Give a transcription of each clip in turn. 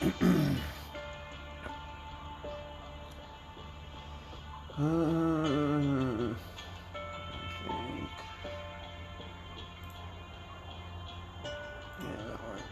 that works.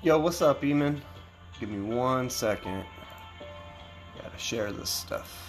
Yo, what's up, Eamon? Give me 1 second. Gotta share this stuff.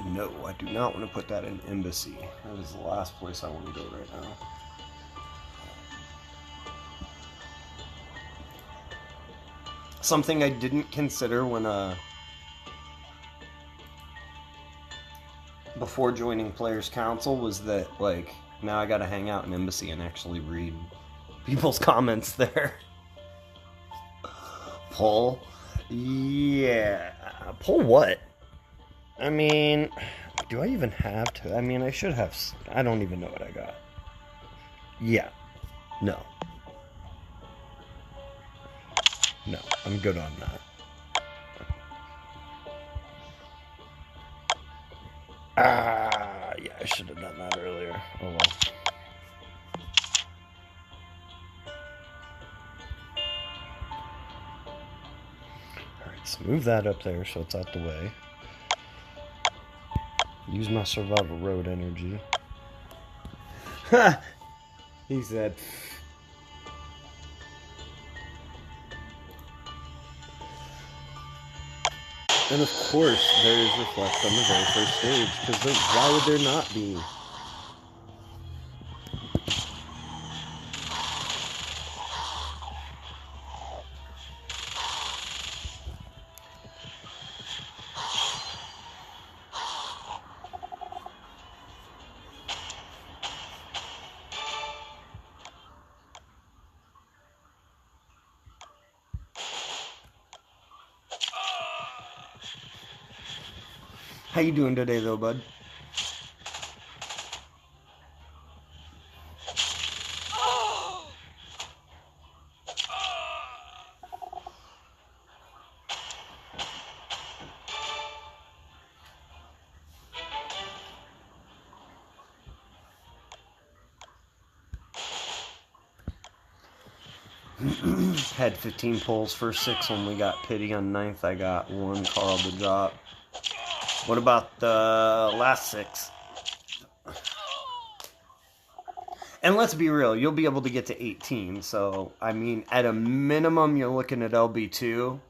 No, I do not want to put that in Embassy. That is the last place I want to go right now. Something I didn't consider when before joining Players Council was that, like, now I gotta hang out in Embassy and actually read people's comments there. Pull? Yeah. Pull what? I mean, do I even have to? I mean, I should have. I don't even know what I got. Yeah. No. No, I'm good on that. Yeah, I should have done that earlier. Oh well. Alright, so move that up there so it's out the way. Use my survival road energy. Ha! He said. And of course, there is Reflect on the very first stage, because why would there not be? How you doing today, though, bud? Had 15 pulls, first 6 when we got Pity on 9th. I got 1 Carl to drop. What about the last 6? And let's be real, you'll be able to get to 18. So, I mean, at a minimum, you're looking at LB2.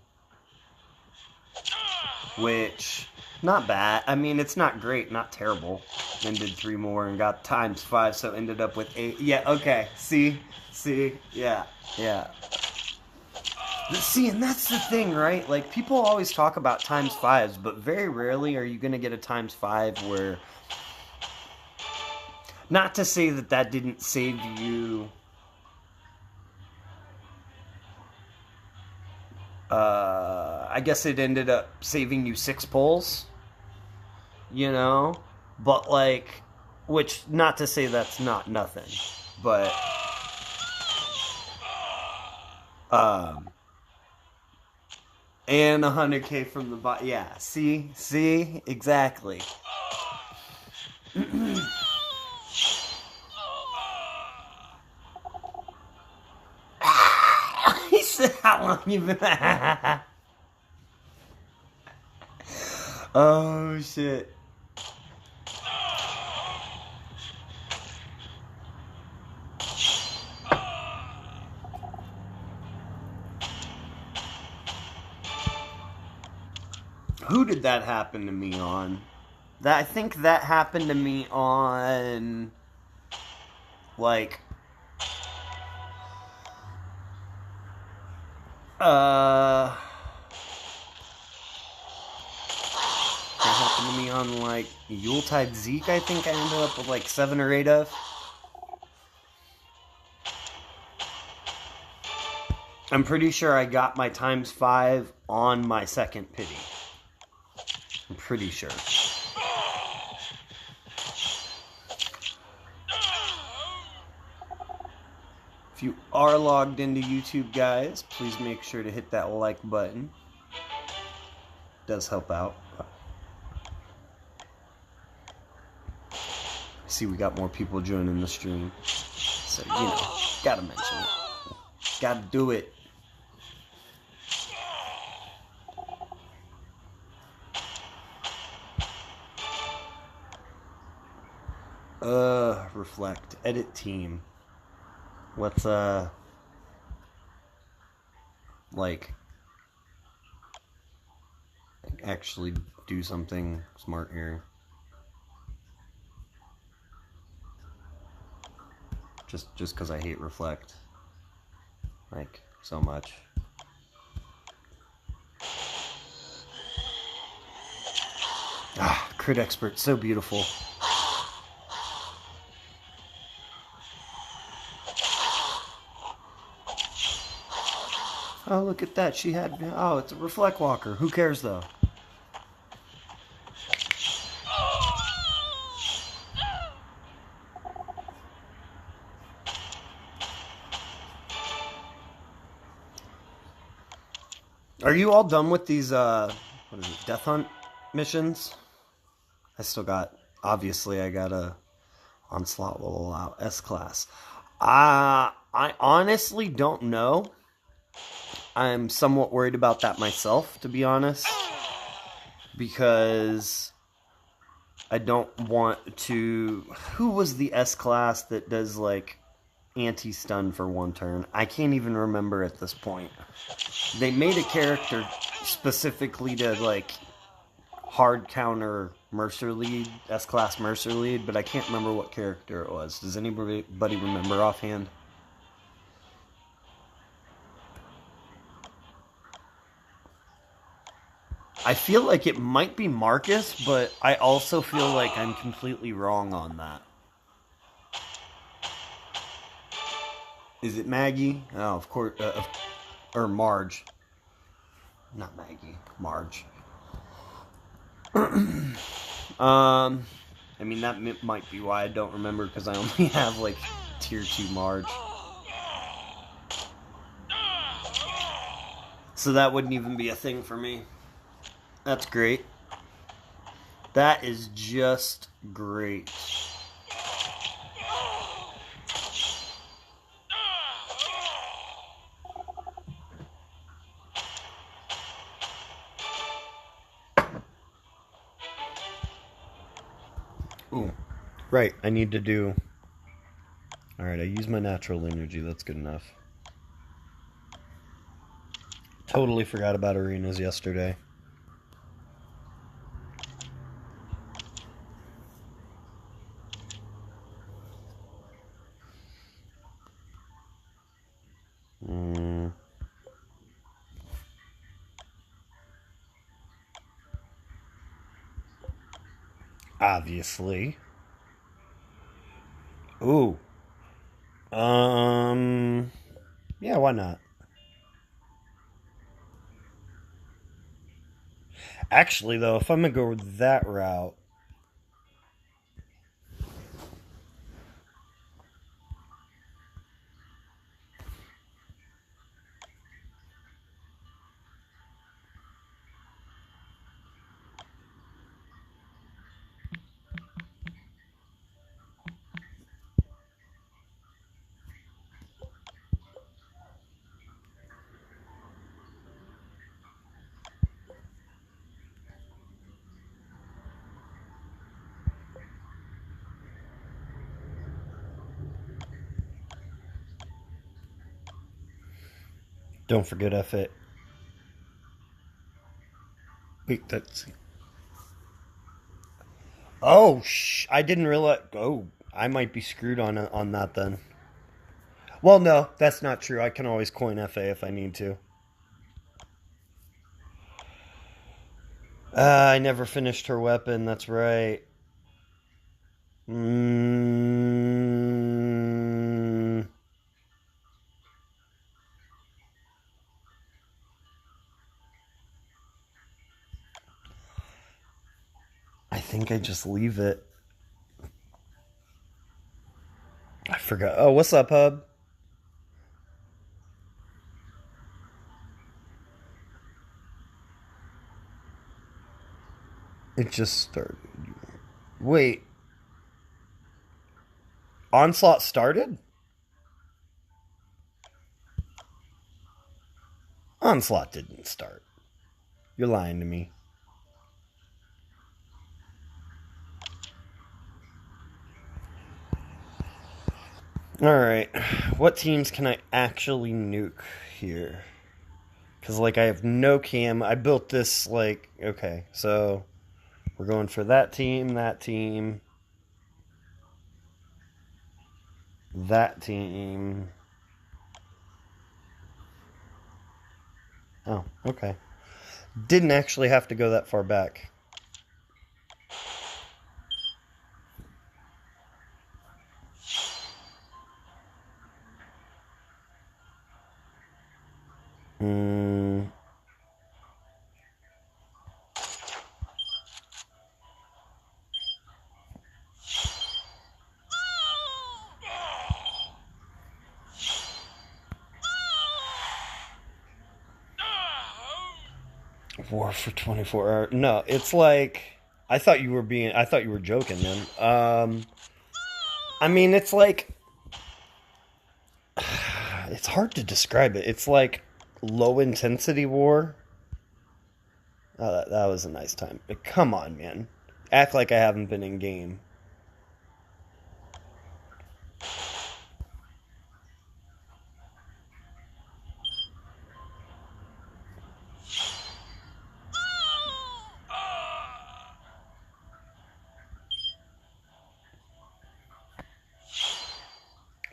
Which, not bad. I mean, it's not great, not terrible. Then did 3 more and got times 5, so ended up with 8. Yeah, okay. See? Yeah. See, and that's the thing, right? Like, people always talk about times fives, but very rarely are you going to get a times five where. Not to say that that didn't save you. I guess it ended up saving you 6 pulls, you know? But, like, which, not to say that's not nothing, but. And 100K from the bot. Yeah, see, exactly. He said, "How long you been?" Oh shit. Who did that happen to me on? I think that happened to me on, like, that happened to me on, like, Yuletide Zeke. I think I ended up with like 7 or 8 of. I'm pretty sure I got my times 5 on my second pity. I'm pretty sure. If you are logged into YouTube, guys, please make sure to hit that like button. It does help out. I see we got more people joining the stream. So, you know, gotta mention it. Gotta do it. Reflect. Edit team. Let's, like, actually do something smart here. Just because I hate reflect. Like, so much. Ah, crit expert, so beautiful. Oh, look at that. She had... Oh, it's a Reflect Walker. Who cares, though? Are you all done with these, what is it, Death Hunt missions? I still got... Obviously, I got a... Onslaught will allow S-Class. I honestly don't know. I'm somewhat worried about that myself, to be honest. Because I don't want to... Who was the S-Class that does, like, anti-stun for 1 turn? I can't even remember at this point. They made a character specifically to, like, hard counter Mercer lead, S-Class Mercer lead, but I can't remember what character it was. Does anybody remember offhand? I feel like it might be Marcus, but I also feel like I'm completely wrong on that. Is it Maggie? Oh, of course. Or Marge. Not Maggie. Marge. I mean, that might be why I don't remember, because I only have, like, tier 2 Marge. So that wouldn't even be a thing for me. That's great. That is just great. Ooh. Right, I need to do... Alright, I use my natural energy. That's good enough. Totally forgot about arenas yesterday. Obviously. Ooh. Yeah, why not? Actually, though, if I'm gonna go that route, don't forget F8. Wait, that's. Oh, I didn't realize. Oh, I might be screwed on that then. Well, no, that's not true. I can always coin FA if I need to. I never finished her weapon. That's right. Mm, I think I just leave it. I forgot. Oh, what's up, hub? It just started. Wait, Onslaught started? Onslaught didn't start. You're lying to me. Alright, what teams can I actually nuke here? Because, like, I have no cam. I built this, like, okay, so we're going for that team, that team, that team. Oh, okay. Didn't actually have to go that far back. Hmm. War for 24 hours. No, it's like I thought you were joking, man. I mean, it's like it's hard to describe it. It's like low intensity war. Oh, that was a nice time. But come on, man. Act like I haven't been in game.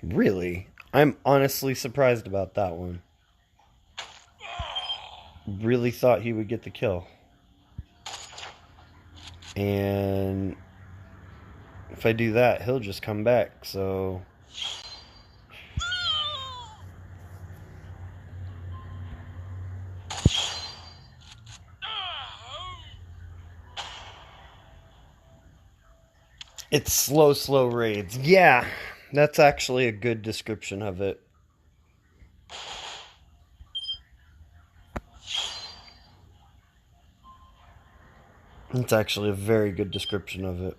Really? I'm honestly surprised about that one. Really thought he would get the kill. And if I do that, he'll just come back, so... It's slow raids. Yeah, that's actually a good description of it. It's actually a very good description of it.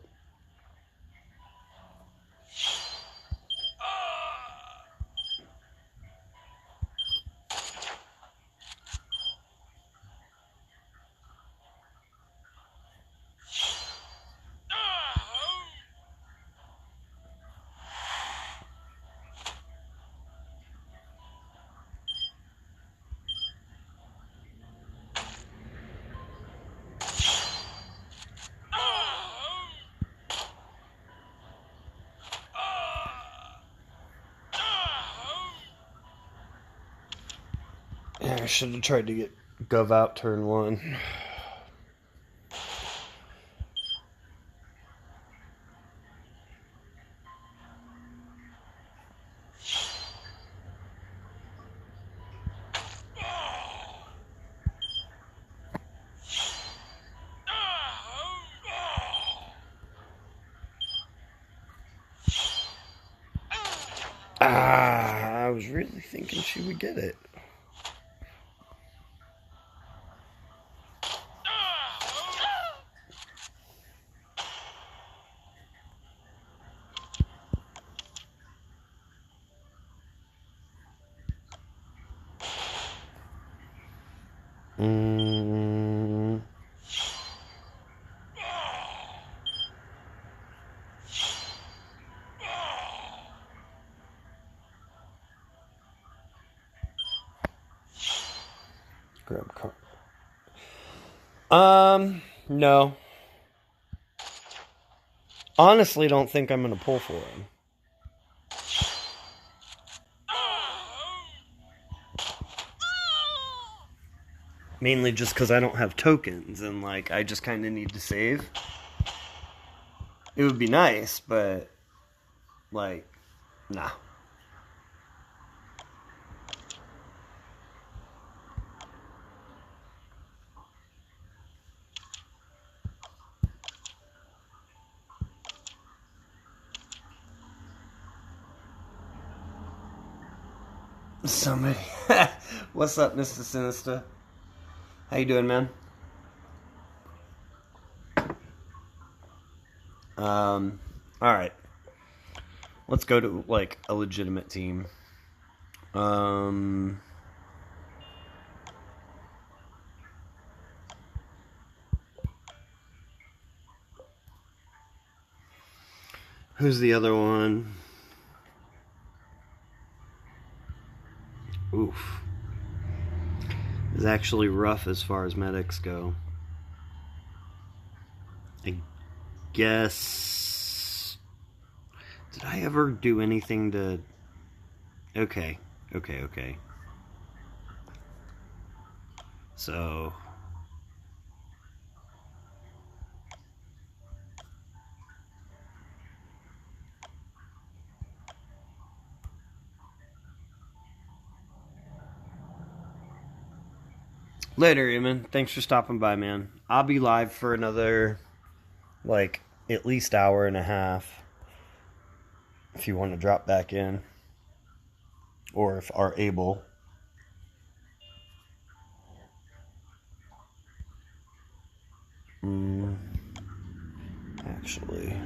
Yeah, I should have tried to get Gov out turn one. I was really thinking she would get it. Grab card. No. Honestly, don't think I'm gonna pull for him. Mainly just because I don't have tokens, and, like, I just kind of need to save. It would be nice, but, like, nah. Somebody. What's up, Mr. Sinister? How you doing, man? Alright. Let's go to, like, a legitimate team. Who's the other one? Oof. It's actually rough as far as medics go. I guess... Did I ever do anything to... Okay. So... Later, Eamon. Thanks for stopping by, man. I'll be live for another, like, at least hour and a half. If you want to drop back in. Or if are able. Actually...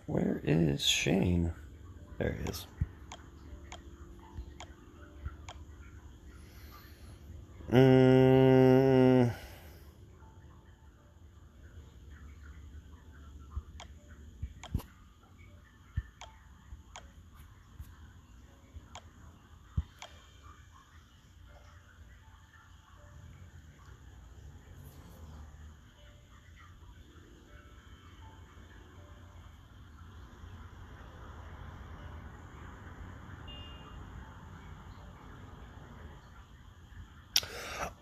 Where is Shane? There he is.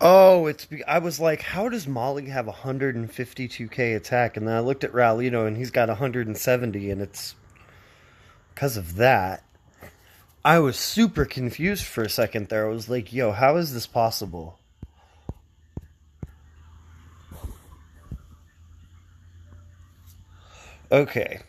Oh, I was like, how does Molly have 152k attack? And then I looked at Raulino and he's got 170, and it's because of that. I was super confused for a second there. I was like, yo, how is this possible? Okay.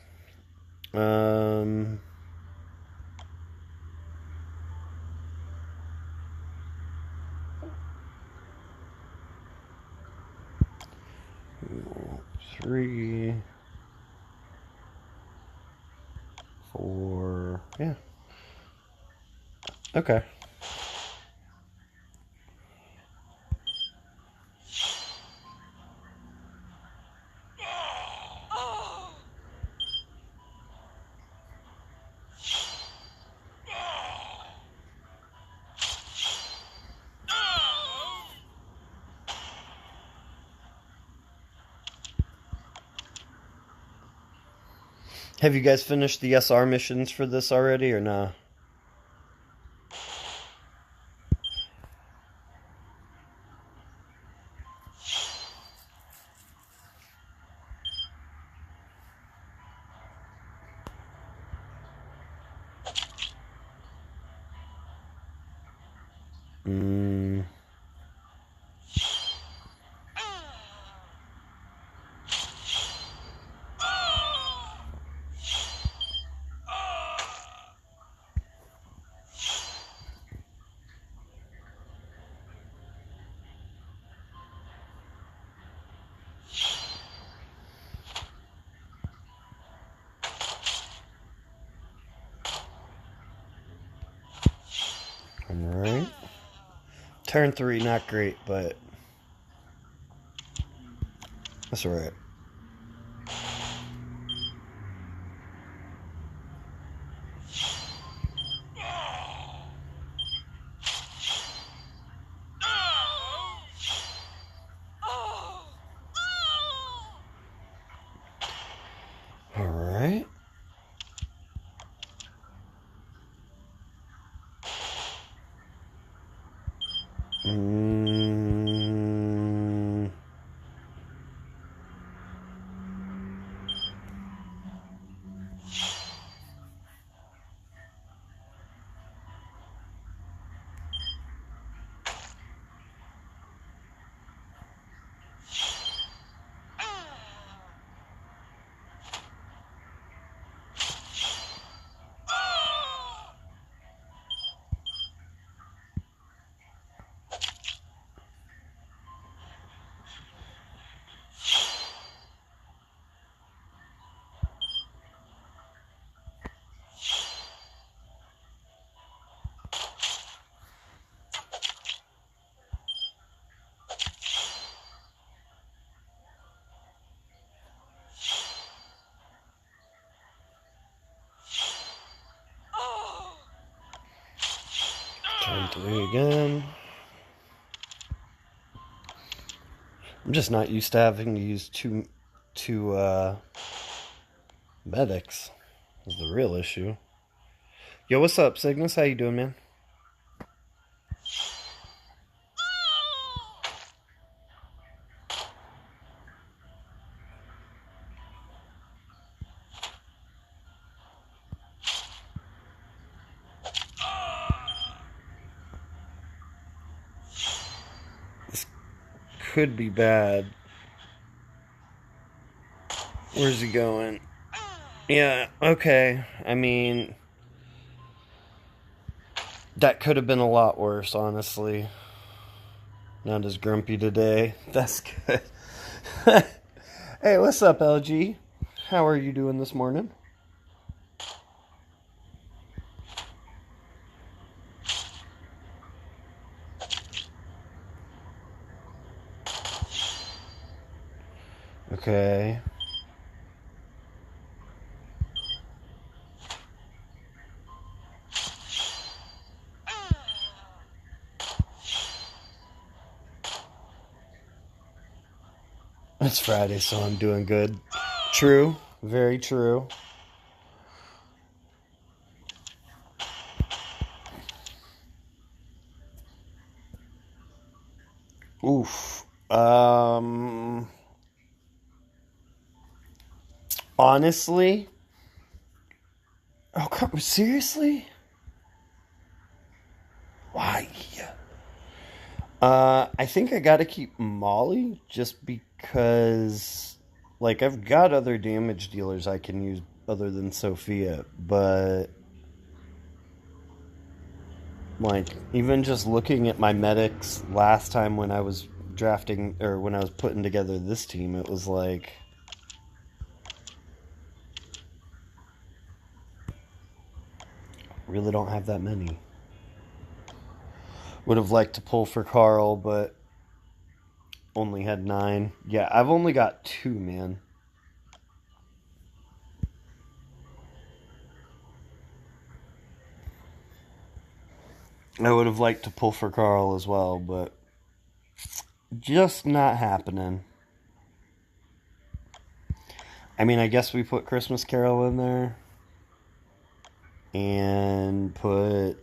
Three, 4, yeah. Okay. Have you guys finished the SR missions for this already, or nah? Mm. Alright. Turn 3, not great, but that's alright. Alright. Mm. Turn 3 again. I'm just not used to having to use two medics. Is the real issue. Yo, what's up, Cygnus? How you doing, man? This could be bad. Where's he going? Yeah, okay. I mean, that could have been a lot worse, honestly. Not as grumpy today. That's good. Hey, what's up, LG? How are you doing this morning? Okay. It's Friday, so I'm doing good. True. Very true. Oof. Honestly. Oh, come, seriously? Why? I think I gotta keep Molly just because, like, I've got other damage dealers I can use other than Sophia, but, like, even just looking at my medics last time when I was drafting, or when I was putting together this team, it was like, really don't have that many. Would have liked to pull for Carl, but only had 9. Yeah, I've only got 2, man. I would have liked to pull for Carl as well, but just not happening. I mean, I guess we put Christmas Carol in there and put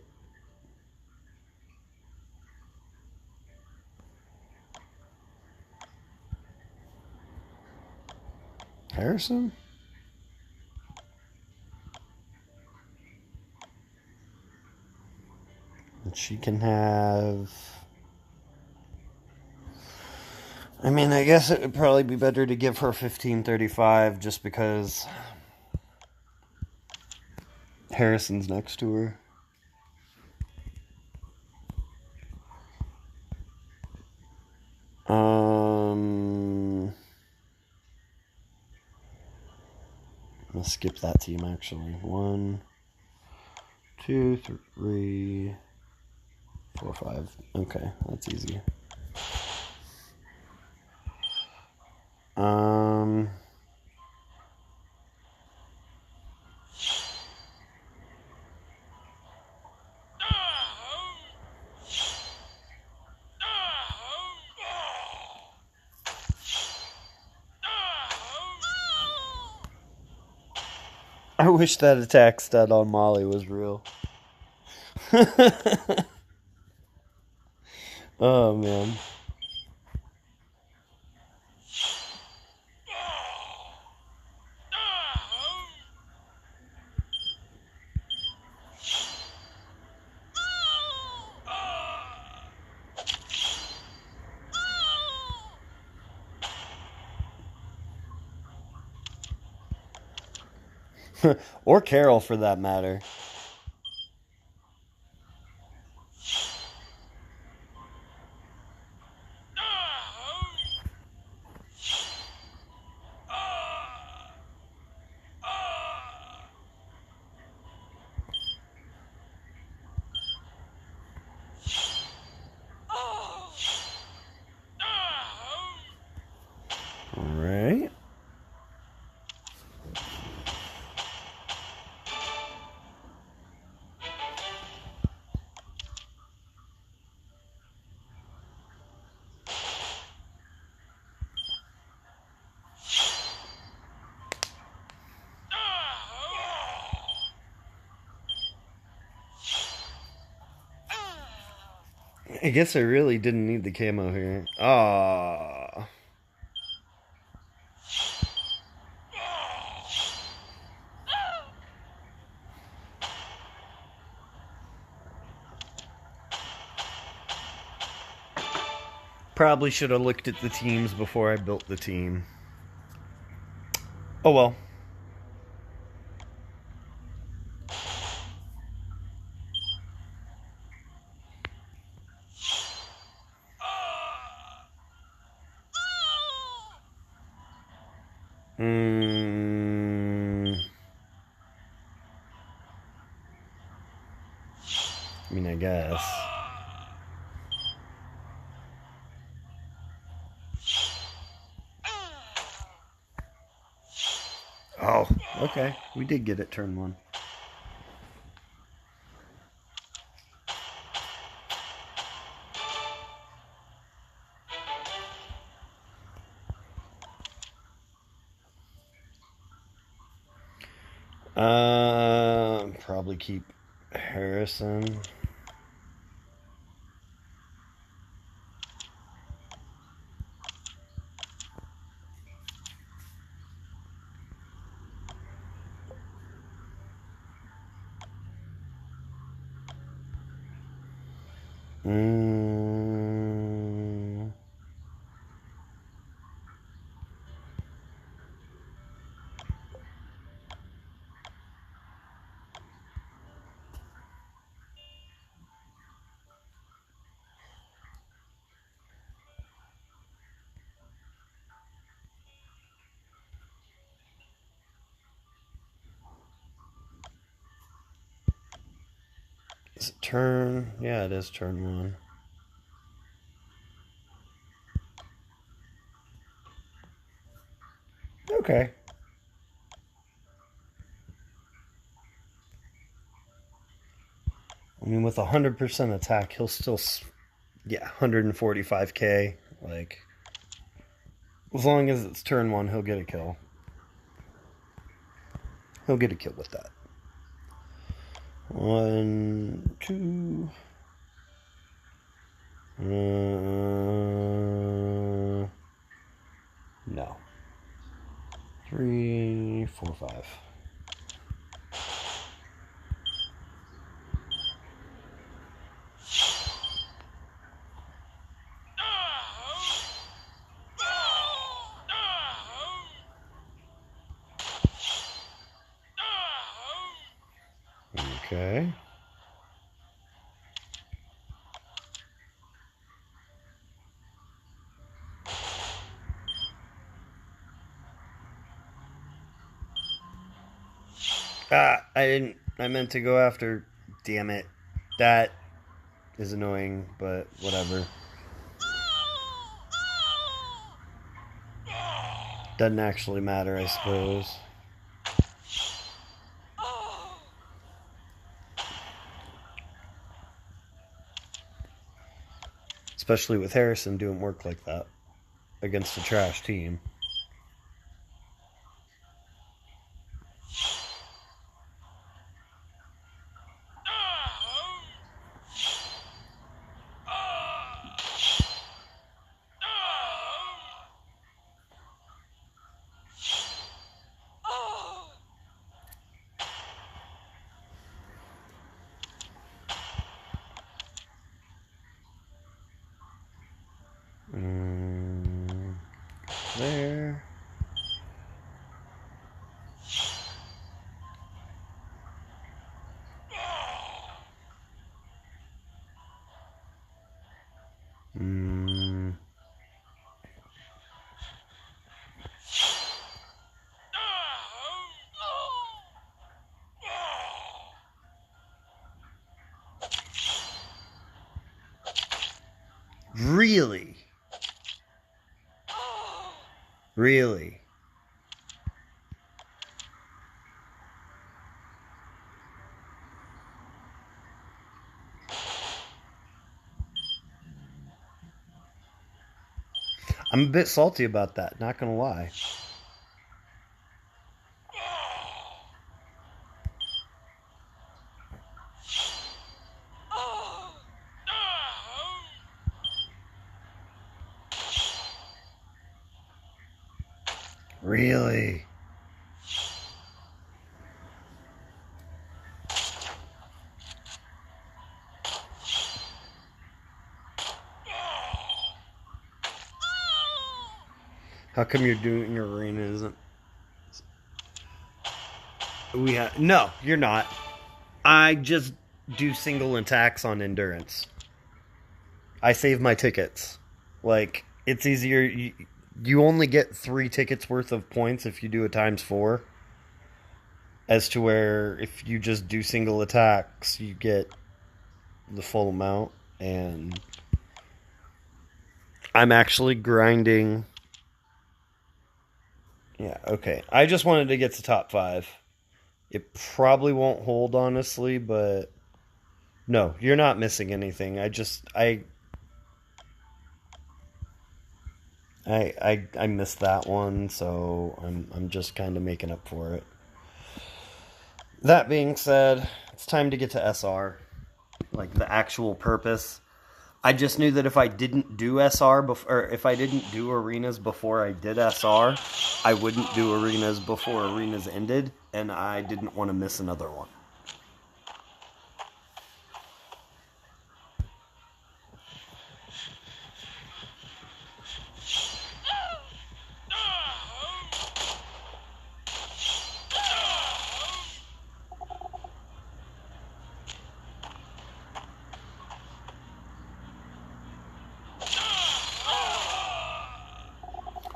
Harrison? She can have... I mean, I guess it would probably be better to give her 1535 just because Harrison's next to her. I'm gonna skip that team actually. 1, 2, 3, 4, 5. Okay, that's easy. I wish that attack stat on Molly was real. Oh, man. Or Carol, for that matter. All right. I guess I really didn't need the camo here. Ah. Probably should have looked at the teams before I built the team. Oh well. I mean, I guess. Oh, okay. We did get it turn 1. Probably keep Harrison. Is it turn? Yeah, it is turn 1. Okay. I mean, with 100% attack, he'll still, yeah, 145k. Like, as long as it's turn 1, he'll get a kill. He'll get a kill with that. 1, 2. No. 3, 4, 5. Okay. Ah, I meant to go after. Damn it. That is annoying, but whatever. Doesn't actually matter, I suppose. Especially with Harrison doing work like that against a trash team. There. Really? Really? I'm a bit salty about that, not gonna lie. Really? How come you're doing your arena isn't? No, you're not. I just do single attacks on endurance. I save my tickets. Like, it's easier. You only get 3 tickets worth of points if you do a ×4. As to where if you just do single attacks, you get the full amount. And I'm actually grinding. Yeah, okay. I just wanted to get to top 5. It probably won't hold, honestly, but no, you're not missing anything. I missed that one, so I'm just kind of making up for it. That being said, it's time to get to SR, like the actual purpose. I just knew that if I didn't do SR or if I didn't do arenas before I did SR, I wouldn't do arenas before arenas ended, and I didn't want to miss another one.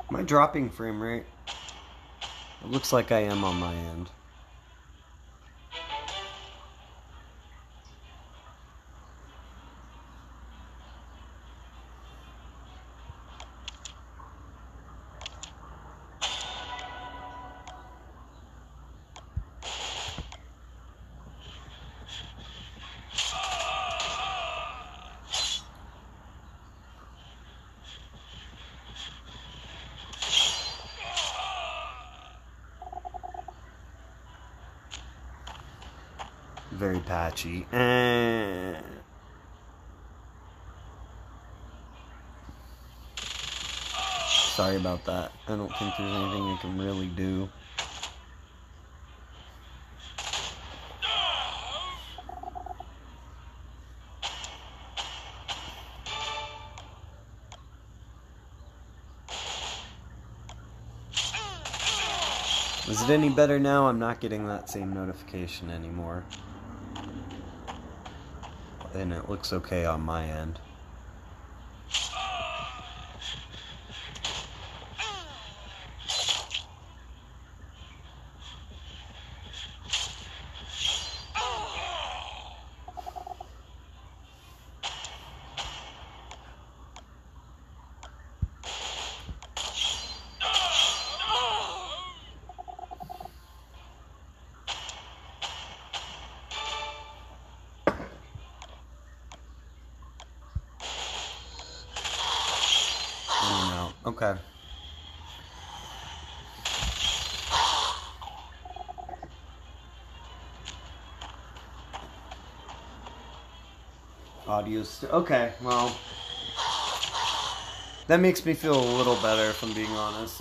Am I dropping frame rate? It looks like I am on my end. Very patchy. Sorry about that. I don't think there's anything I can really do. Is it any better now? I'm not getting that same notification anymore. and it looks okay on my end. Okay. Audio's okay, well, that makes me feel a little better, if I'm being honest.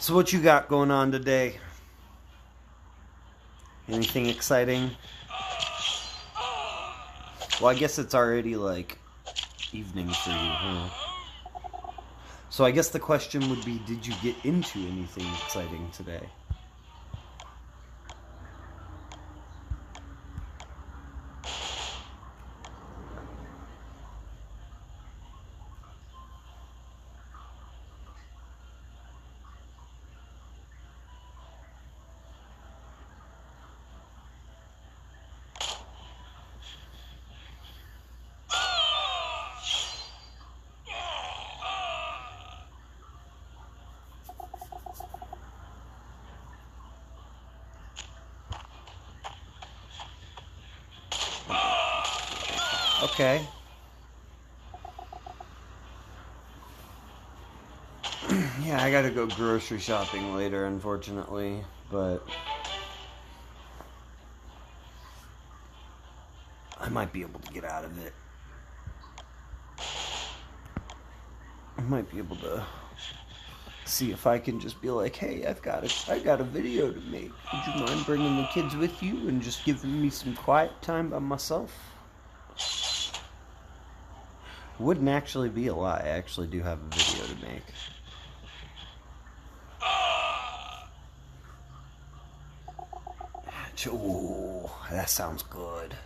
So what you got going on today? Anything exciting? Well, I guess it's already like evening for you, huh? So I guess the question would be, did you get into anything exciting today? Okay. Yeah, I gotta go grocery shopping later, unfortunately, but I might be able to get out of it. I might be able to see if I can just be like, hey, I got a video to make. Would you mind bringing the kids with you and just giving me some quiet time by myself? Wouldn't actually be a lie. I actually do have a video to make. Ooh, that sounds good.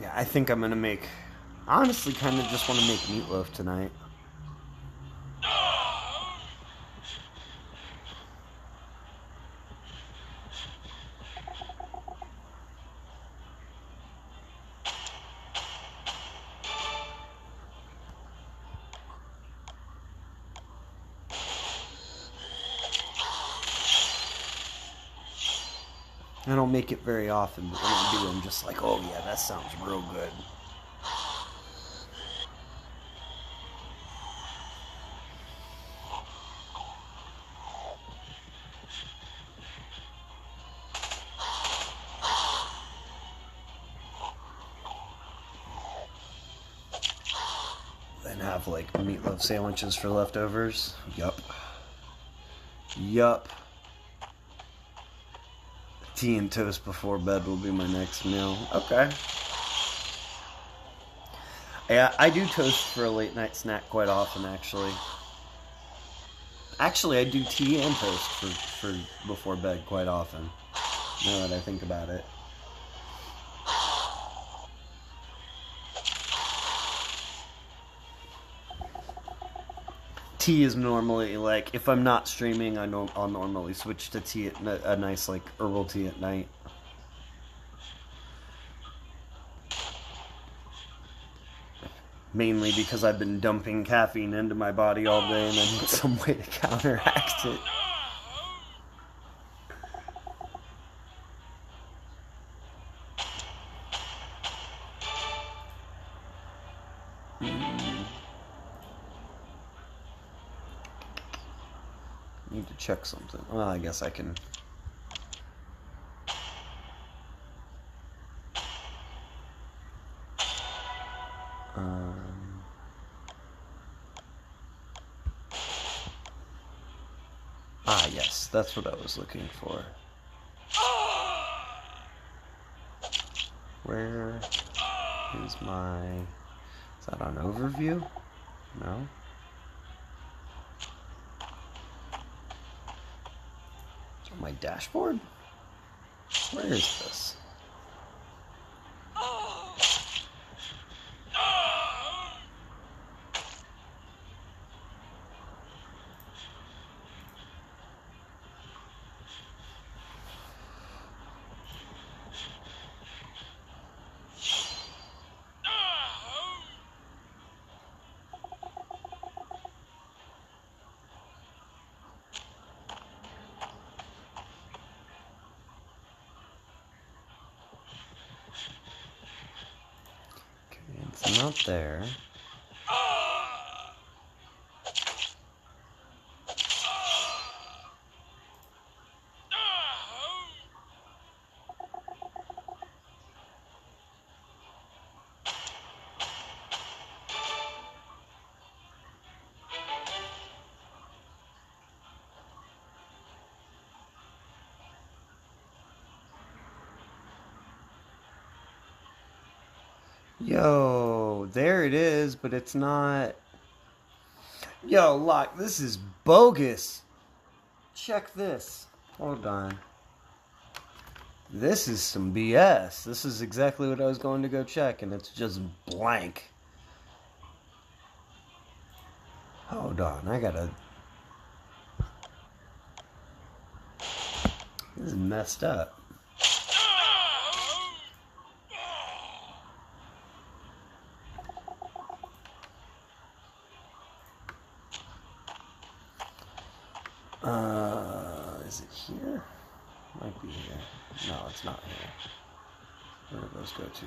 Yeah, I think I'm gonna make... Honestly, kind of just want to make meatloaf tonight. I don't make it very often, but when I do, I'm just like, oh yeah, that sounds real good. Then have like meatloaf sandwiches for leftovers. Yup. Tea and toast before bed will be my next meal. Okay. Yeah, I do toast for a late night snack quite often, actually. Actually, I do tea and toast for before bed quite often, now that I think about it. Tea is normally, like, if I'm not streaming, I'll normally switch to tea at a nice, like, herbal tea at night. Mainly because I've been dumping caffeine into my body all day and I need some way to counteract it. Need to check something. Well, I guess I can. Yes, that's what I was looking for. Where is my... Is that on overview? No? On my dashboard? Where is this? It's not there. Yo, there it is, but it's not. Yo, Locke, this is bogus. Check this. Hold on. This is some BS. This is exactly what I was going to go check, and it's just blank. Hold on, I gotta... This is messed up. Is it here? Might be here. No, it's not here. Where do those go to?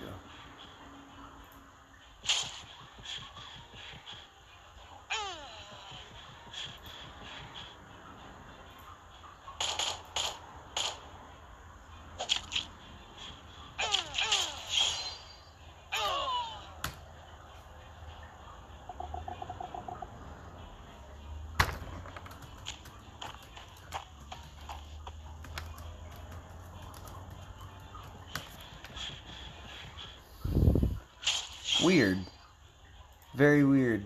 Weird. Very weird.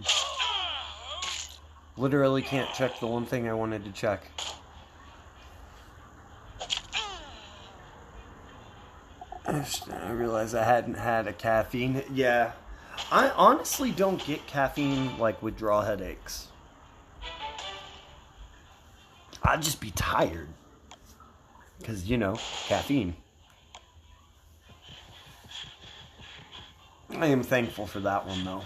Literally can't check the one thing I wanted to check. I realized I hadn't had a caffeine. Yeah. I honestly don't get caffeine, like, withdrawal headaches. I'd just be tired. Because, you know, caffeine. I am thankful for that one, though.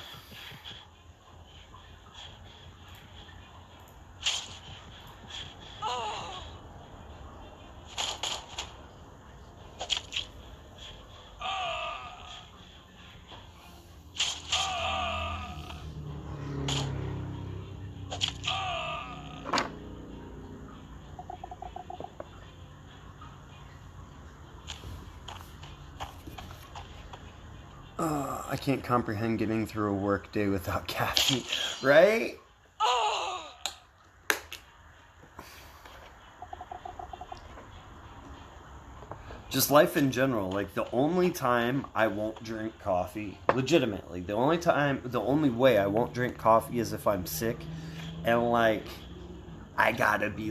I can't comprehend getting through a work day without caffeine, right? Just life in general. Like, the only time I won't drink coffee, legitimately, the only way I won't drink coffee is if I'm sick. And, like, I gotta be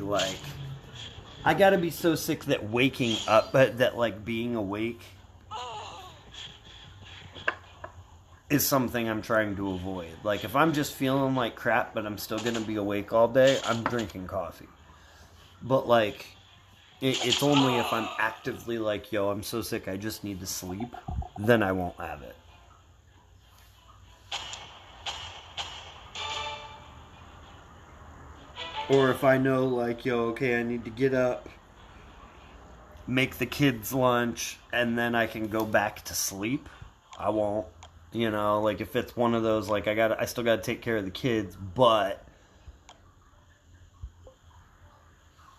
so sick that waking up, that, like, being awake is something I'm trying to avoid. Like, if I'm just feeling like crap, but I'm still gonna be awake all day, I'm drinking coffee. But, like, it's only if I'm actively like, yo, I'm so sick, I just need to sleep, then I won't have it. Or if I know, like, yo, okay, I need to get up, make the kids lunch, and then I can go back to sleep, I won't. You know, like, if it's one of those, like, I still gotta take care of the kids, but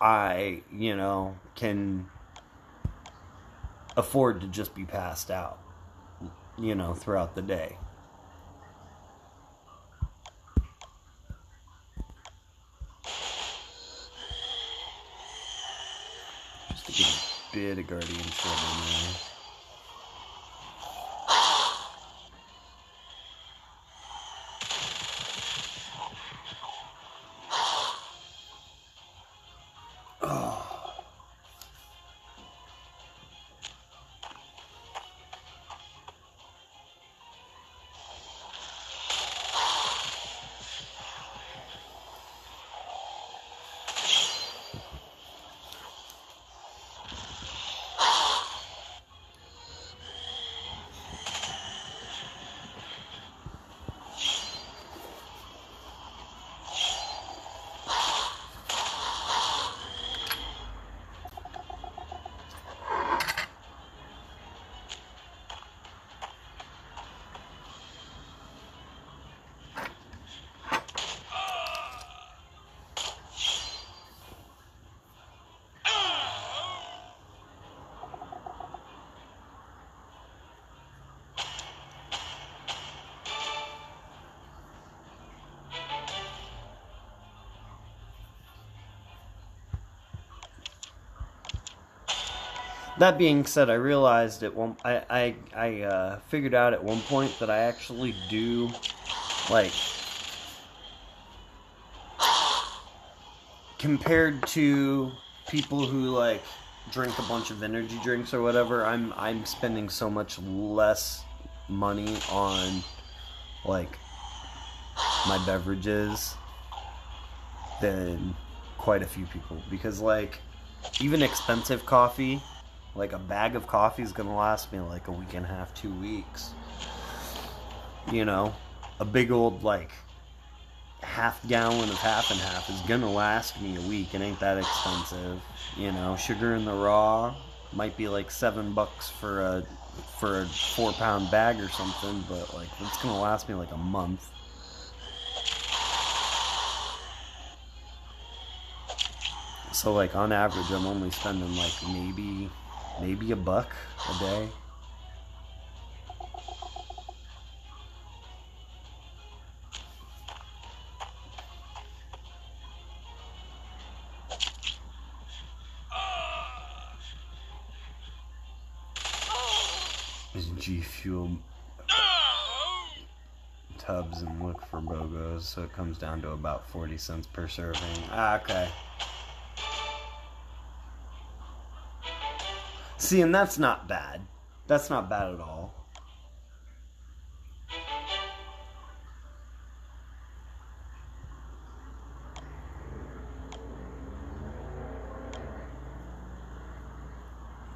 I, you know, can afford to just be passed out, you know, throughout the day. Just to get a bit of guardianship in there. That being said, I realized at one, I figured out at one point that I actually do, like, compared to people who, like, drink a bunch of energy drinks or whatever, I'm spending so much less money on, like, my beverages than quite a few people. Because, like, even expensive coffee, like a bag of coffee is going to last me like a week and a half, 2 weeks. You know, a big old, like, half gallon of half and half is going to last me a week. It ain't that expensive. You know, sugar in the raw might be like $7 for a 4-pound bag or something, but, like, it's going to last me like a month. So, like, on average, I'm only spending, like, maybe $1 a day. Is G Fuel tubs and look for BOGOs, so it comes down to about 40 cents per serving. Okay. See, and that's not bad. That's not bad at all.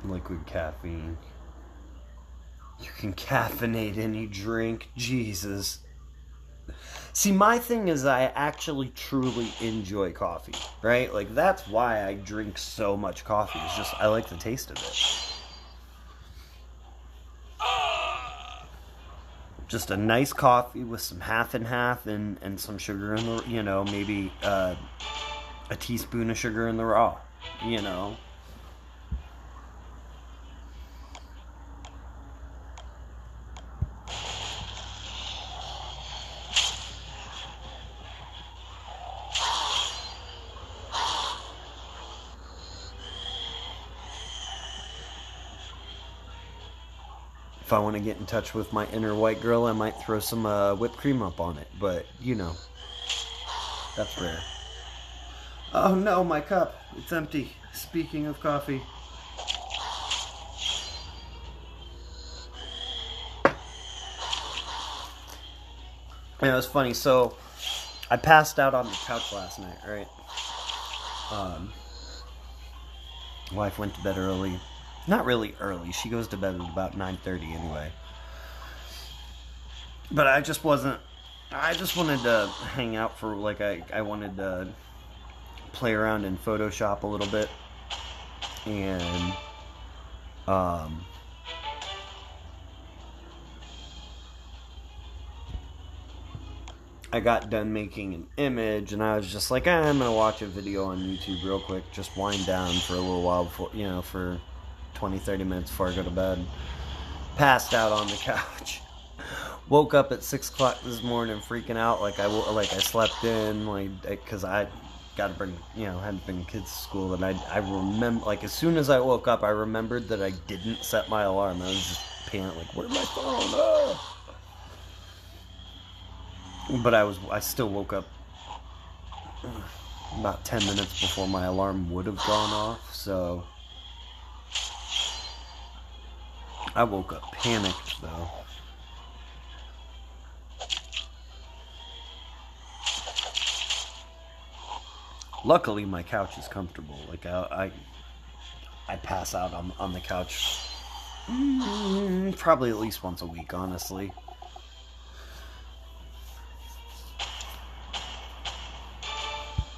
Liquid caffeine. You can caffeinate any drink. Jesus. See, my thing is I actually truly enjoy coffee, right? Like, that's why I drink so much coffee. It's just, I like the taste of it. Just a nice coffee with some half and half and some sugar in the, you know, maybe a teaspoon of sugar in the raw, you know. If I want to get in touch with my inner white girl, I might throw some whipped cream up on it. But, you know, that's rare. Oh no, my cup. It's empty. Speaking of coffee. And it was funny. So, I passed out on the couch last night, right? Wife went to bed early. Not really early. She goes to bed at about 9:30 anyway. But I just wanted to hang out for, like, I wanted to play around in Photoshop a little bit, and I got done making an image, and I was just like, I'm gonna watch a video on YouTube real quick, just wind down for a little while before, for 20-30 minutes before I go to bed. Passed out on the couch. Woke up at 6 o'clock this morning freaking out like I slept in, because I got to bring, had to bring kids to school. And I remember, as soon as I woke up, I remembered that I didn't set my alarm. I was just panicked, where's my phone? Oh! But I still woke up about 10 minutes before my alarm would have gone off, so I woke up panicked, though. Luckily, my couch is comfortable. I pass out on the couch probably at least once a week, honestly.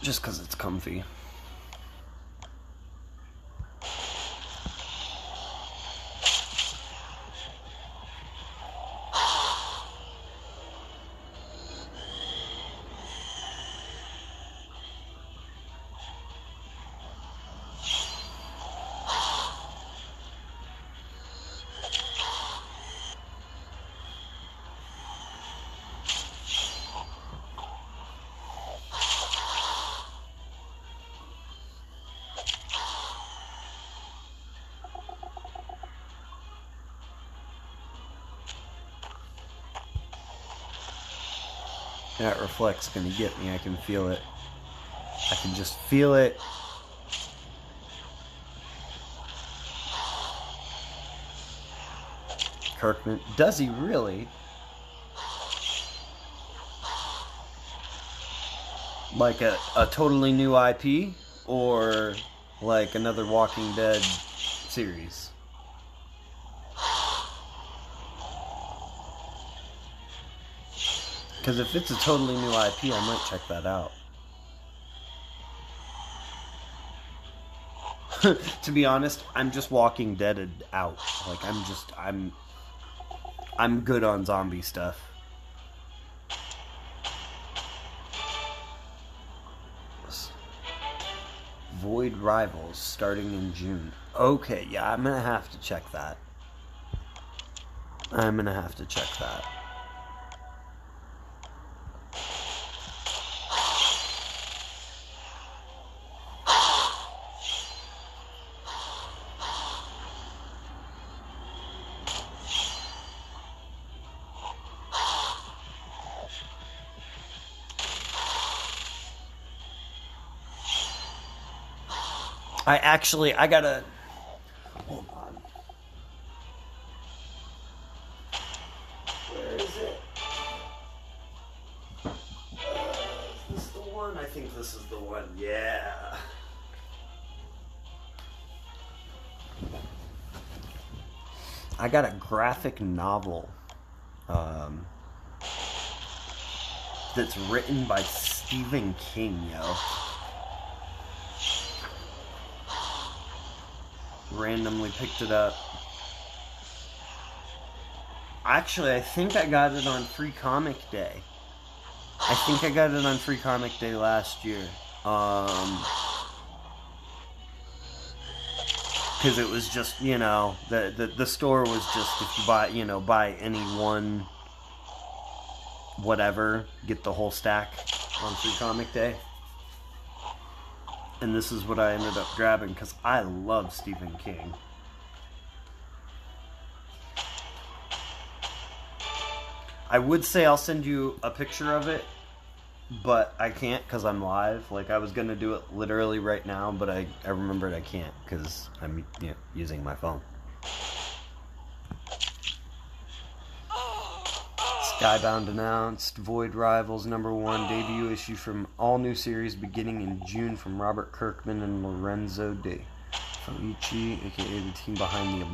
Just because it's comfy. That reflect's gonna get me. I can feel it. I can just feel it. Kirkman. Does he really? Like a totally new IP? Or like another Walking Dead series? Because if it's a totally new IP, I might check that out. To be honest, I'm just Walking Deaded out. I'm good on zombie stuff. Void Rivals starting in June. Okay, yeah, I'm gonna have to check that. I gotta... Hold on. Where is it? Is this the one? I think this is the one. Yeah. I got a graphic novel that's written by Stephen King, yo. Randomly picked it up. Actually, I think I got it on Free Comic Day. Last year. Because it was just, the store was just, if you buy any one whatever, get the whole stack on Free Comic Day. And this is what I ended up grabbing because I love Stephen King. I would say I'll send you a picture of it, but I can't because I'm live. I was going to do it literally right now, but I remembered I can't because I'm using my phone. Skybound announced Void Rivals #1 debut issue from all new series beginning in June from Robert Kirkman and Lorenzo de Felici, aka the team behind the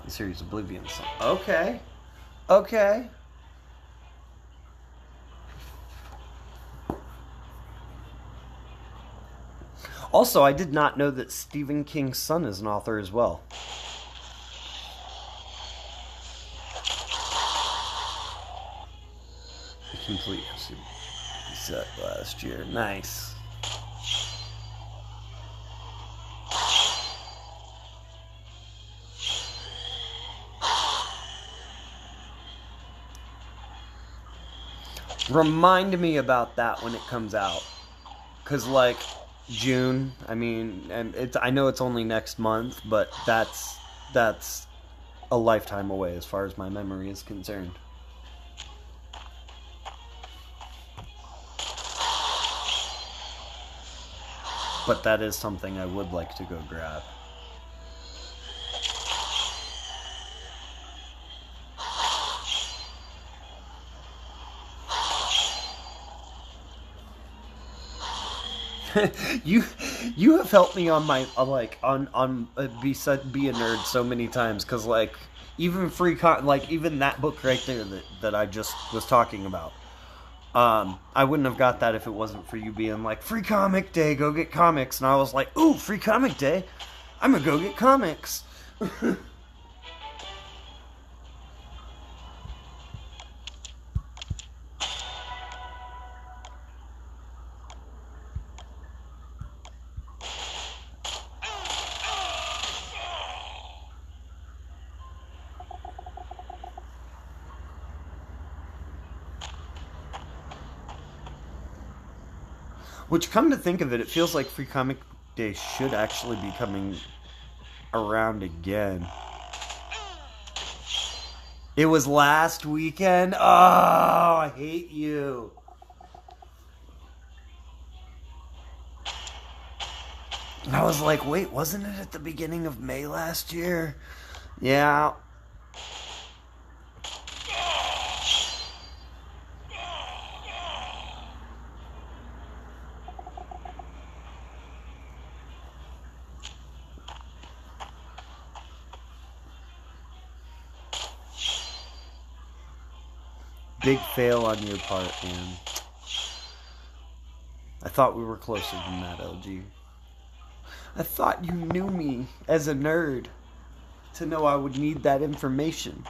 series Oblivion song. Okay. Also, I did not know that Stephen King's son is an author as well. Complete set last year. Nice. Remind me about that when it comes out. Because, like, June, I mean, and I know it's only next month, but that's a lifetime away as far as my memory is concerned. But that is something I would like to go grab. you have helped me on my be a nerd so many times, because like even even that book right there that I just was talking about, I wouldn't have got that if it wasn't for you being like, free comic day, go get comics, and I was like, ooh, free comic day, I'm gonna go get comics. Which, come to think of it, it feels like Free Comic Day should actually be coming around again. It was last weekend? Oh, I hate you. I was like, wait, wasn't it at the beginning of May last year? Yeah. Big fail on your part, man. I thought we were closer than that, LG. I thought you knew me as a nerd to know I would need that information.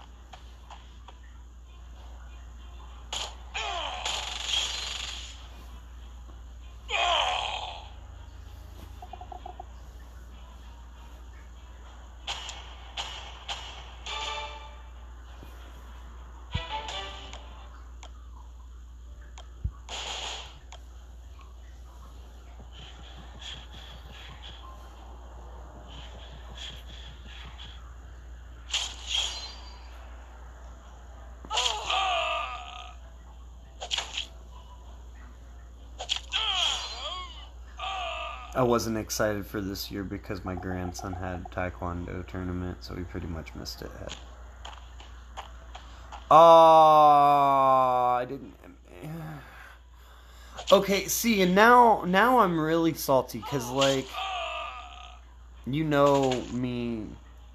I wasn't excited for this year because my grandson had Taekwondo tournament, so we pretty much missed it. Oh, I didn't. Okay, see, and now I'm really salty because, like, you know me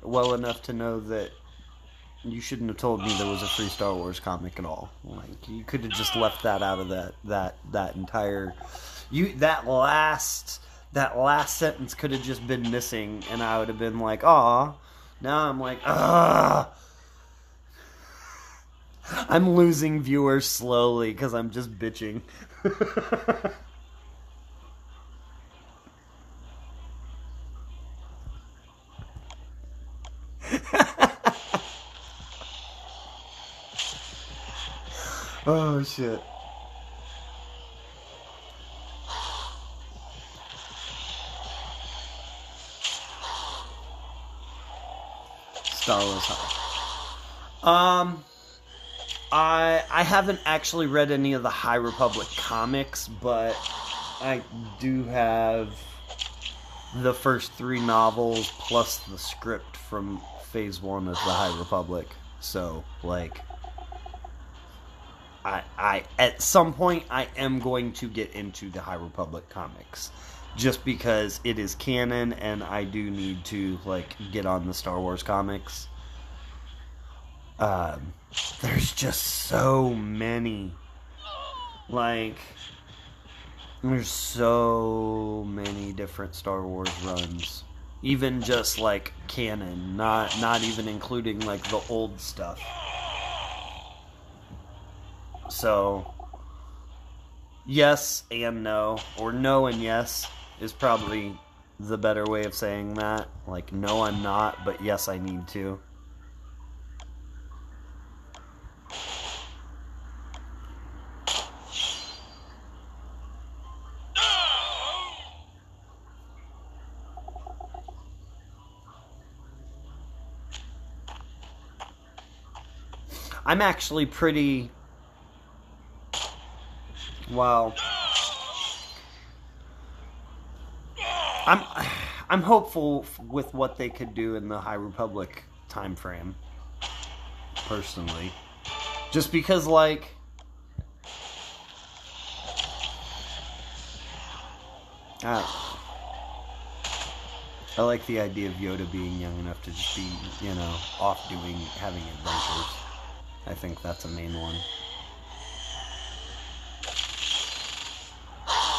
well enough to know that you shouldn't have told me there was a free Star Wars comic at all. Like, you could have just left that out of that entire. That last sentence could have just been missing, and I would have been like, aw. Now I'm like, ah. I'm losing viewers slowly because I'm just bitching. Oh, shit. Star Wars High. I haven't actually read any of the High Republic comics, but I do have the first 3 novels plus the script from Phase 1 of the High Republic. So, like, I at some point I am going to get into the High Republic comics. Just because it is canon, and I do need to, like, get on the Star Wars comics. There's just so many. Like, There's so many different Star Wars runs. Even just like canon, not even including like the old stuff. So yes and no, or no and yes is probably the better way of saying that. Like, no, I'm not, but yes, I need to. I'm actually pretty... Well... I'm hopeful with what they could do in the High Republic time frame, personally. Just because, like... I like the idea of Yoda being young enough to just be, you know, off having adventures. I think that's a main one.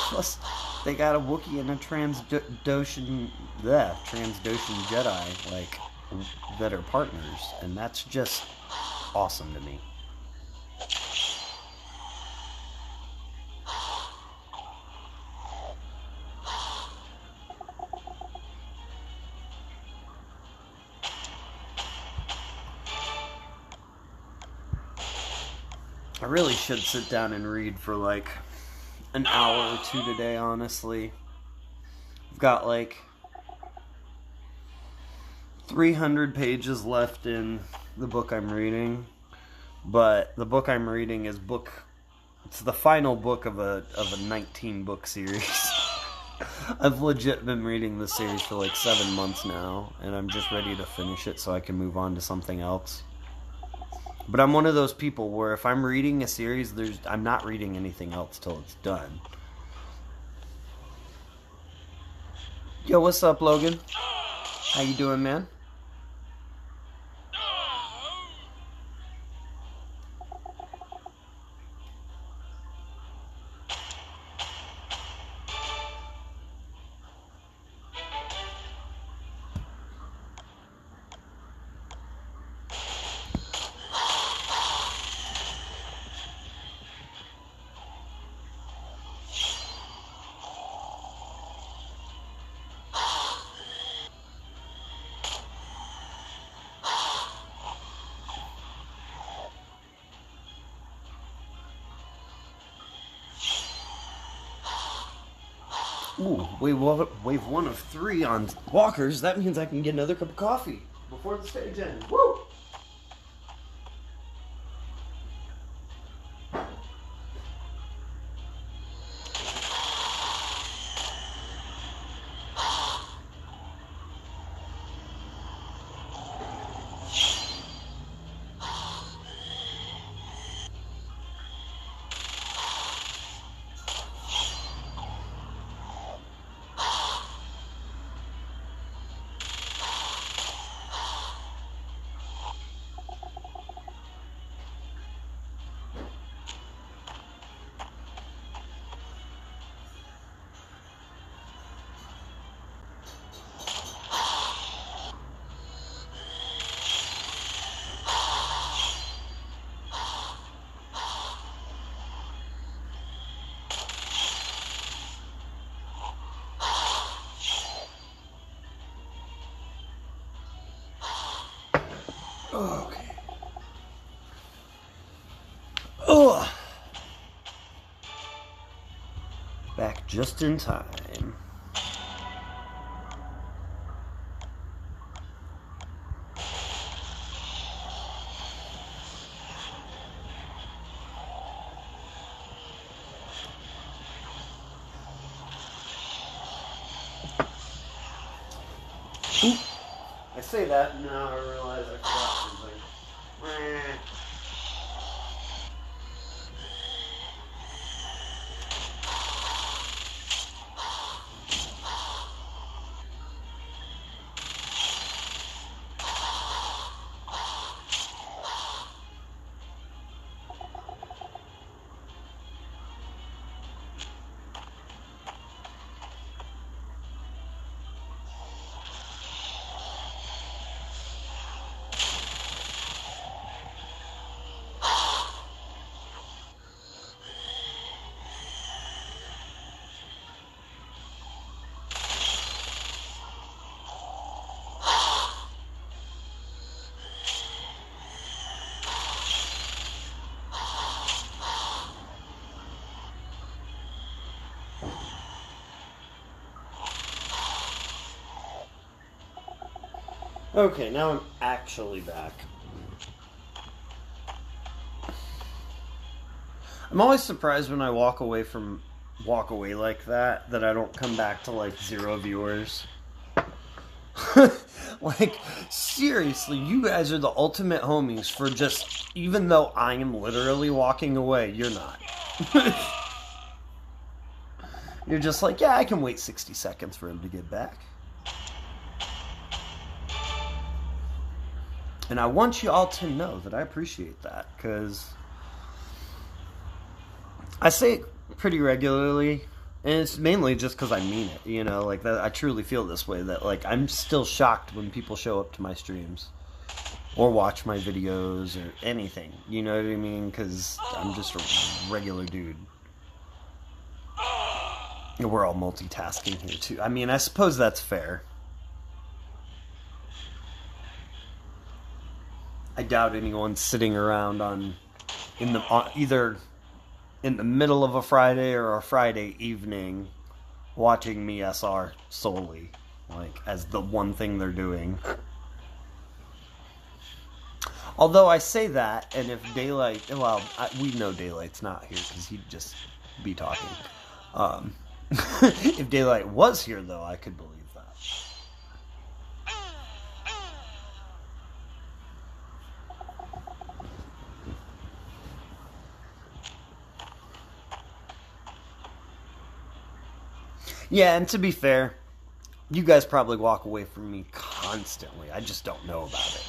Plus, they got a Wookiee and a Trans-Doshan Jedi, like, that are partners, and that's just awesome to me. I really should sit down and read for like an hour or two today, honestly. I've got like 300 pages left in the book I'm reading, but the book I'm reading is it's the final book of a 19-book series. I've legit been reading this series for like 7 months now, and I'm just ready to finish it so I can move on to something else. But I'm one of those people where if I'm reading a series, I'm not reading anything else till it's done. Yo, what's up, Logan? How you doing, man? Ooh, wave 1 of 3 on walkers. That means I can get another cup of coffee before the stage ends. Woo! Okay. Ugh. Back just in time. Oop. I say that, and now I realize I forgot something. Okay, now I'm actually back. I'm always surprised when I walk away like that I don't come back to like 0 viewers. Like, seriously, you guys are the ultimate homies for just, even though I am literally walking away, you're not. You're just like, yeah, I can wait 60 seconds for him to get back. And I want you all to know that I appreciate that, because I say it pretty regularly, and it's mainly just because I mean it, you know, like that. I truly feel this way, that like I'm still shocked when people show up to my streams or watch my videos or anything, you know what I mean? Because I'm just a regular dude. And we're all multitasking here too. I mean, I suppose that's fair. I doubt anyone's sitting around either in the middle of a Friday or a Friday evening watching me SR solely, like, as the one thing they're doing. Although I say that, and if Daylight, well, we know Daylight's not here because he'd just be talking. If Daylight was here, though, I could believe that. Yeah, and to be fair, you guys probably walk away from me constantly. I just don't know about it.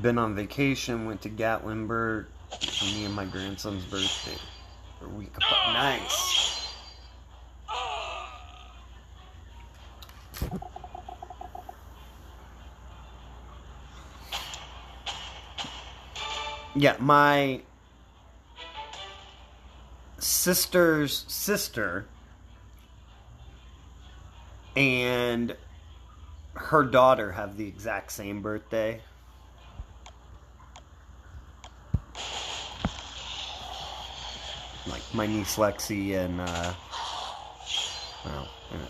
Been on vacation, went to Gatlinburg for me and my grandson's birthday for a week apart. Nice. Yeah, my sister's sister and her daughter have the exact same birthday. Like my niece Lexi and well,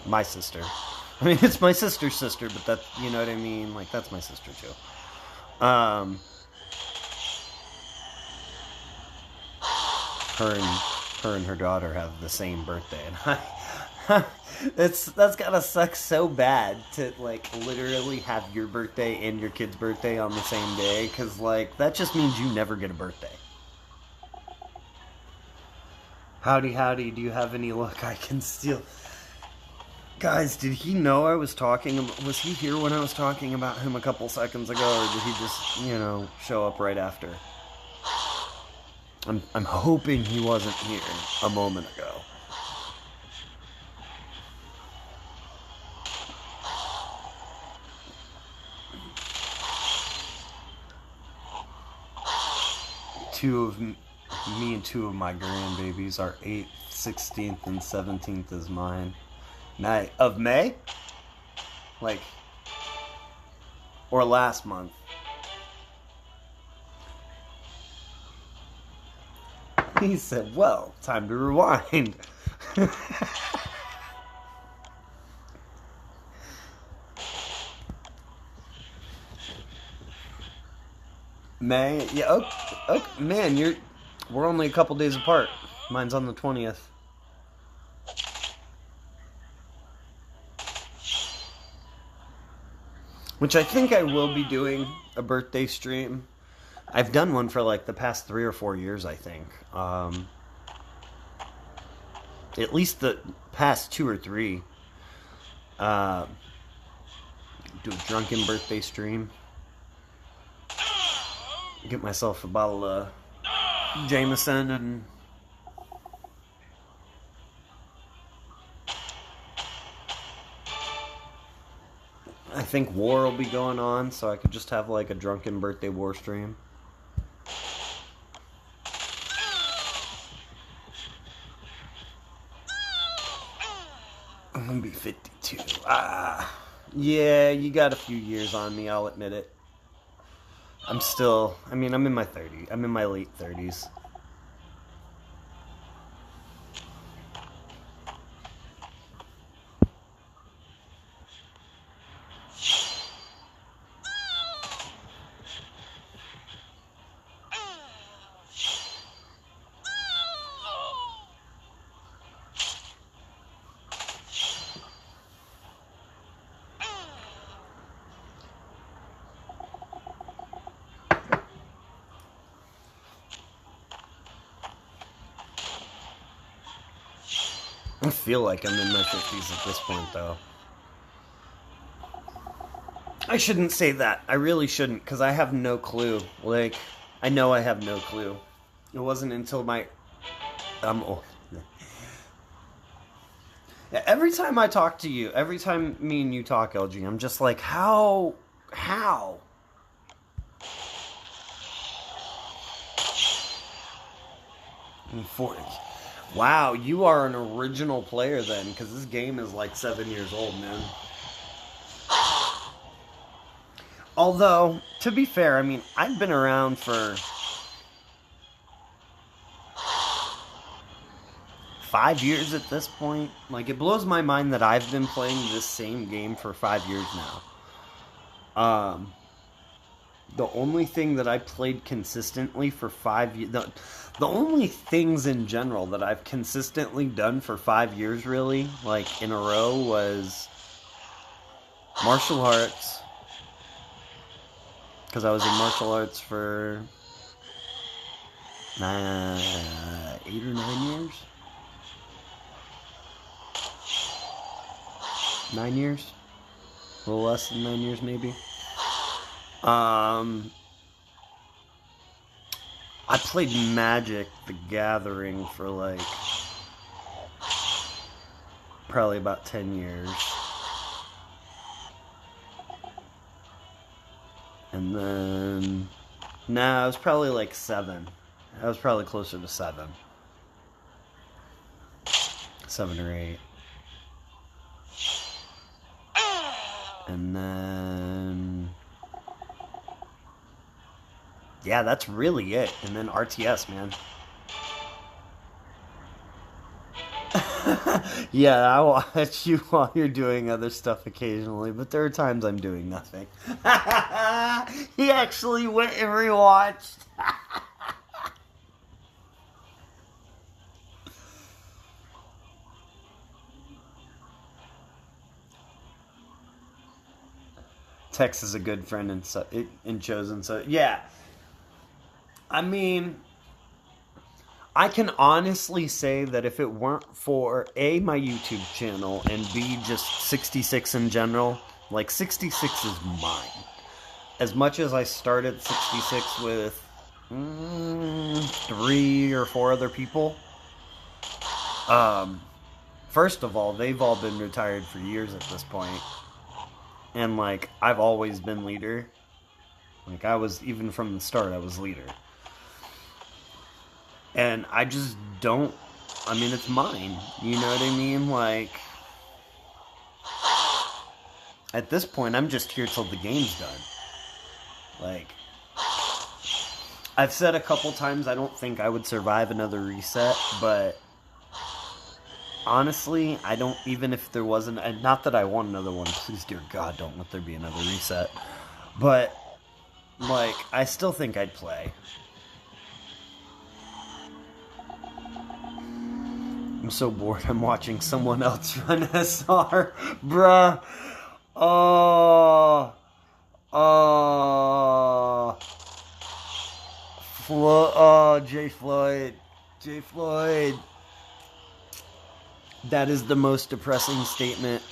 my sister. I mean, it's my sister's sister, but that, you know what I mean? Like, that's my sister too. Her and her daughter have the same birthday, and that's gotta suck so bad to, like, literally have your birthday and your kid's birthday on the same day, because, like, that just means you never get a birthday. Howdy, howdy, do you have any luck I can steal? Guys, did he know I was talking about... Was he here when I was talking about him a couple seconds ago, or did he just, you know, show up right after? I'm hoping he wasn't here a moment ago. Me and two of my grandbabies are 8th, 16th, and 17th is mine. Night of May? Like, or last month. He said, well, time to rewind. May? Yeah, okay, man, we're only a couple days apart. Mine's on the 20th. Which I think I will be doing a birthday stream. I've done one for like the past 3 or 4 years, I think. At least the past 2 or 3. Uh, do a drunken birthday stream. Get myself a bottle of Jameson and I think war will be going on, so I could just have like a drunken birthday war stream. I'm gonna be 52. Yeah, you got a few years on me, I'll admit it. I'm in my 30s. I'm in my late 30s. I feel like I'm in my 50s at this point, though. I shouldn't say that. I really shouldn't, because I have no clue. Like, I know I have no clue. It wasn't until I'm old. Every time I talk to you, every time me and you talk, LG, I'm just like, how? I'm 40. Wow, you are an original player then, because this game is like 7 years old, man. Although, to be fair, I mean, I've been around for 5 years at this point. Like, it blows my mind that I've been playing this same game for 5 years now. The only thing that I played consistently for 5 years... The only things in general that I've consistently done for 5 years, really, like, in a row, was martial arts. Because I was in martial arts for 8 or 9 years. 9 years? A little less than 9 years, maybe. I played Magic the Gathering for like probably about 10 years. And then I was probably like 7. I was probably closer to 7. 7 or 8. And then yeah, that's really it. And then RTS, man. Yeah, I watch you while you're doing other stuff occasionally, but there are times I'm doing nothing. He actually went and rewatched. Tex is a good friend in Chosen, so yeah. I mean, I can honestly say that if it weren't for A, my YouTube channel, and B, just 66 in general, like 66 is mine. As much as I started 66 with 3 or 4 other people, first of all, they've all been retired for years at this point. And like, I've always been leader. Like, even from the start, I was leader. And I just don't, I mean, it's mine. You know what I mean? Like, at this point, I'm just here till the game's done. Like, I've said a couple times I don't think I would survive another reset, but honestly, I don't, even if there wasn't, and not that I want another one, please, dear God, don't let there be another reset. But, like, I still think I'd play. I'm so bored, I'm watching someone else run SR. Bruh. Oh. Jay Floyd. That is the most depressing statement.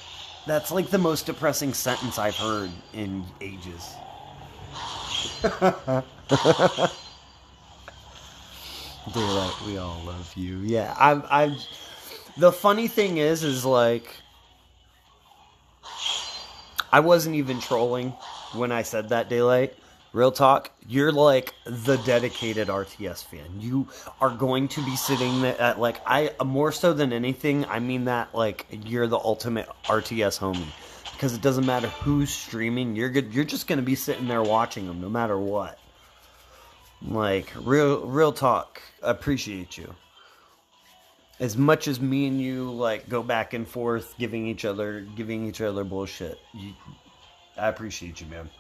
That's like the most depressing sentence I've heard in ages. Daylight, we all love you. Yeah, I. The funny thing is like, I wasn't even trolling when I said that, Daylight. Real talk, you're like the dedicated RTS fan. You are going to be sitting there at like, I more so than anything, I mean that like you're the ultimate RTS homie, because it doesn't matter who's streaming. You're good. You're just gonna be sitting there watching them no matter what. Like real talk. I appreciate you. As much as me and you like go back and forth, giving each other bullshit. I appreciate you, man.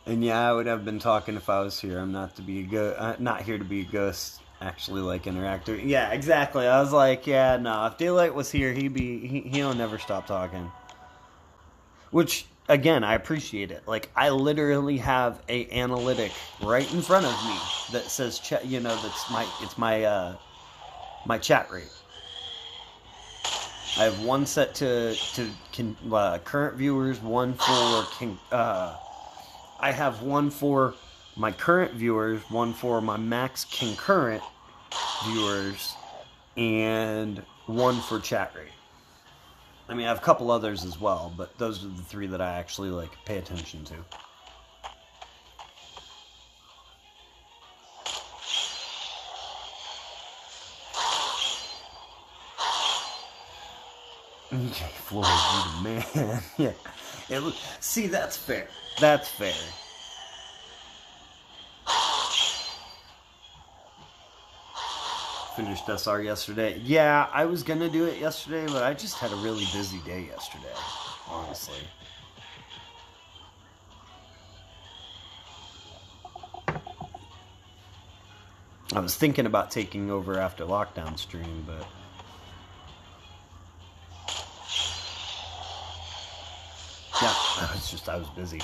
And yeah, I would have been talking if I was here. I'm not not here to be a ghost. Actually, like interactor. Yeah, exactly. I was like, yeah, no. If Daylight was here, he'll never stop talking. Which again, I appreciate it. Like, I literally have a analytic right in front of me that says chat. You know, it's my chat rate. I have one set to current viewers, one for I have one for my current viewers, one for my max concurrent viewers, and one for chat rate. I mean, I have a couple others as well, but those are the three that I actually like pay attention to. Okay, Floyd, you the man. Yeah. See, that's fair. That's fair. Finished SR yesterday. Yeah, I was gonna do it yesterday, but I just had a really busy day yesterday, honestly. I was thinking about taking over after lockdown stream, but yeah, I was busy.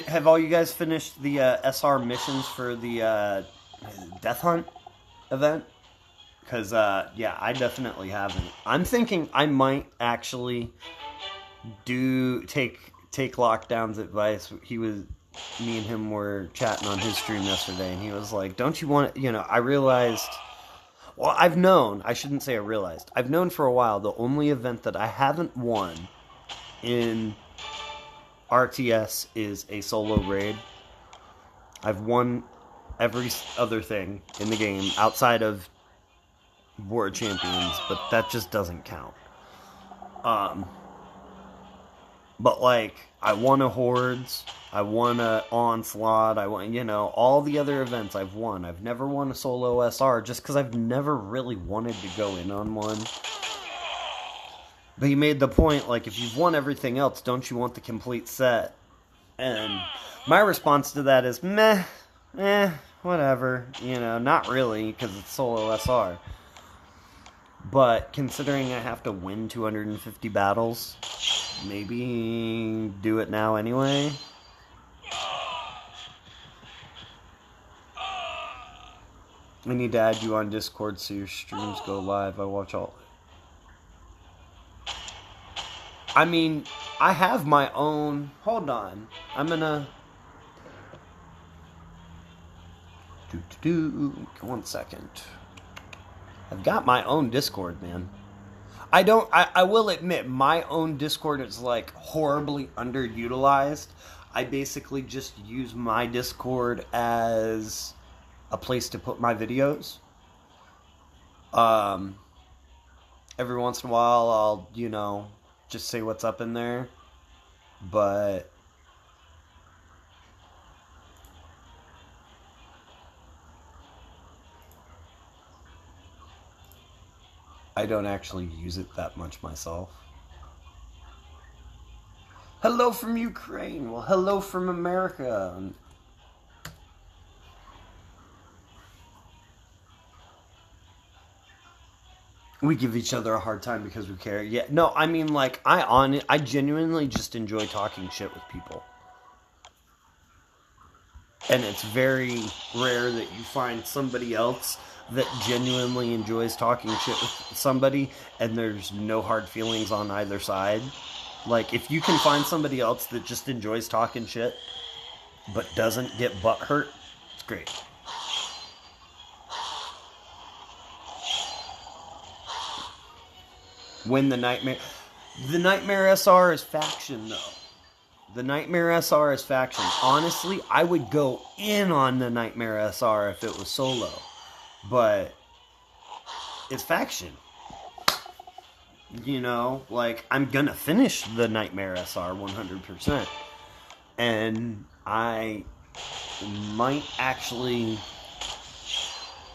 Have all you guys finished the SR missions for the Death Hunt event? Because yeah, I definitely haven't. I'm thinking I might actually take Lockdown's advice. Me and him were chatting on his stream yesterday, and he was like, "Don't you want?" I realized. Well, I shouldn't say I realized. I've known for a while the only event that I haven't won in RTS is a solo raid. I've won every other thing in the game outside of War of Champions, but that just doesn't count. But like, I won a Hordes, I won a Onslaught, I won, all the other events I've won. I've never won a solo SR just because I've never really wanted to go in on one. But he made the point, like, if you've won everything else, don't you want the complete set? And my response to that is, meh, whatever. Not really, because it's solo SR. But considering I have to win 250 battles, maybe do it now anyway. I need to add you on Discord so your streams go live. I watch all... I mean, I have my own... Hold on. I'm gonna... 1 second. I've got my own Discord, man. I will admit, my own Discord is, like, horribly underutilized. I basically just use my Discord as a place to put my videos. Every once in a while, I'll, just say what's up in there. But I don't actually use it that much myself. Hello from Ukraine. Well, hello from America. We give each other a hard time because we care. Yeah, no, I mean, like, I genuinely just enjoy talking shit with people. And it's very rare that you find somebody else that genuinely enjoys talking shit with somebody and there's no hard feelings on either side. Like, if you can find somebody else that just enjoys talking shit but doesn't get butt hurt, it's great. Win the Nightmare. The Nightmare SR is faction, though. The Nightmare SR is faction. Honestly, I would go in on the Nightmare SR if it was solo. But it's faction. You know, like, I'm gonna finish the Nightmare SR 100%. And I might actually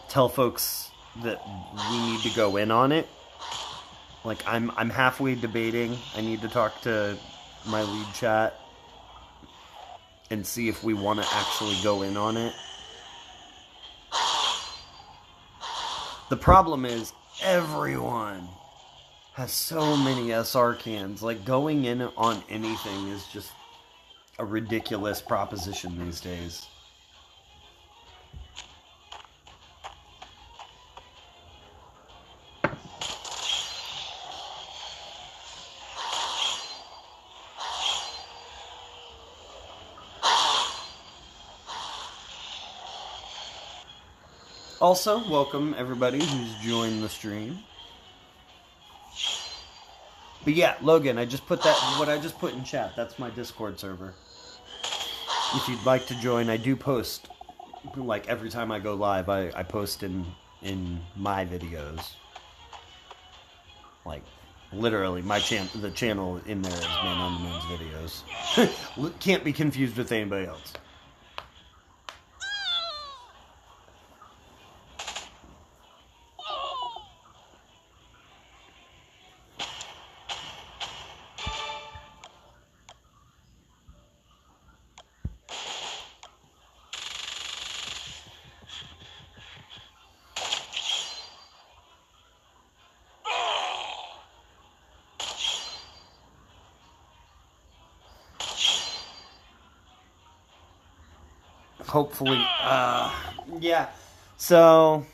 tell folks that we need to go in on it. Like, I'm halfway debating. I need to talk to my lead chat and see if we want to actually go in on it. The problem is everyone has so many SR cans. Like, going in on anything is just a ridiculous proposition these days. Also, welcome everybody who's joined the stream. But yeah, Logan, I just put what I just put in chat. That's my Discord server. If you'd like to join, I do post, like, every time I go live, I post in my videos. Like, literally, the channel in there is Man on the Moon's videos. Can't be confused with anybody else. Hopefully, yeah. So,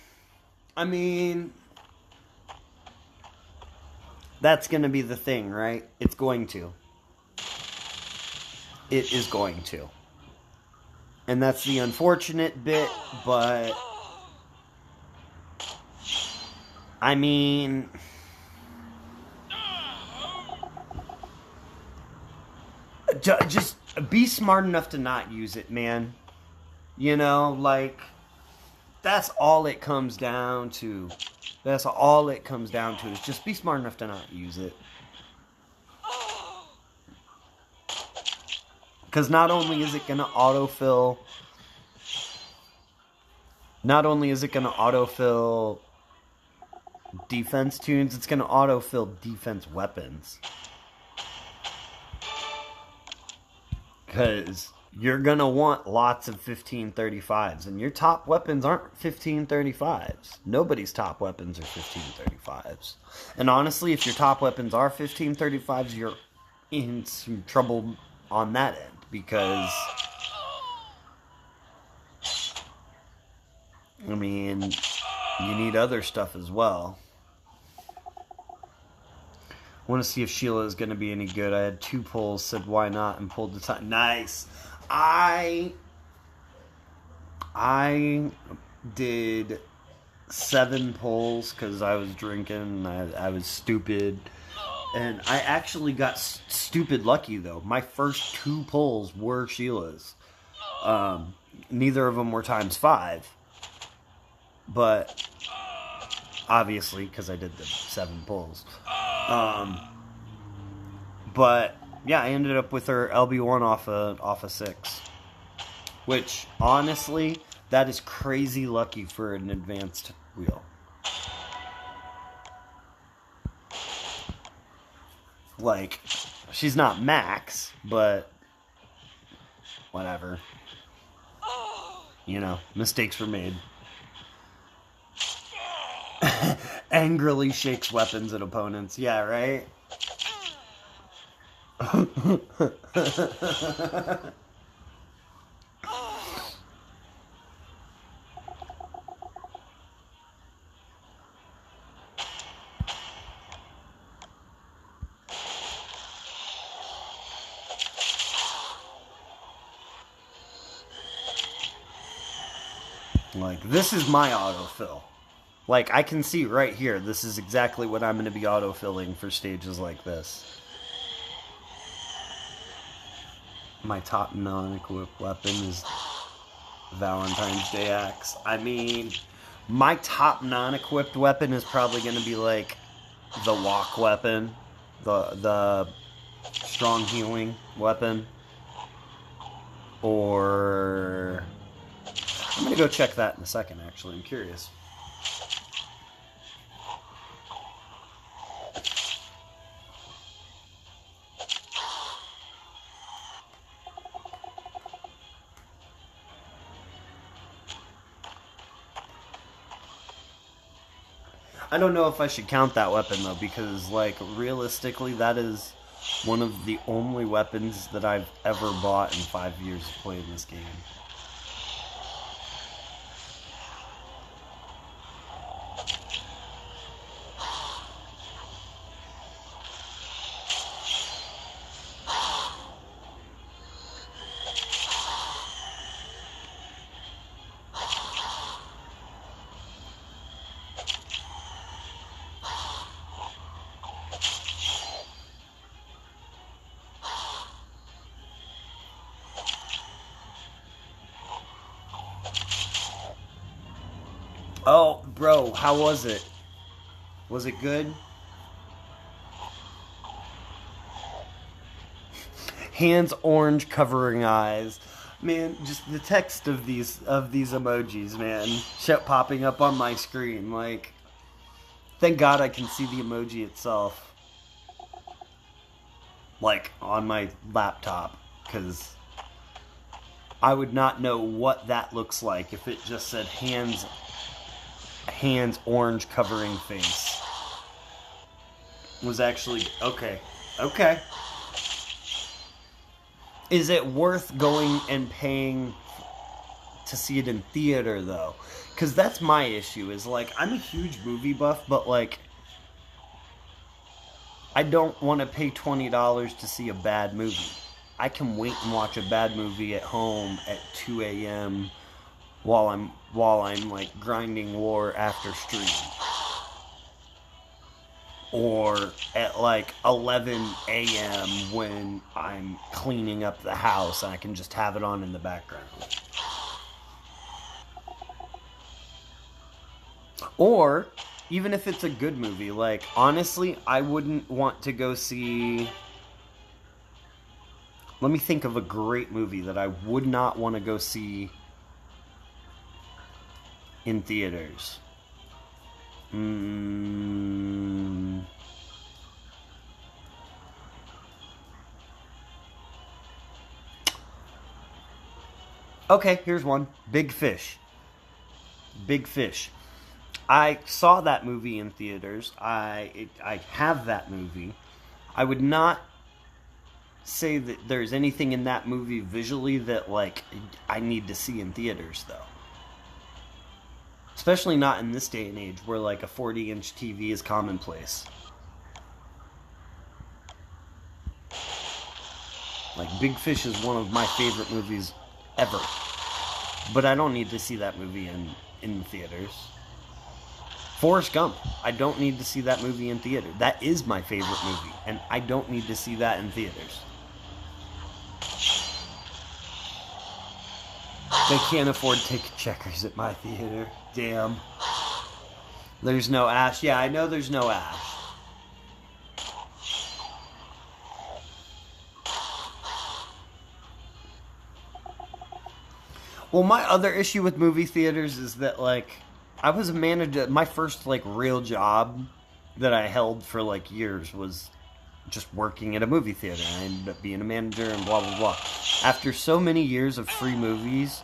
I mean, that's going to be the thing, right? It's going to. It is going to. And that's the unfortunate bit, but I mean, just be smart enough to not use it, man. You know, like, that's all it comes down to. That's all it comes down to, is just be smart enough to not use it. Because not only is it going to autofill... Not only is it going to autofill defense tunes, it's going to autofill defense weapons. Because you're going to want lots of 1535s. And your top weapons aren't 1535s. Nobody's top weapons are 1535s. And honestly, if your top weapons are 1535s, you're in some trouble on that end. Because, I mean, you need other stuff as well. I want to see if Sheila is going to be any good. I had 2 pulls, said why not, and pulled the time. Nice. I did 7 pulls because I was drinking. I was stupid. And I actually got stupid lucky, though. My first 2 pulls were Sheila's. Neither of them were ×5. But, obviously, because I did the 7 pulls. But, yeah, I ended up with her LB1 off a 6. Which, honestly, that is crazy lucky for an advanced wheel. Like, she's not Max, but whatever. You know, mistakes were made. Angrily shakes weapons at opponents. Yeah, right? Like, this is my autofill. Like, I can see right here, this is exactly what I'm going to be autofilling for stages like this. My top non-equipped weapon is Valentine's Day axe. I mean, my top non-equipped weapon is probably going to be, like, the walk weapon. The strong healing weapon. Or... I'm going to go check that in a second, actually. I'm curious. I don't know if I should count that weapon, though, because, like, realistically, that is one of the only weapons that I've ever bought in 5 years of playing this game. Oh, bro, how was it? Was it good? Hands orange covering eyes. Man, just the text of these emojis, man, kept popping up on my screen. Like, thank God I can see the emoji itself. Like, on my laptop, because I would not know what that looks like if it just said hands orange covering face. Was actually okay. Is it worth going and paying to see it in theater, though? Because that's my issue, is, like, I'm a huge movie buff, but, like, I don't want to pay $20 to see a bad movie. I can wait and watch a bad movie at home at 2 a.m. while I'm like grinding war after stream, or at like 11 a.m. when I'm cleaning up the house and I can just have it on in the background. Or even if it's a good movie, like, honestly, I wouldn't want to go see... Let me think of a great movie that I would not want to go see in theaters. Okay, here's one. Big Fish. Big Fish. I saw that movie in theaters. I have that movie. I would not say that there's anything in that movie visually that, like, I need to see in theaters, though. Especially not in this day and age where, like, a 40-inch TV is commonplace. Like, Big Fish is one of my favorite movies ever. But I don't need to see that movie in theaters. Forrest Gump. I don't need to see that movie in theater. That is my favorite movie, and I don't need to see that in theaters. They can't afford ticket checkers at my theater. Damn. There's no Ash. Yeah, I know there's no Ash. Well, my other issue with movie theaters is that, like, I was a manager. My first, like, real job that I held for, like, years was just working at a movie theater. I ended up being a manager and blah, blah, blah. After so many years of free movies,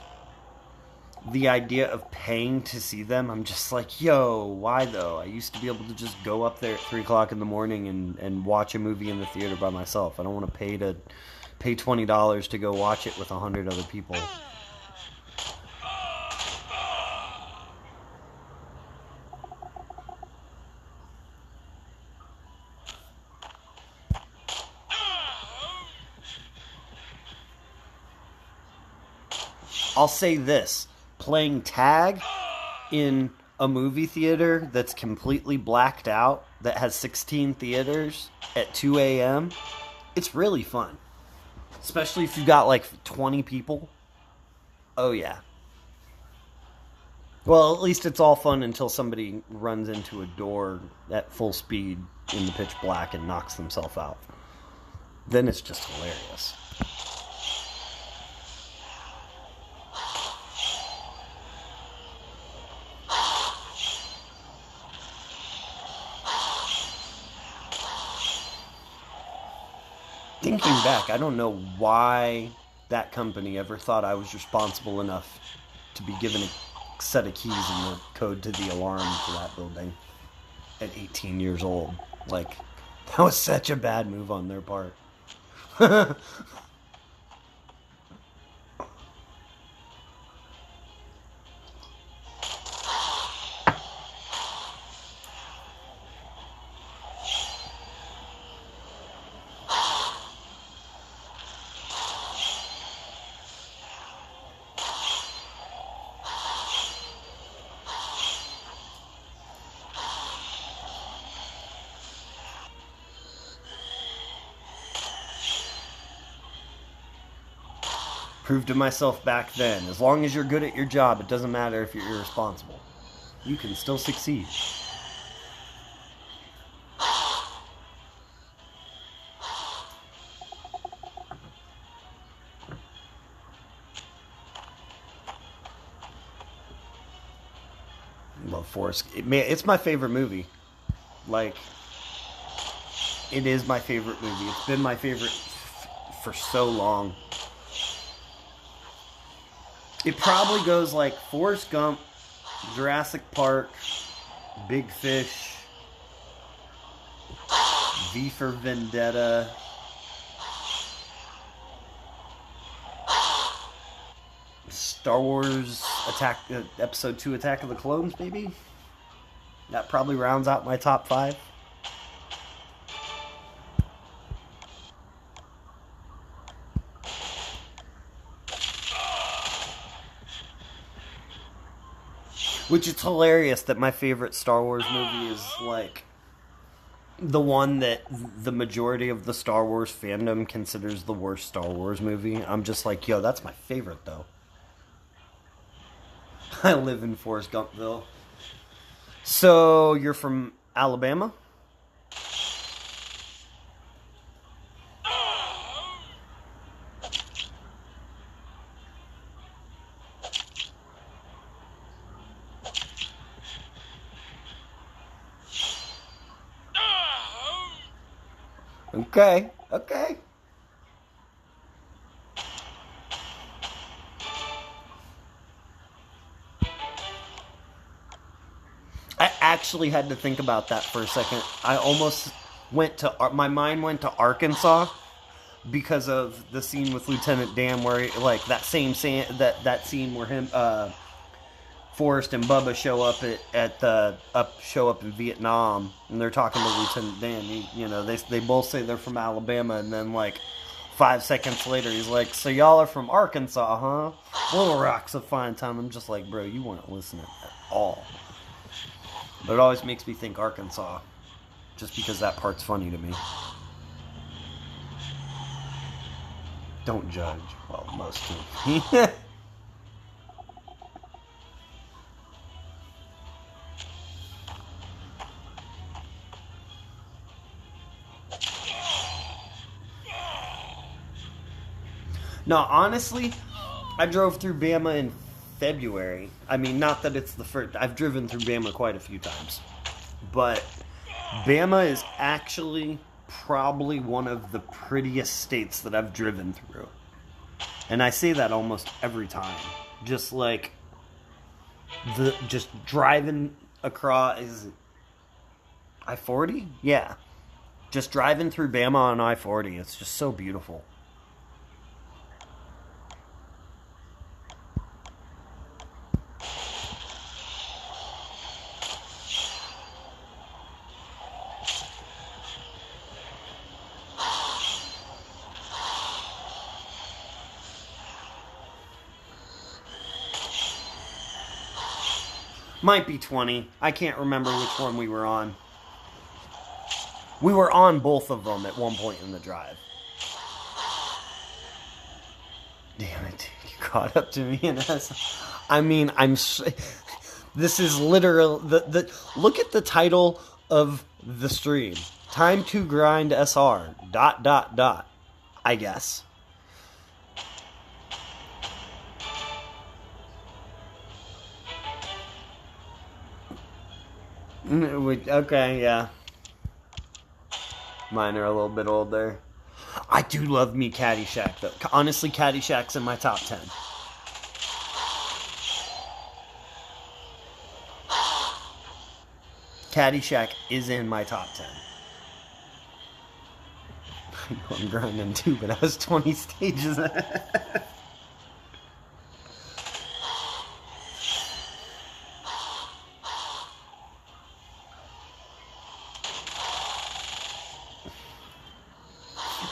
the idea of paying to see them, I'm just like, yo, why though? I used to be able to just go up there at 3 o'clock in the morning and watch a movie in the theater by myself. I don't want to pay $20 to go watch it with 100 other people. I'll say this. Playing tag in a movie theater that's completely blacked out, that has 16 theaters at 2 a.m., it's really fun. Especially if you got like 20 people. Oh yeah. Well, at least it's all fun until somebody runs into a door at full speed in the pitch black and knocks themselves out. Then it's just hilarious. Thinking back, I don't know why that company ever thought I was responsible enough to be given a set of keys and the code to the alarm for that building at 18 years old. Like, that was such a bad move on their part. Proved to myself back then, as long as you're good at your job, it doesn't matter if you're irresponsible. You can still succeed. Love Forrest. It's my favorite movie. Like, it is my favorite movie. It's been my favorite for so long. It probably goes like Forrest Gump, Jurassic Park, Big Fish, V for Vendetta, Star Wars Episode 2 Attack of the Clones, maybe? That probably rounds out my top 5. Which is hilarious that my favorite Star Wars movie is, like, the one that the majority of the Star Wars fandom considers the worst Star Wars movie. I'm just like, yo, that's my favorite, though. I live in Forrest Gumpville. So, you're from Alabama? Okay, okay. I actually had to think about that for a second. I almost my mind went to Arkansas because of the scene with Lieutenant Dan where, like, that scene where Forrest and Bubba show up in Vietnam, and they're talking to Lieutenant Dan. They both say they're from Alabama, and then, like, 5 seconds later, he's like, "So y'all are from Arkansas, huh? Little Rock's a fine time." I'm just like, bro, you weren't listening at all. But it always makes me think Arkansas, just because that part's funny to me. Don't judge. Well, most do. No, honestly, I drove through Bama in February. I mean, not that it's the first. I've driven through Bama quite a few times. But Bama is actually probably one of the prettiest states that I've driven through. And I say that almost every time. Just like just driving across, is it I-40? Yeah. Just driving through Bama on I-40. It's just so beautiful. Might be 20. I can't remember which one we were on. We were on both of them at one point in the drive. Damn it, dude. You caught up to me in S. I mean, this is literal. Look at the title of the stream. Time to grind SR. ... I guess. Okay, yeah. Mine are a little bit older. I do love me Caddyshack, though. Honestly, Caddyshack's in my top 10. Caddyshack is in my top 10. I know I'm grinding too, but I was 20 stages ahead.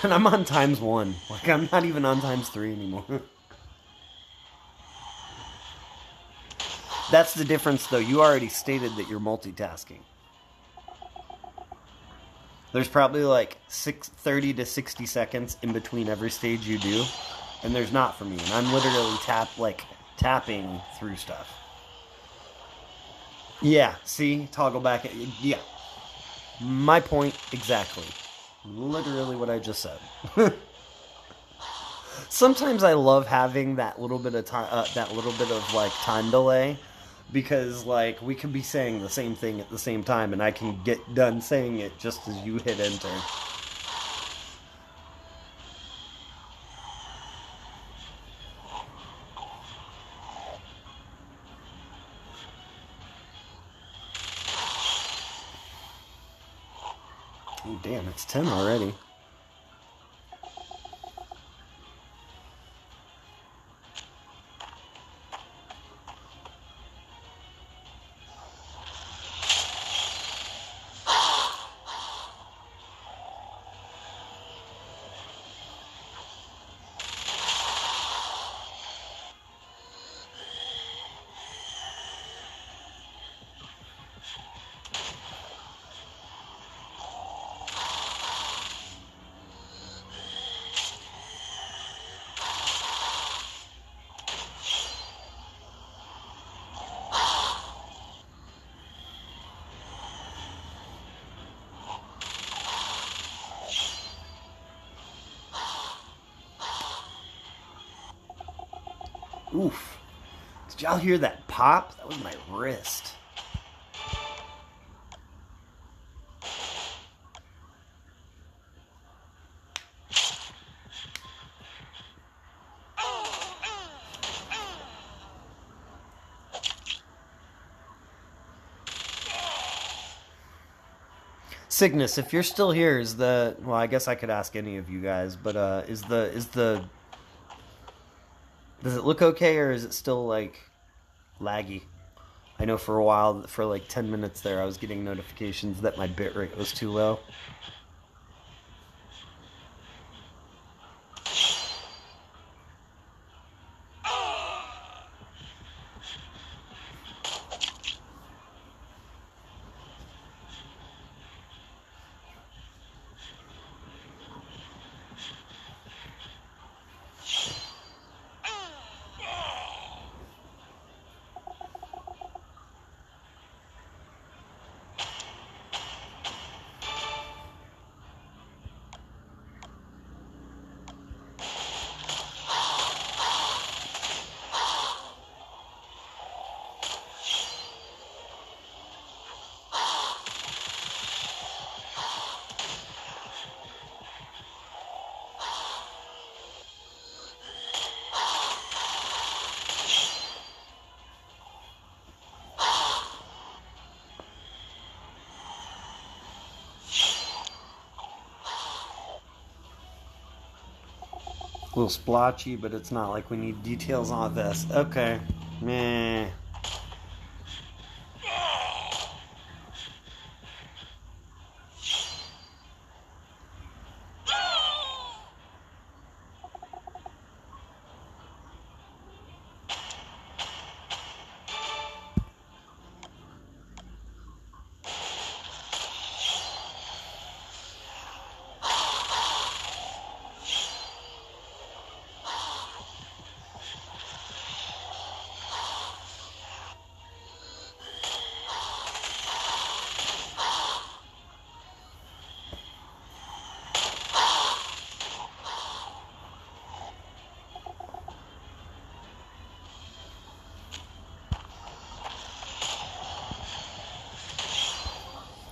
And I'm on ×1. Like, I'm not even on ×3 anymore. That's the difference, though. You already stated that you're multitasking. There's probably like 30 to 60 seconds in between every stage you do. And there's not for me. And I'm literally tapping through stuff. Yeah, see? Toggle back. Yeah. My point exactly. Literally what I just said. Sometimes I love having that little bit of time, like time delay, because like we could be saying the same thing at the same time, and I can get done saying it just as you hit enter. Oh, damn, it's 10 already. Oof. Did y'all hear that pop? That was my wrist. Cygnus, if you're still here, well, I guess I could ask any of you guys, but does it look okay, or is it still like laggy? I know for a while, for like 10 minutes there, I was getting notifications that my bitrate was too low. A little splotchy, but it's not like we need details on this. Okay. Meh.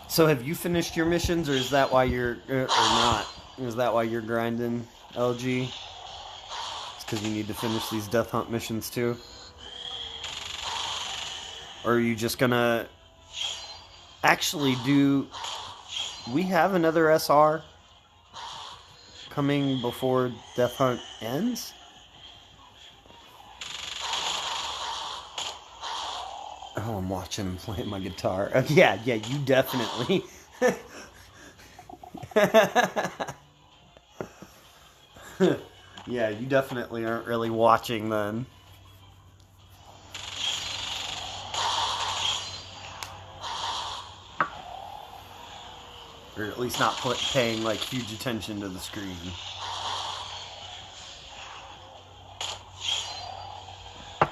So have you finished your missions, or is that why you're, or not? Is that why you're grinding, LG? It's because you need to finish these Death Hunt missions too? Or are you just gonna actually do... We have another SR coming before Death Hunt ends? Oh, I'm watching him play my guitar. Yeah, you definitely. Yeah, you definitely aren't really watching then. Or at least not paying like huge attention to the screen.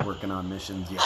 Working on missions, yeah.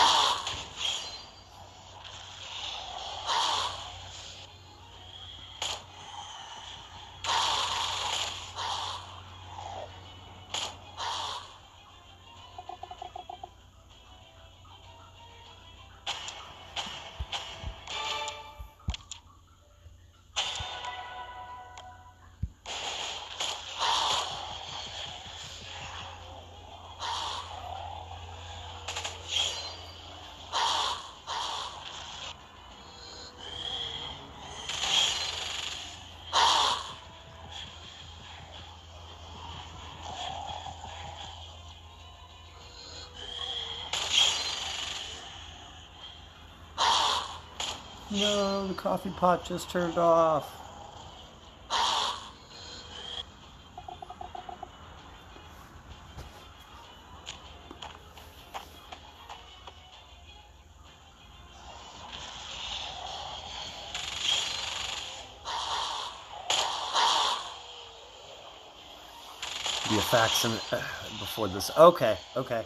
No, the coffee pot just turned off. Be a facsimile before this. Okay,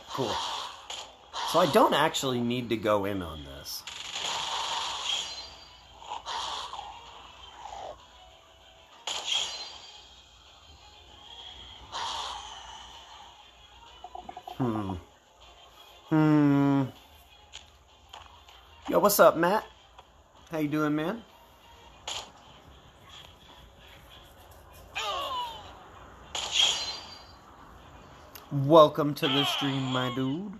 cool. So I don't actually need to go in on this. Yo, what's up, Matt? How you doing, man? Welcome to the stream, my dude.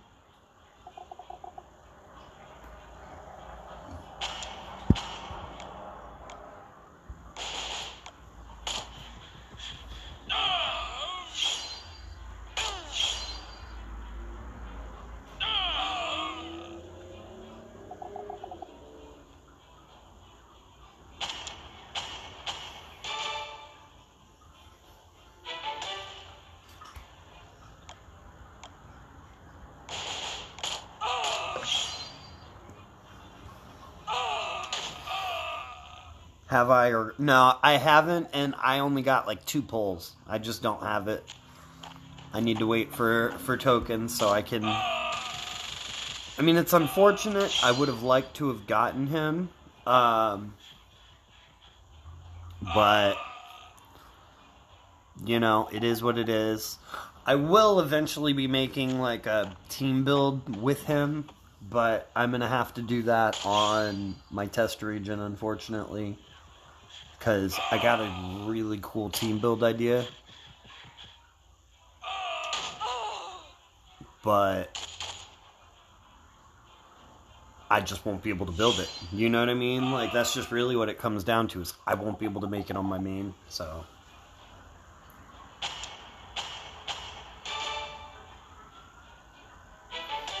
Have I or no, I haven't, and I only got like 2 pulls. I just don't have it. I need to wait for tokens so I can... I mean, it's unfortunate. I would have liked to have gotten him. But, you know, it is what it is. I will eventually be making like a team build with him, but I'm going to have to do that on my test region, unfortunately. Because I got a really cool team build idea. But I just won't be able to build it. You know what I mean? Like, that's just really what it comes down to, is I won't be able to make it on my main, so...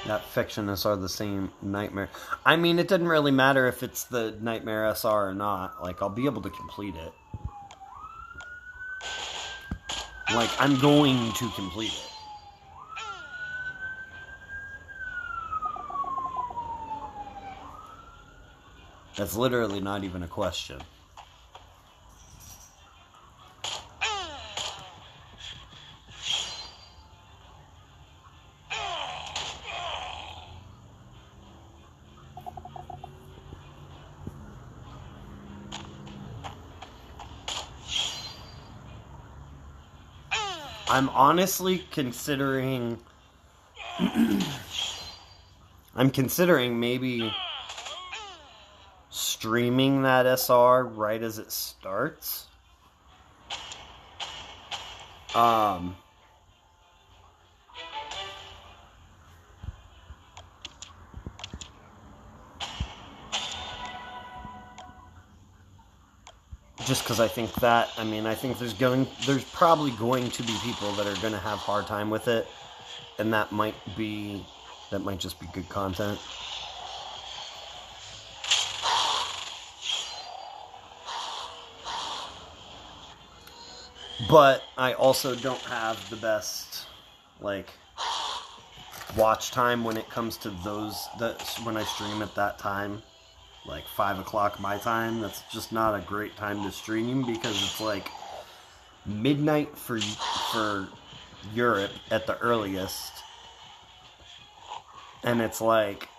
That fiction SR the same Nightmare. I mean, it didn't really matter if it's the Nightmare SR or not. Like, I'll be able to complete it. Like, I'm going to complete it. That's literally not even a question. I'm honestly considering... I'm considering maybe streaming that SR right as it starts. Just because I think that, I mean, I think there's probably going to be people that are going to have a hard time with it, and that might just be good content. But I also don't have the best, like, watch time when it comes to when I stream at that time. Like 5 o'clock my time. That's just not a great time to stream because it's like midnight for Europe at the earliest, and it's like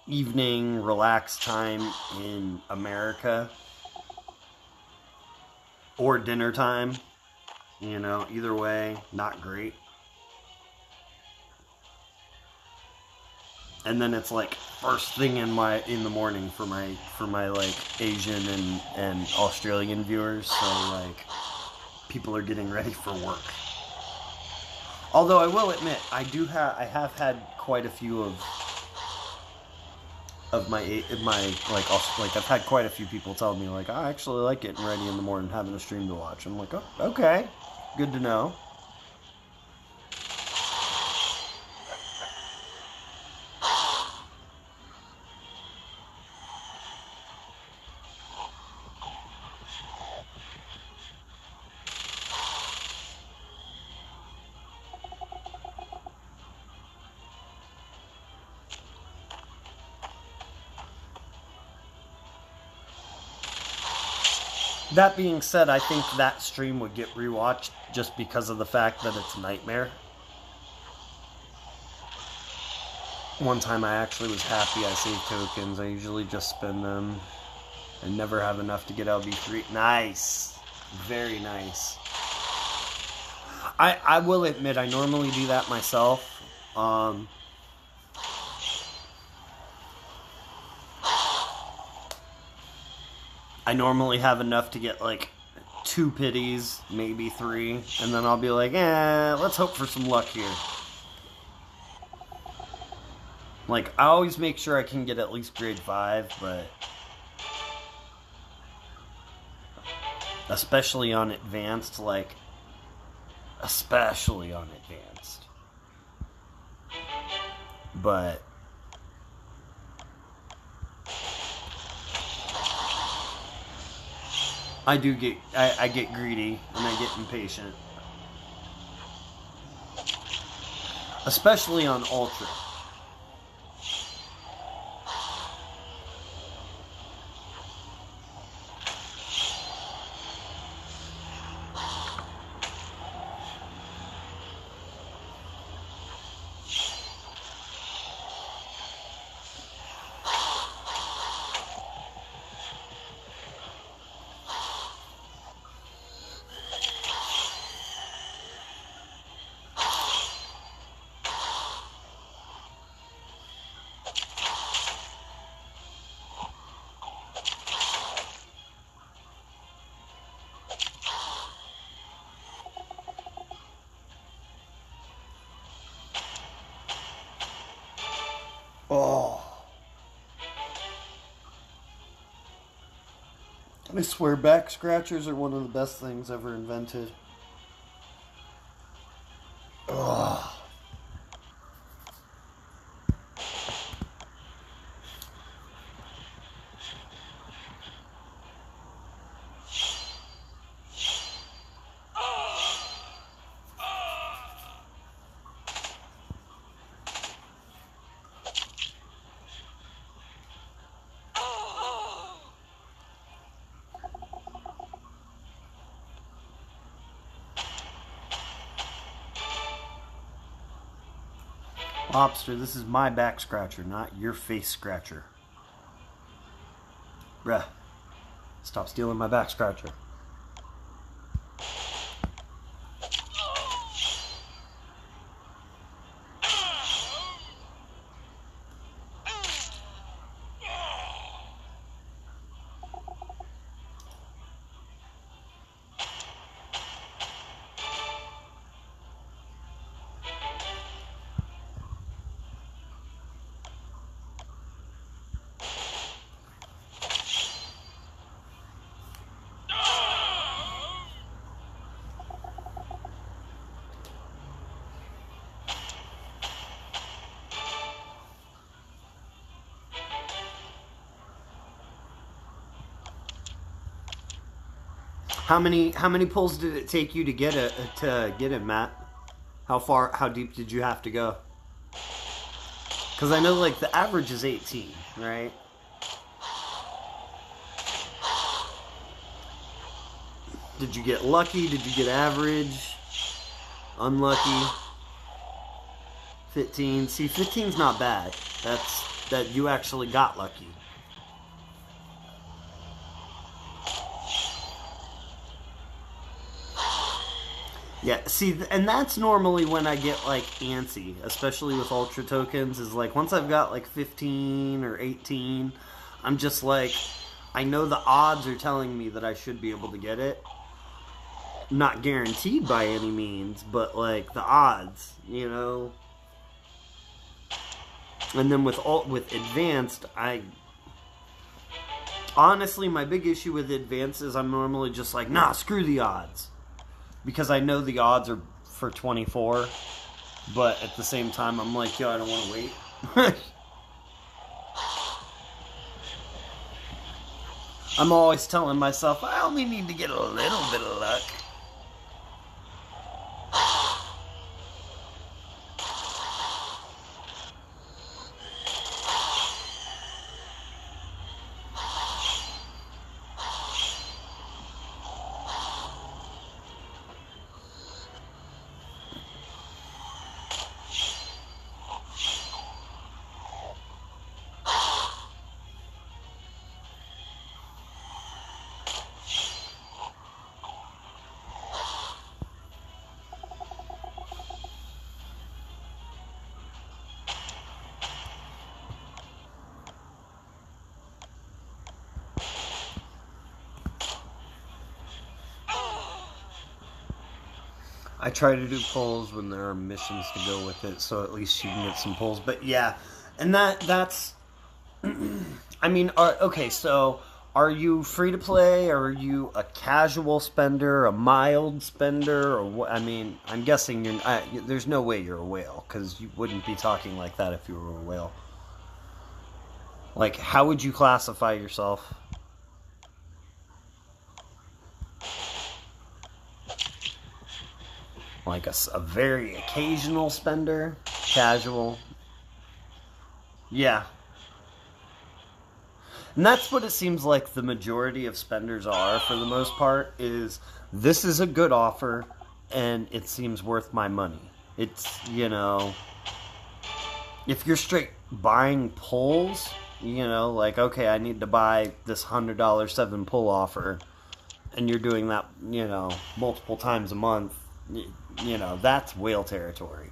evening relaxed time in America, or dinner time. You know, either way, not great. And then it's like first thing in the morning for my like Asian and Australian viewers, so like people are getting ready for work. Although I will admit, I have had quite a few of my I've had quite a few people tell me like, I actually like getting ready in the morning, having a stream to watch. I'm like, oh, okay, good to know. That being said, I think that stream would get rewatched just because of the fact that it's Nightmare. One time I actually was happy I saved tokens. I usually just spend them and never have enough to get LB3. Nice. Very nice. I will admit, I normally do that myself. I normally have enough to get like 2 pities, maybe 3, and then I'll be like, let's hope for some luck here. Like, I always make sure I can get at least grade 5, but especially on advanced, but I get greedy and I get impatient. Especially on Ultra. Oh. I swear back scratchers are one of the best things ever invented. Ugh. Lobster, this is my back scratcher, not your face scratcher. Bruh. Stop stealing my back scratcher. How many pulls did it take you to get it, Matt? How deep did you have to go? Because I know like the average is 18, right? Did you get lucky? Did you get average? Unlucky? 15. See, 15's not bad. That you actually got lucky. Yeah, see, and that's normally when I get, like, antsy, especially with Ultra tokens, is, like, once I've got, like, 15 or 18, I'm just, like, I know the odds are telling me that I should be able to get it. Not guaranteed by any means, but, like, the odds, you know? And then with Advanced, honestly, my big issue with Advanced is I'm normally just like, nah, screw the odds. Because I know the odds are for 24, but at the same time, I'm like, yo, I don't want to wait. I'm always telling myself, I only need to get a little bit of luck. I try to do pulls when there are missions to go with it, so at least you can get some pulls. But yeah, and that's... I mean, okay, so are you free to play, or are you a casual spender, a mild spender, or what? I mean, I'm guessing there's no way you're a whale, because you wouldn't be talking like that if you were a whale. Like, how would you classify yourself? Like a very occasional spender? Casual? Yeah. And that's what it seems like the majority of spenders are, for the most part, is this is a good offer, and it seems worth my money. It's, you know, if you're straight buying pulls, you know, like, okay, I need to buy this $100 7-pull offer, and you're doing that, you know, multiple times a month, you know, that's whale territory.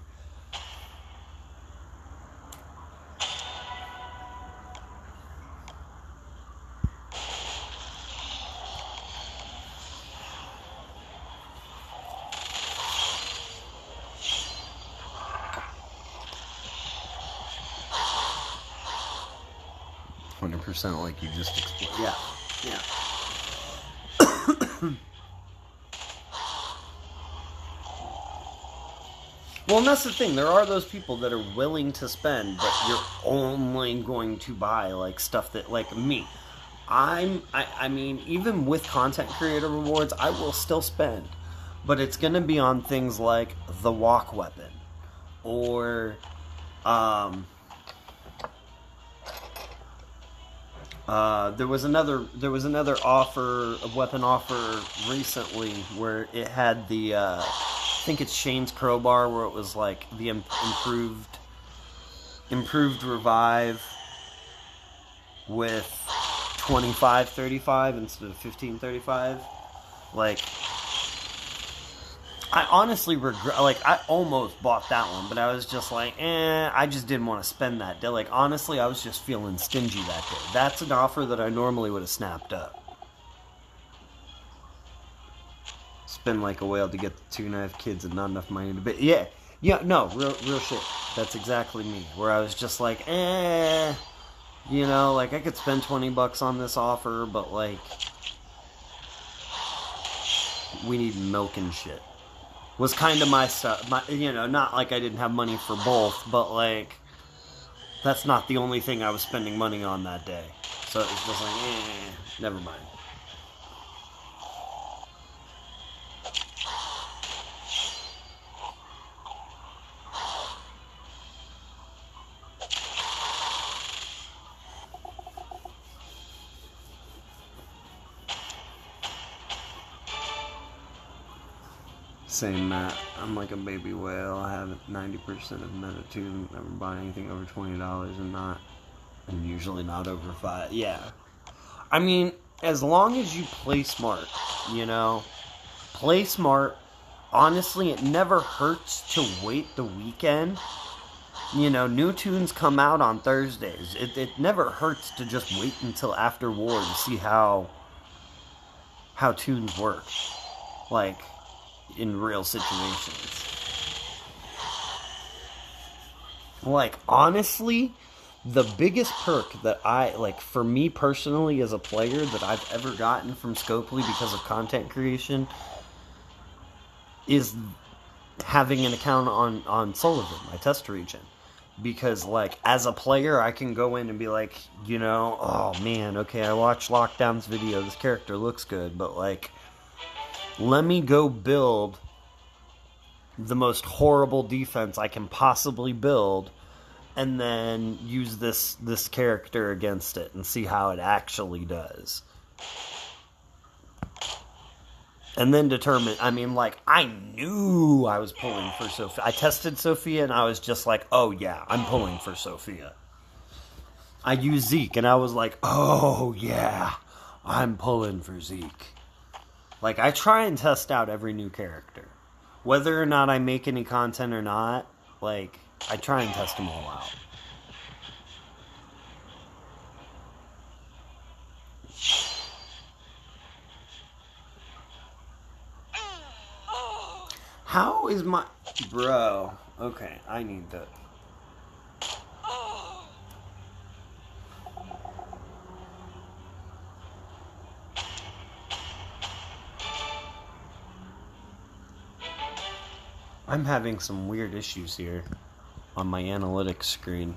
%, like you just explained. Yeah, yeah. Well, and that's the thing. There are those people that are willing to spend, but you're only going to buy, like, stuff that, like, me. I mean, even with content creator rewards, I will still spend. But it's going to be on things like the walk weapon. Or, there was another offer, a weapon offer recently where it had the, I think it's Shane's crowbar, where it was like the improved improved revive with 2535 instead of 1535. Like, I honestly regret, like, I almost bought that one, but I was just like, I just didn't want to spend that day. Like, honestly, I was just feeling stingy that day. That's an offer that I normally would have snapped up. Spend like a whale to get the tuna, have kids and not enough money to be. Yeah, no, real shit. That's exactly me. Where I was just like, you know, like I could spend $20 on this offer, but like, we need milk and shit. Was kind of my stuff. You know, not like I didn't have money for both, but like, that's not the only thing I was spending money on that day. So it was just like, never mind. Same Matt. I'm like a baby whale. I have 90% of Metatune. Never buy anything over $20 and usually not over $5. Yeah. I mean, as long as you play smart, you know, play smart. Honestly, it never hurts to wait the weekend. You know, new tunes come out on Thursdays. It never hurts to just wait until after war to see how tunes work. Like, in real situations. Like, honestly, the biggest perk that I, like, for me personally as a player that I've ever gotten from Scopely because of content creation is having an account on Sullivan, my test region. Because, like, as a player, I can go in and be like, you know, oh man, okay, I watched Lockdown's video, this character looks good, but, like, let me go build the most horrible defense I can possibly build and then use this character against it and see how it actually does. And then determine, I mean, like, I knew I was pulling for Sophia. I tested Sophia and I was just like, oh yeah, I'm pulling for Sophia. I used Zeke and I was like, oh yeah, I'm pulling for Zeke. Like, I try and test out every new character. Whether or not I make any content or not, like, I try and test them all out. How is my... Bro. Okay, I need that. I'm having some weird issues here on my analytics screen.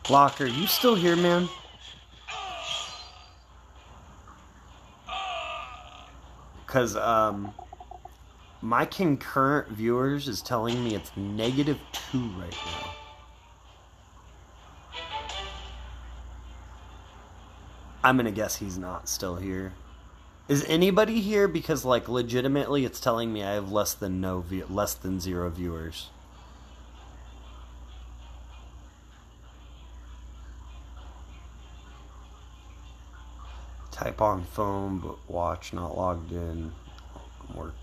Locker, you still here, man? Because, my concurrent viewers is telling me it's -2 right now. I'm gonna guess he's not still here. Is anybody here? Because, like, legitimately, it's telling me I have less than 0 viewers. Type on phone, but watch not logged in. Work.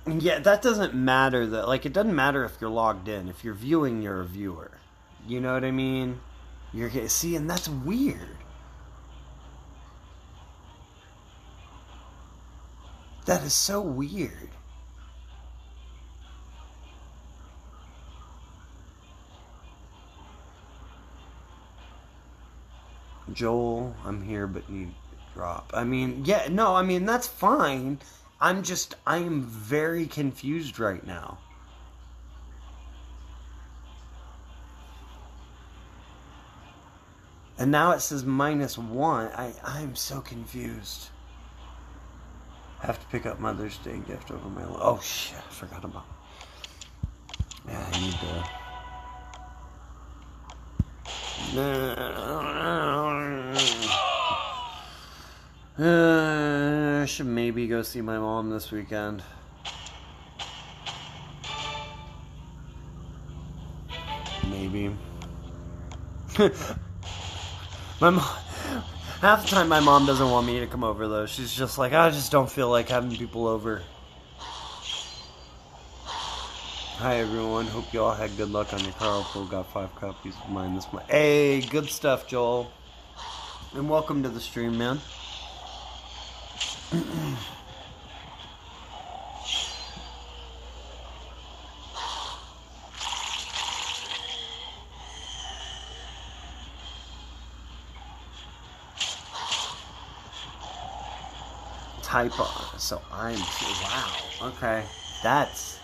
Yeah, that doesn't matter. That, like, it doesn't matter if you're logged in. If you're viewing, you're a viewer. You know what I mean? See, and that's weird. That is so weird. Joel, I'm here but need to drop. I mean, yeah, no, I mean, that's fine. I am very confused right now. And now it says -1. I'm so confused. Have to pick up Mother's Day gift over my... Oh, shit, I forgot about... Yeah, I need to... I should maybe go see my mom this weekend. maybe. Half the time my mom doesn't want me to come over, though. She's just like, I just don't feel like having people over. Hi, everyone. Hope you all had good luck on your Carl Pool. Got 5 copies of mine this month. Hey, good stuff, Joel. And welcome to the stream, man. Type on. So I'm... Wow. Okay. That's...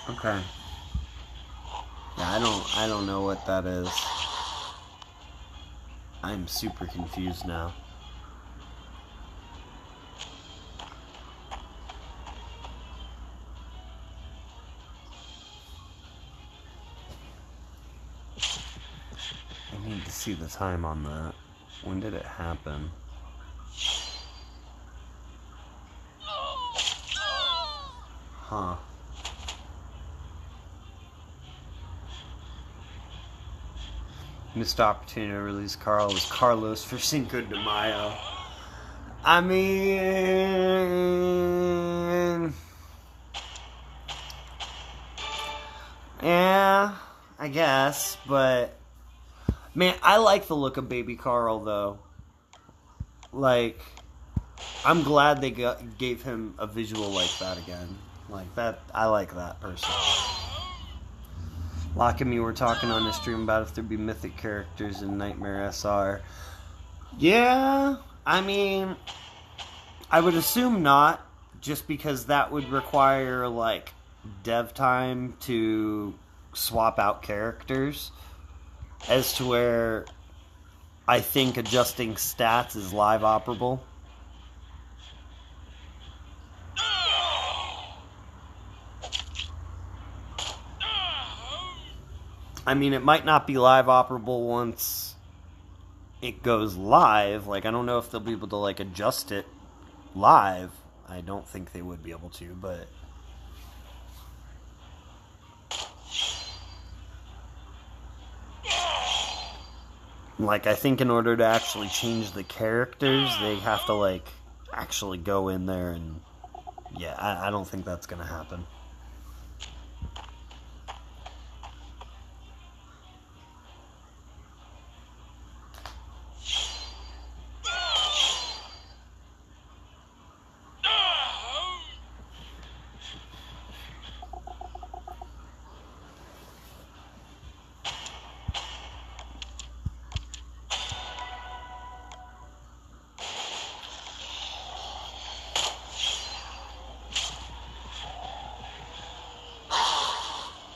Okay. Yeah, I don't know what that is. I'm super confused now. I need to see the time on that. When did it happen? Huh. Missed opportunity to release Carlos for Cinco de Mayo. I mean... Yeah, I guess, but... Man, I like the look of Baby Carl, though. Like, I'm glad they gave him a visual like that again. Like, that, I like that personally. Locke and me were talking on the stream about if there'd be mythic characters in Nightmare SR. Yeah, I mean, I would assume not, just because that would require, like, dev time to swap out characters, as to where I think adjusting stats is live operable. I mean, it might not be live operable once it goes live. Like, I don't know if they'll be able to, like, adjust it live. I don't think they would be able to, but... Like, I think in order to actually change the characters, they have to, like, actually go in there and... Yeah, I don't think that's gonna happen.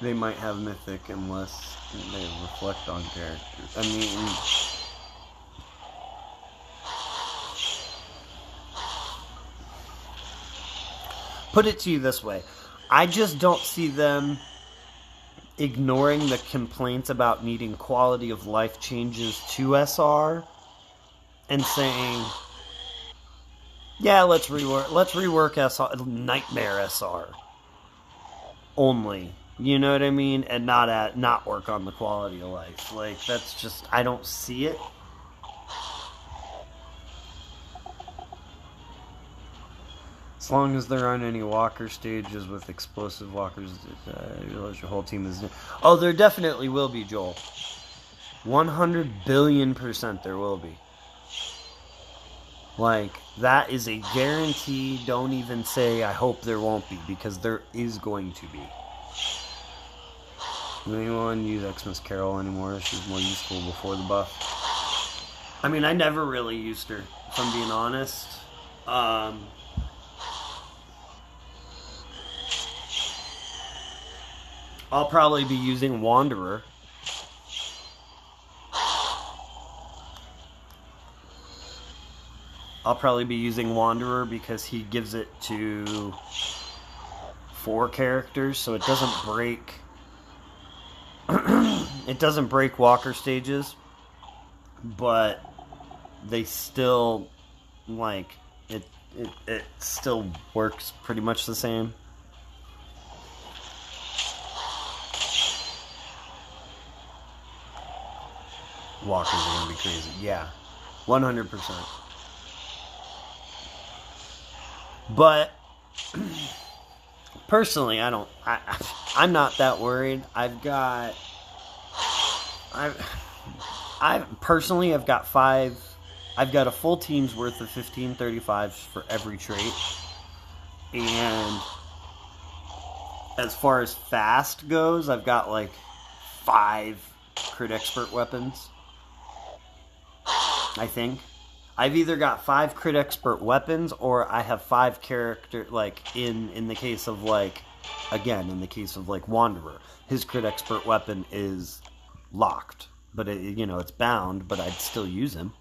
They might have mythic unless they reflect on characters. I mean... Put it to you this way. I just don't see them ignoring the complaints about needing quality of life changes to SR and saying, yeah, let's rework SR, Nightmare SR only. You know what I mean? And not work on the quality of life. Like, that's just, I don't see it. As long as there aren't any walker stages with explosive walkers, I realize your whole team is... Oh, there definitely will be, Joel. 100 billion% there will be. Like, that is a guarantee. Don't even say, I hope there won't be, because there is going to be. Does anyone use Xmas Carol anymore? She was more useful before the buff. I mean, I never really used her, if I'm being honest. I'll probably be using Wanderer. I'll probably be using Wanderer because he gives it to 4 characters, so it doesn't break... It doesn't break walker stages, but they still, like, it still works pretty much the same. Walkers are gonna be crazy. Yeah, 100%. But personally, I'm not that worried. I've got five. I've got a full team's worth of 1535s for every trait, and as far as fast goes, I've got like 5 crit expert weapons. I think I've either got 5 crit expert weapons, or I have 5 character, like in the case of like, again, in the case of like Wanderer, his crit expert weapon is locked, but it's bound, but I'd still use him.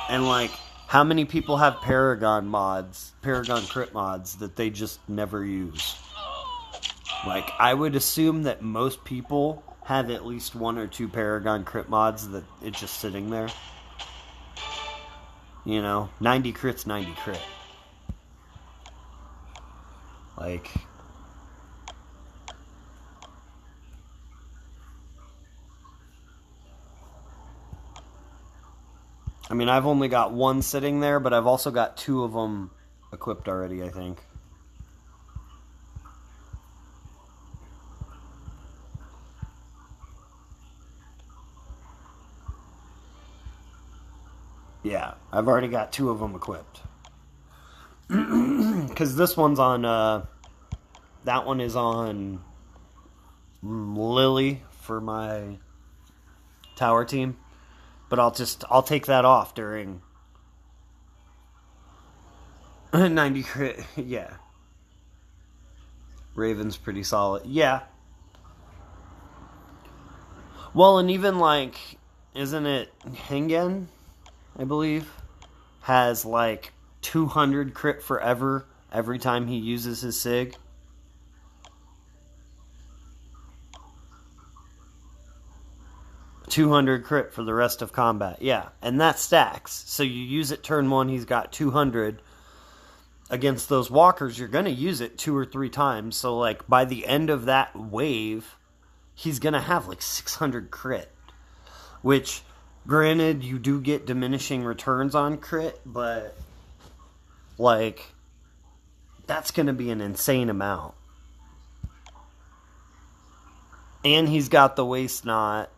And like, how many people have Paragon crit mods that they just never use? Like, I would assume that most people have at least 1 or 2 Paragon crit mods that it's just sitting there. 90 crits, 90 crit. Like, I mean, I've only got 1 sitting there, but I've also got 2 of them equipped already, I think. Yeah, I've already got 2 of them equipped. Because this one's on, that one is on Lily for my tower team. But I'll take that off during 90 crit. Yeah. Raven's pretty solid. Yeah. Well, and even like, isn't it Hengen, I believe, has like 200 crit forever every time he uses his SIG? $200 crit for the rest of combat. Yeah, and that stacks. So you use it turn 1, he's got 200. Against those walkers, you're going to use it 2 or 3 times. So like by the end of that wave, he's going to have like 600 crit. Which, granted, you do get diminishing returns on crit, but like, that's going to be an insane amount. And he's got the waist knot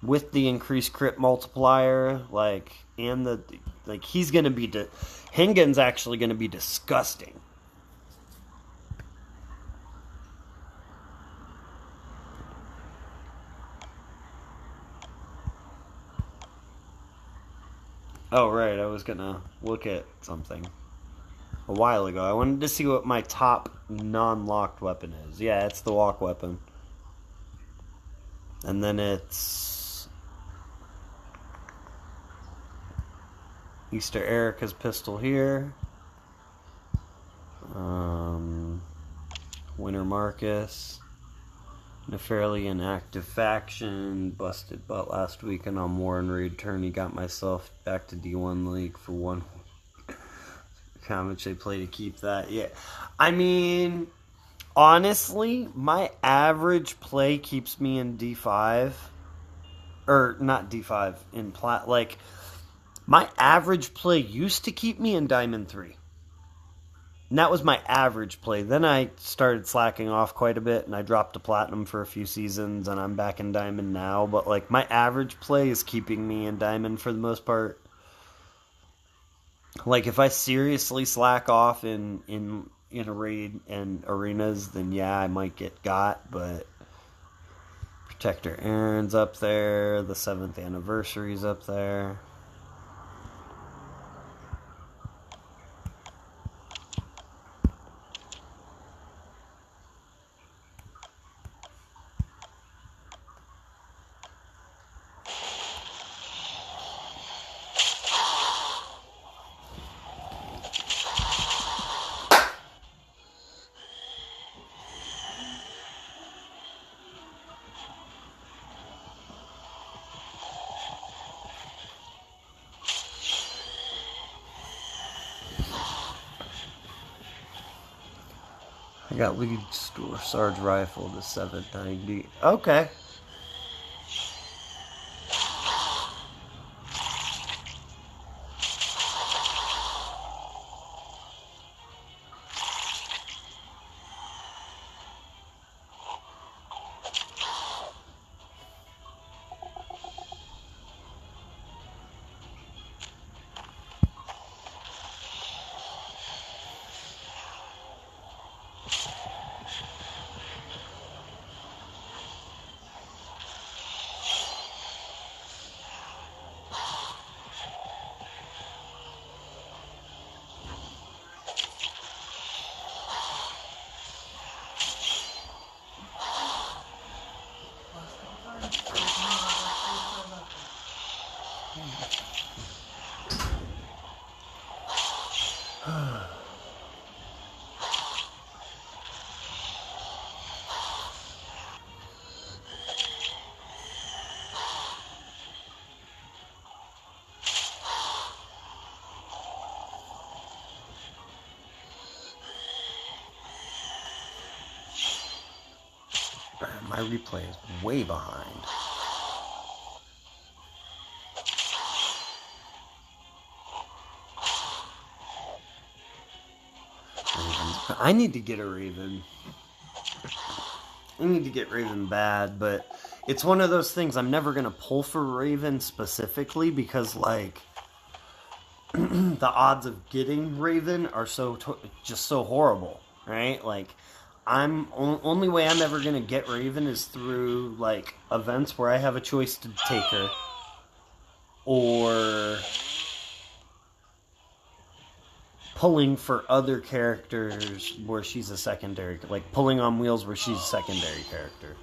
with the increased crit multiplier, like, and the, like, he's gonna be, Hengen's actually gonna be disgusting. Oh, right, I was gonna look at something a while ago. I wanted to see what my top non-locked weapon is. Yeah, it's the walk weapon. And then it's Easter Erica's pistol here. Winter Marcus. In a fairly inactive faction. Busted butt last weekend on Warren Raid tourney. Got myself back to D1 League for 1 week. How much they play to keep that. Yeah. I mean, honestly, my average play keeps me in D5. Or, not D5. In plat. Like, my average play used to keep me in Diamond 3. And that was my average play. Then I started slacking off quite a bit, and I dropped to Platinum for a few seasons, and I'm back in Diamond now. But, like, my average play is keeping me in Diamond for the most part. Like, if I seriously slack off in a raid and arenas, then yeah, I might get got, but Protector Aaron's up there, the 7th anniversary's up there. I got lead store Sarge rifle to 790. Okay. My replay is way behind. I need to get a Raven. I need to get Raven bad, but it's one of those things I'm never going to pull for Raven specifically because, like, the odds of getting Raven are just so horrible, right? Like, only way I'm ever going to get Raven is through, like, events where I have a choice to take her, or pulling for other characters where she's a secondary, like pulling on wheels where she's a secondary character.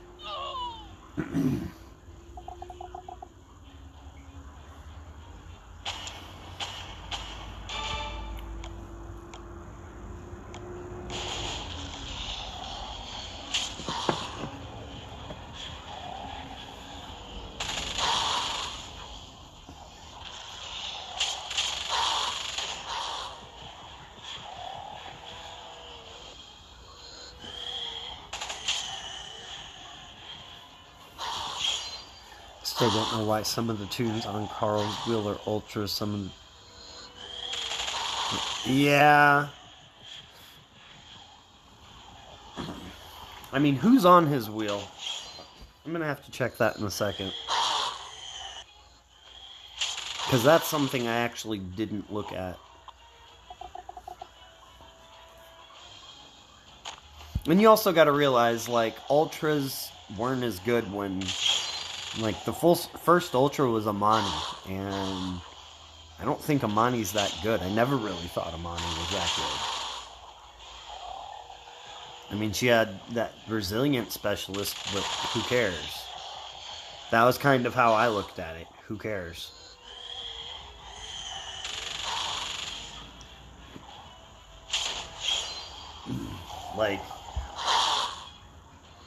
Still don't know why some of the tunes on Carl's wheel are ultra, some of the... Yeah. I mean, who's on his wheel? I'm gonna have to check that in a second. Because that's something I actually didn't look at. And you also gotta realize, like, ultras weren't as good when... Like, the first Ultra was Amani, and I don't think Amani's that good. I never really thought Amani was that good. I mean, she had that resilient specialist, but who cares? That was kind of how I looked at it. Who cares? Like,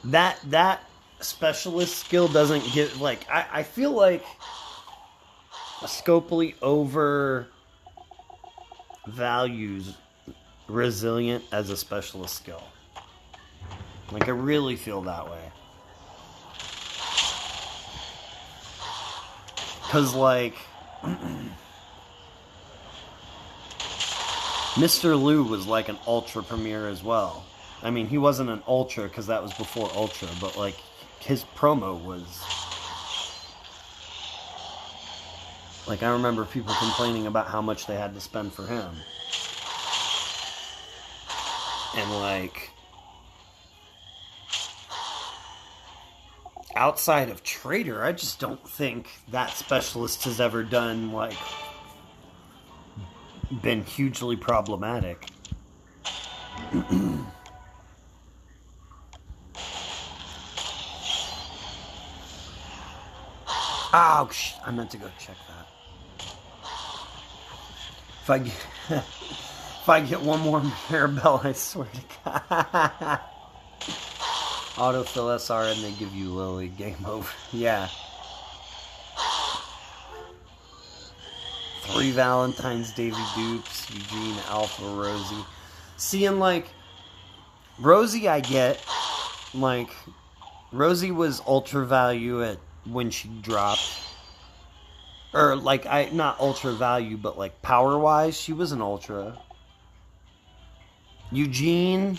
that specialist skill doesn't get, like, I feel like Scopely over values resilient as a specialist skill. Like, I really feel that way. Because, like, Mr. Liu was like an Ultra Premier as well. I mean, he wasn't an Ultra because that was before Ultra, but, like, his promo was... Like, I remember people complaining about how much they had to spend for him. And, like... Outside of Trader, I just don't think that specialist has ever done, like... been hugely problematic. Oh, I meant to go check that. If I get one more Maribel, I swear to God. Autofill SR and they give you Lily. Game over. Yeah. 3 Valentine's, Davy Dupes, Eugene, Alpha, Rosie. Seeing, like, Rosie, I get. Like, Rosie was ultra value at when she dropped. Or, like, not ultra value, but, like, power-wise, she was an ultra. Eugene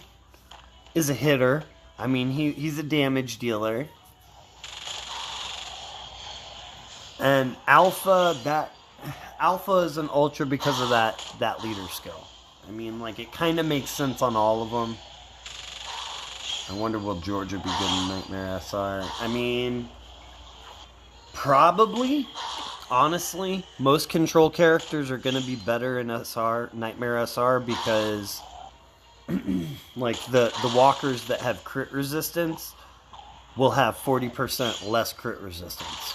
is a hitter. I mean, he's a damage dealer. And Alpha is an ultra because of that leader skill. I mean, like, it kind of makes sense on all of them. I wonder will Georgia be good in Nightmare SR? I mean, probably. Honestly, most control characters are going to be better in Nightmare SR because, like, the walkers that have crit resistance will have 40% less crit resistance.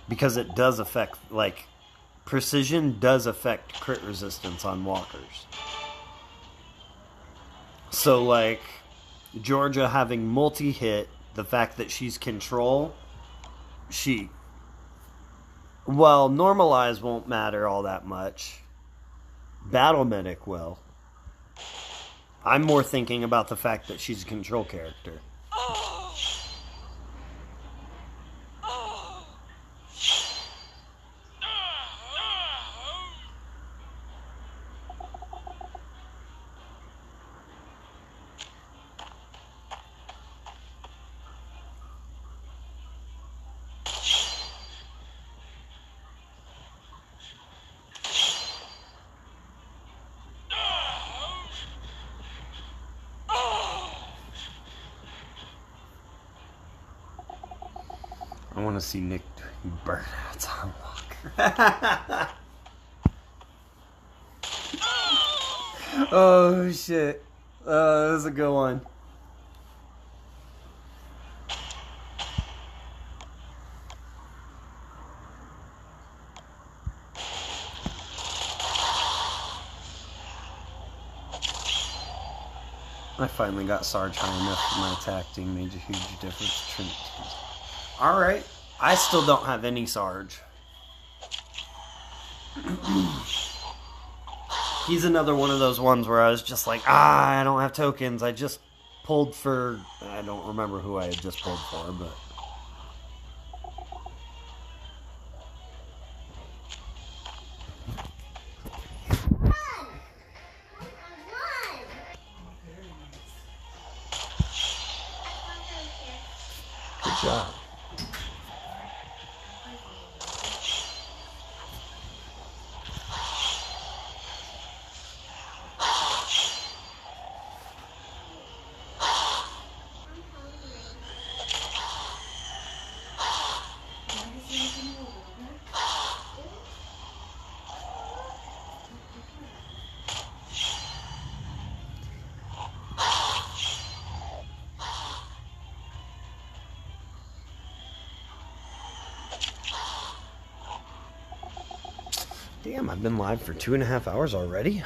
Because it does affect, like, precision does affect crit resistance on walkers. So, like, Georgia having multi-hit, the fact that she's control, well, normalize won't matter all that much. Battle Medic will. I'm more thinking about the fact that she's a control character. I want to see Nick doing burnouts on Walker. Oh, shit. That was a good one. I finally got Sarge high enough for my attack team. Made a huge difference. Alright. I still don't have any Sarge. He's another one of those ones where I was just like, I don't have tokens. I just pulled for... I don't remember who I had just pulled for, but... Good job. Damn, I've been live for 2.5 hours already?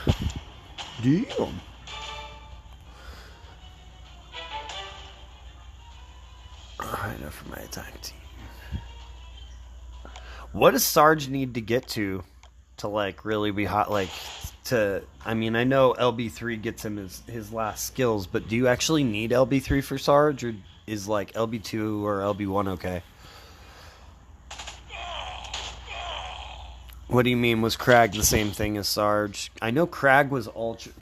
Damn. Alright, enough for my attack team. What does Sarge need to get to like, really be hot? Like, I mean, I know LB3 gets him his last skills, but do you actually need LB3 for Sarge? Or is, like, LB2 or LB1 okay? What do you mean, was Crag the same thing as Sarge? I know Crag was ultra...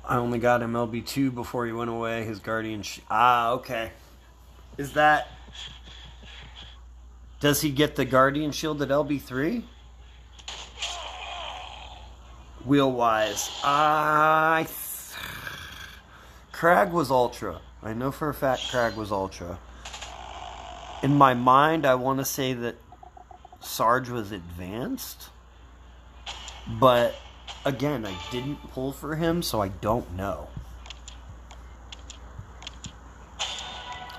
I only got him LB2 before he went away. His guardian... okay. Is that... Does he get the guardian shield at LB3? Wheel-wise. Crag was ultra. I know for a fact Crag was ultra. In my mind, I want to say that Sarge was advanced. But again, I didn't pull for him, so I don't know.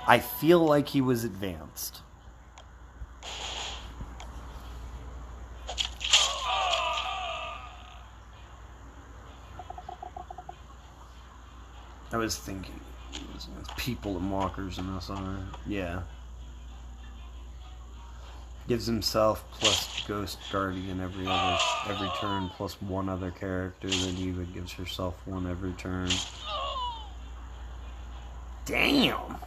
I feel like he was advanced. I was thinking people and walkers and SR. Yeah. Gives himself plus Ghost Guardian every turn plus one other character. Then Eva gives herself one every turn. Damn.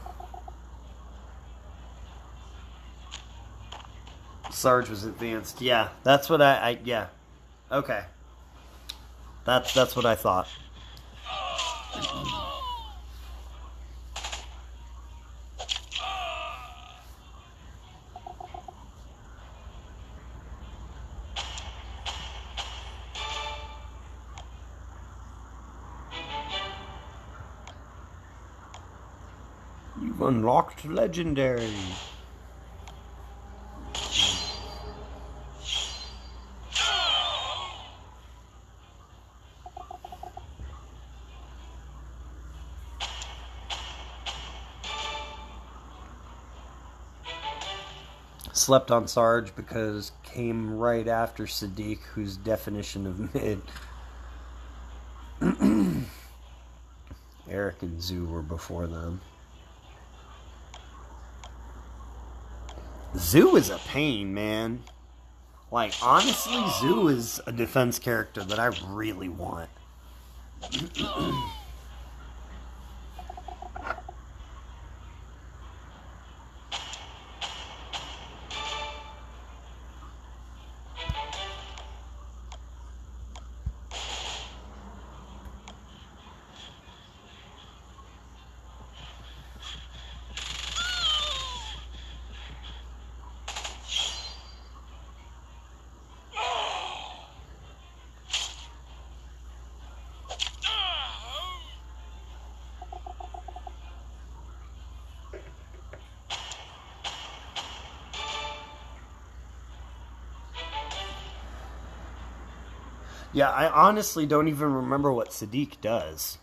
Sarge was advanced. Yeah, that's what I yeah. Okay. That's what I thought. You've unlocked legendary. Slept on Sarge because came right after Sadiq, whose definition of mid. Eric and Zoo were before them. Zoo is a pain, man. Like, honestly, Zoo is a defense character that I really want. Yeah, I honestly don't even remember what Sadiq does.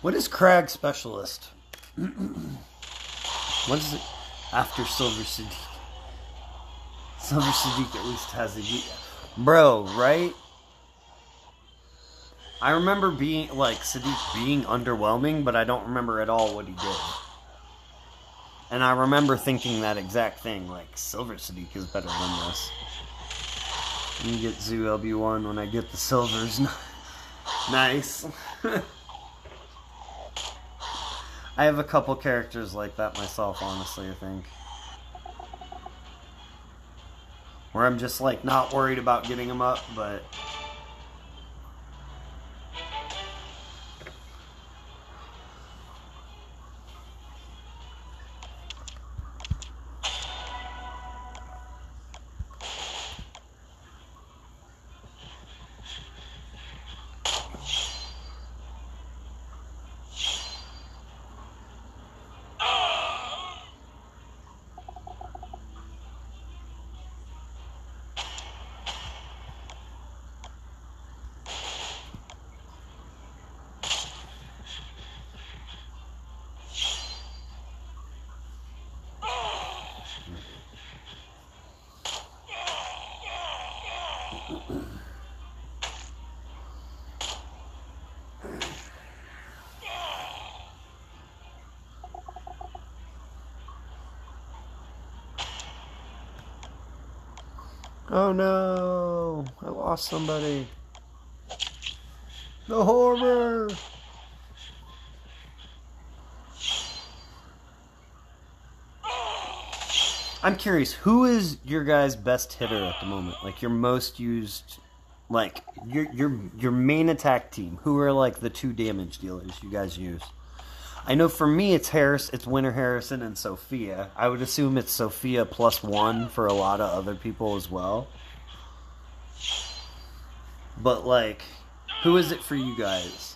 What is Crag Specialist? What is it after Silver Sadiq? Silver Sadiq at least has a... Bro, right? I remember being, like, Sadiq being underwhelming, but I don't remember at all what he did. And I remember thinking that exact thing, like, Silver Sadiq is better than this. You get Zoo LB1 when I get the silvers. Nice. I have a couple characters like that myself, honestly, I think. Where I'm just, like, not worried about getting them up, but... Oh no! I lost somebody. The horror! I'm curious, who is your guys' best hitter at the moment? Like your most used, like your main attack team. Who are like the 2 damage dealers you guys use? I know for me it's Winter Harrison and Sophia. I would assume it's Sophia +1 for a lot of other people as well. But like, who is it for you guys?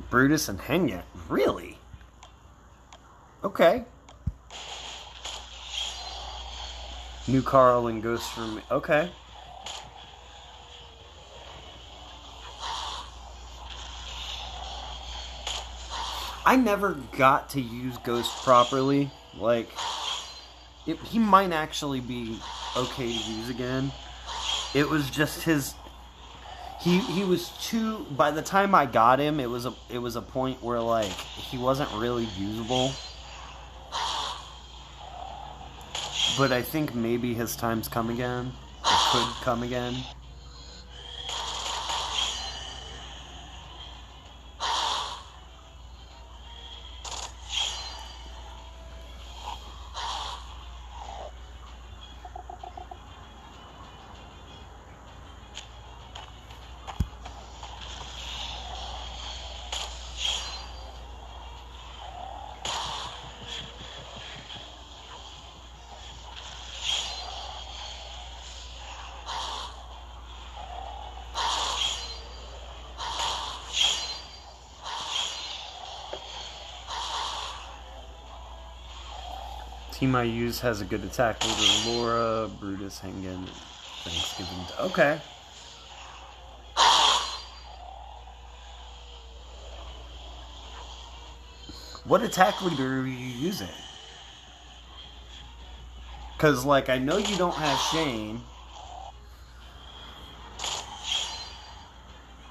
Brutus and Henya? Really? Okay. New Carl and Ghost from... Okay. I never got to use Ghost properly. Like, he might actually be okay to use again. It was just his... He was too... By the time I got him, it was a point where, like, he wasn't really usable. But I think maybe his time's come again. It could come again. Team I use has a good attack leader. Laura, Brutus, Hengen, Thanksgiving. Okay. What attack leader are you using? Because, like, I know you don't have Shane.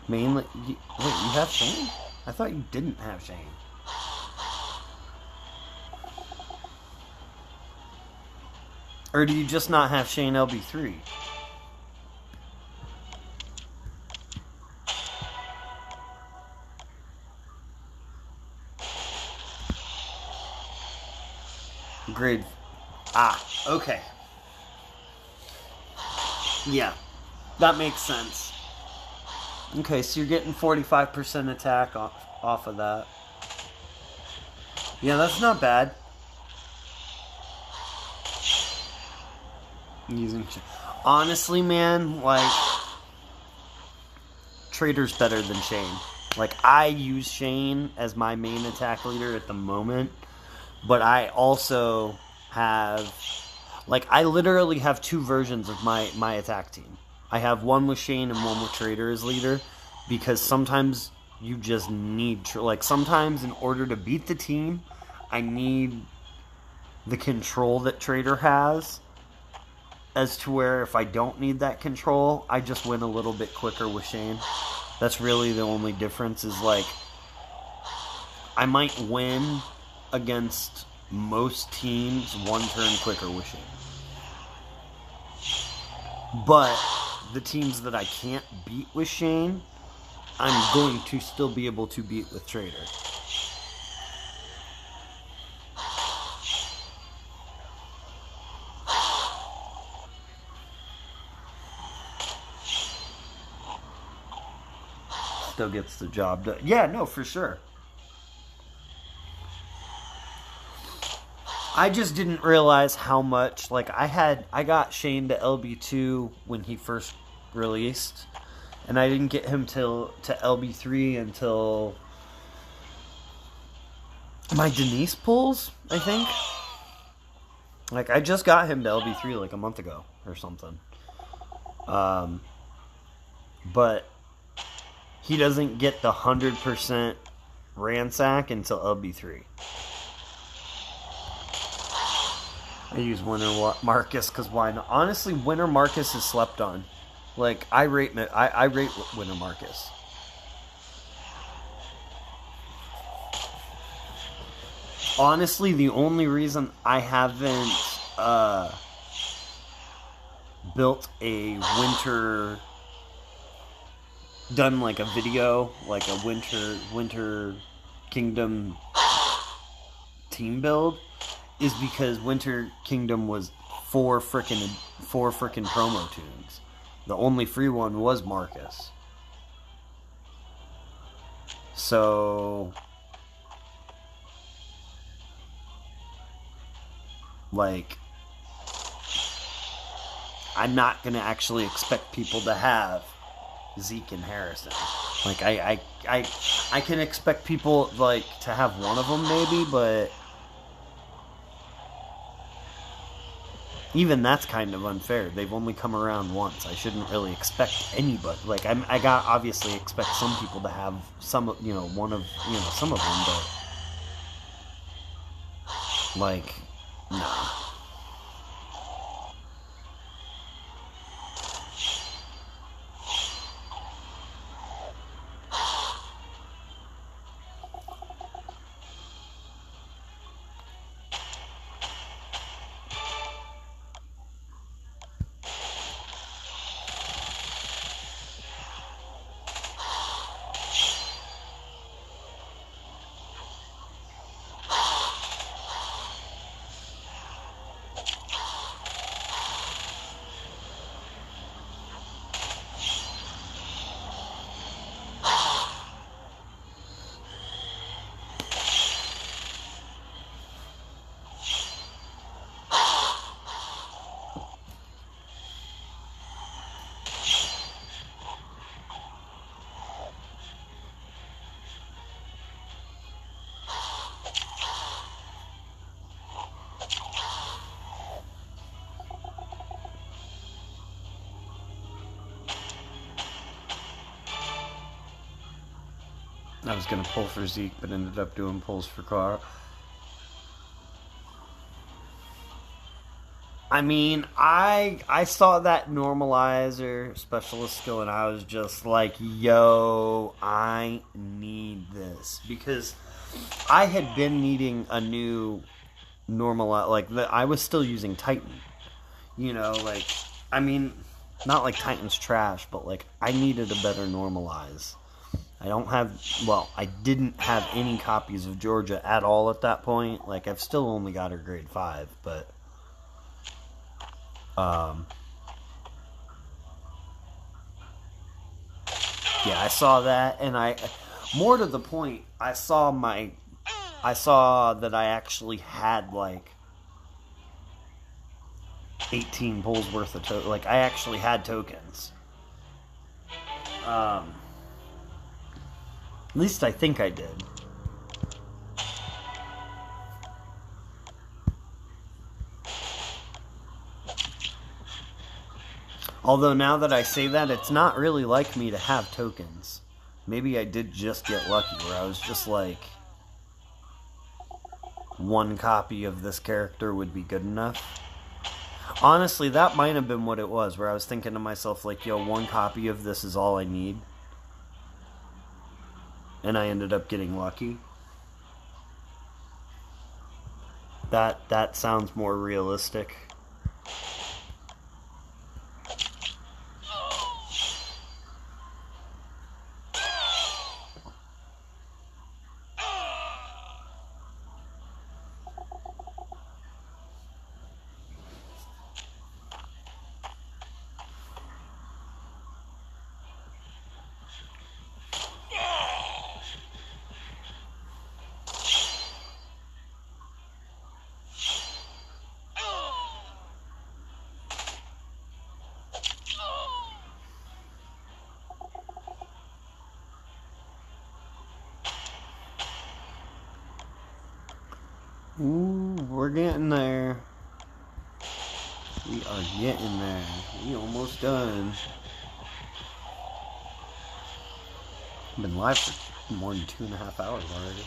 Mainly... Wait, you have Shane? I thought you didn't have Shane. Or do you just not have Shane LB3? Grade... Ah, okay. Yeah, that makes sense. Okay, so you're getting 45% attack off of that. Yeah, that's not bad. Honestly, man, like, Trader's better than Shane. Like, I use Shane as my main attack leader at the moment, but I also have, like, I literally have 2 versions of my attack team. I have one with Shane and one with Trader as leader, because sometimes you just need, like, sometimes in order to beat the team, I need the control that Trader has, as to where if I don't need that control, I just win a little bit quicker with Shane. That's really the only difference, is like, I might win against most teams 1 turn quicker with Shane. But the teams that I can't beat with Shane, I'm going to still be able to beat with Trader. Still gets the job done. Yeah, no, for sure. I just didn't realize how much, like, I got Shane to LB2 when he first released, and I didn't get him to LB3 until my Denise pulls, I think. Like, I just got him to LB3 like a month ago or something. But he doesn't get the 100% ransack until LB3. I use Winter Marcus because why not? Honestly, Winter Marcus is slept on. Like, I rate Winter Marcus. Honestly, the only reason I haven't built a winter, done like a video, like a winter kingdom team build, is because Winter Kingdom was four frickin' promo tunes. The only free one was Marcus. So, like, I'm not gonna actually expect people to have Zeke and Harrison. Like, I can expect people, like, to have one of them maybe, but even that's kind of unfair. They've only come around once. I shouldn't really expect anybody. Like, I got obviously expect some people to have some, one of, some of them, but like, nah. I was going to pull for Zeke, but ended up doing pulls for Carl. I mean, I saw that normalizer specialist skill, and I was just like, yo, I need this. Because I had been needing a new normalizer. Like, I was still using Titan. Like, I mean, not like Titan's trash, but like, I needed a better normalize. I didn't have any copies of Georgia at all at that point. Like, I've still only got her grade 5, but yeah, I saw that, and more to the point, I saw that I actually had like 18 pulls worth of tokens. Like, I actually had tokens. At least I think I did. Although now that I say that, it's not really like me to have tokens. Maybe I did just get lucky where I was just like, one copy of this character would be good enough. Honestly, that might have been what it was, where I was thinking to myself, like, yo, one copy of this is all I need. And I ended up getting lucky. That sounds more realistic. Ooh, we're getting there. We are getting there. We almost done. I've been live for more than 2.5 hours already.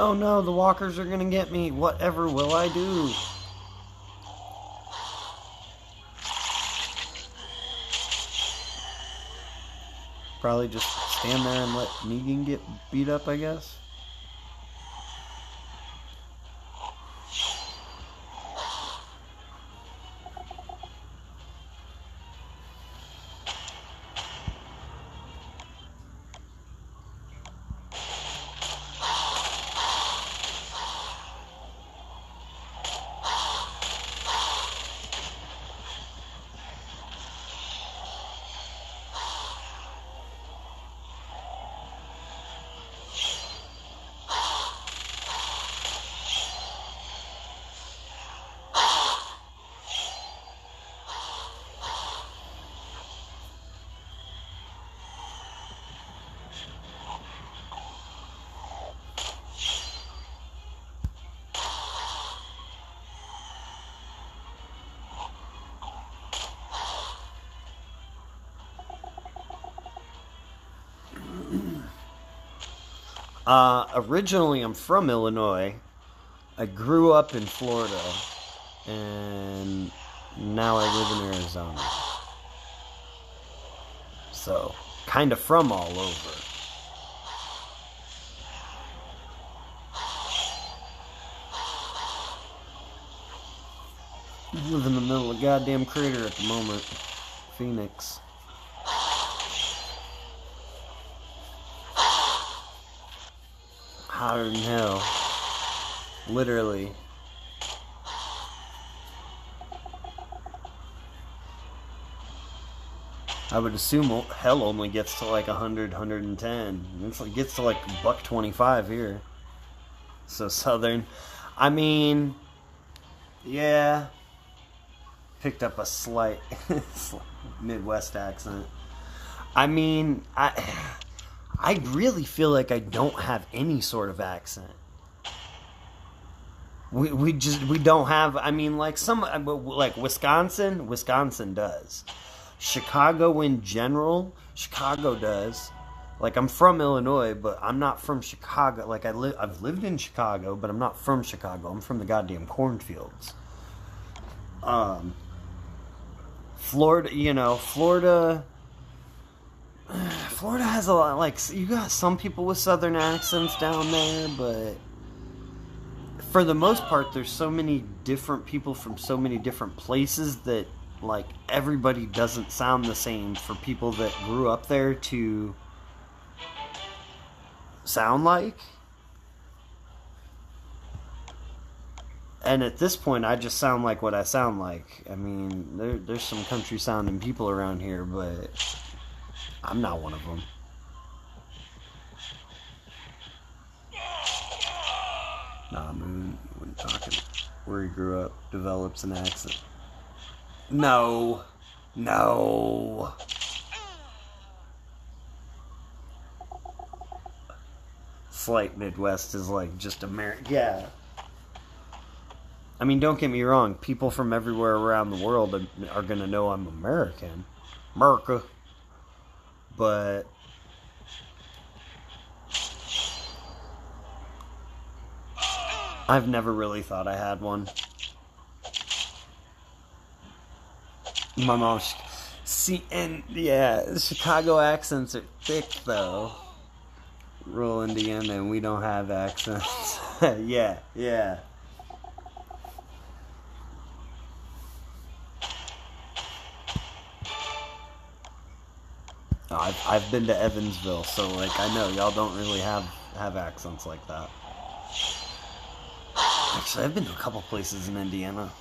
Oh no, the walkers are gonna get me. Whatever will I do? Probably just stand there and let Negan get beat up, I guess. Originally, I'm from Illinois. I grew up in Florida, and now I live in Arizona. So, kind of from all over. I live in the middle of a goddamn crater at the moment. Phoenix. Hotter than hell. Literally. I would assume hell only gets to like 100, 110. It gets to like $1.25 here. So southern. I mean, yeah. Picked up a slight Midwest accent. I mean, I really feel like I don't have any sort of accent. We don't have. I mean, like Wisconsin does. Chicago in general, Chicago does. Like, I'm from Illinois, but I'm not from Chicago. Like, I've lived in Chicago, but I'm not from Chicago. I'm from the goddamn cornfields. Florida, Florida has a lot, like, you got some people with southern accents down there, but for the most part, there's so many different people from so many different places that, like, everybody doesn't sound the same for people that grew up there to sound like. And at this point, I just sound like what I sound like. I mean, there's some country-sounding people around here, but I'm not one of them. Nah, Moon, when talking where he grew up, develops an accent. No. Slight Midwest is like just American. Yeah. I mean, don't get me wrong. People from everywhere around the world are going to know I'm American. America. But I've never really thought I had one. My mom... See, and yeah, Chicago accents are thick, though. Rural Indiana, and we don't have accents. Yeah. I've been to Evansville, so like I know y'all don't really have accents like that. Actually, I've been to a couple places in Indiana.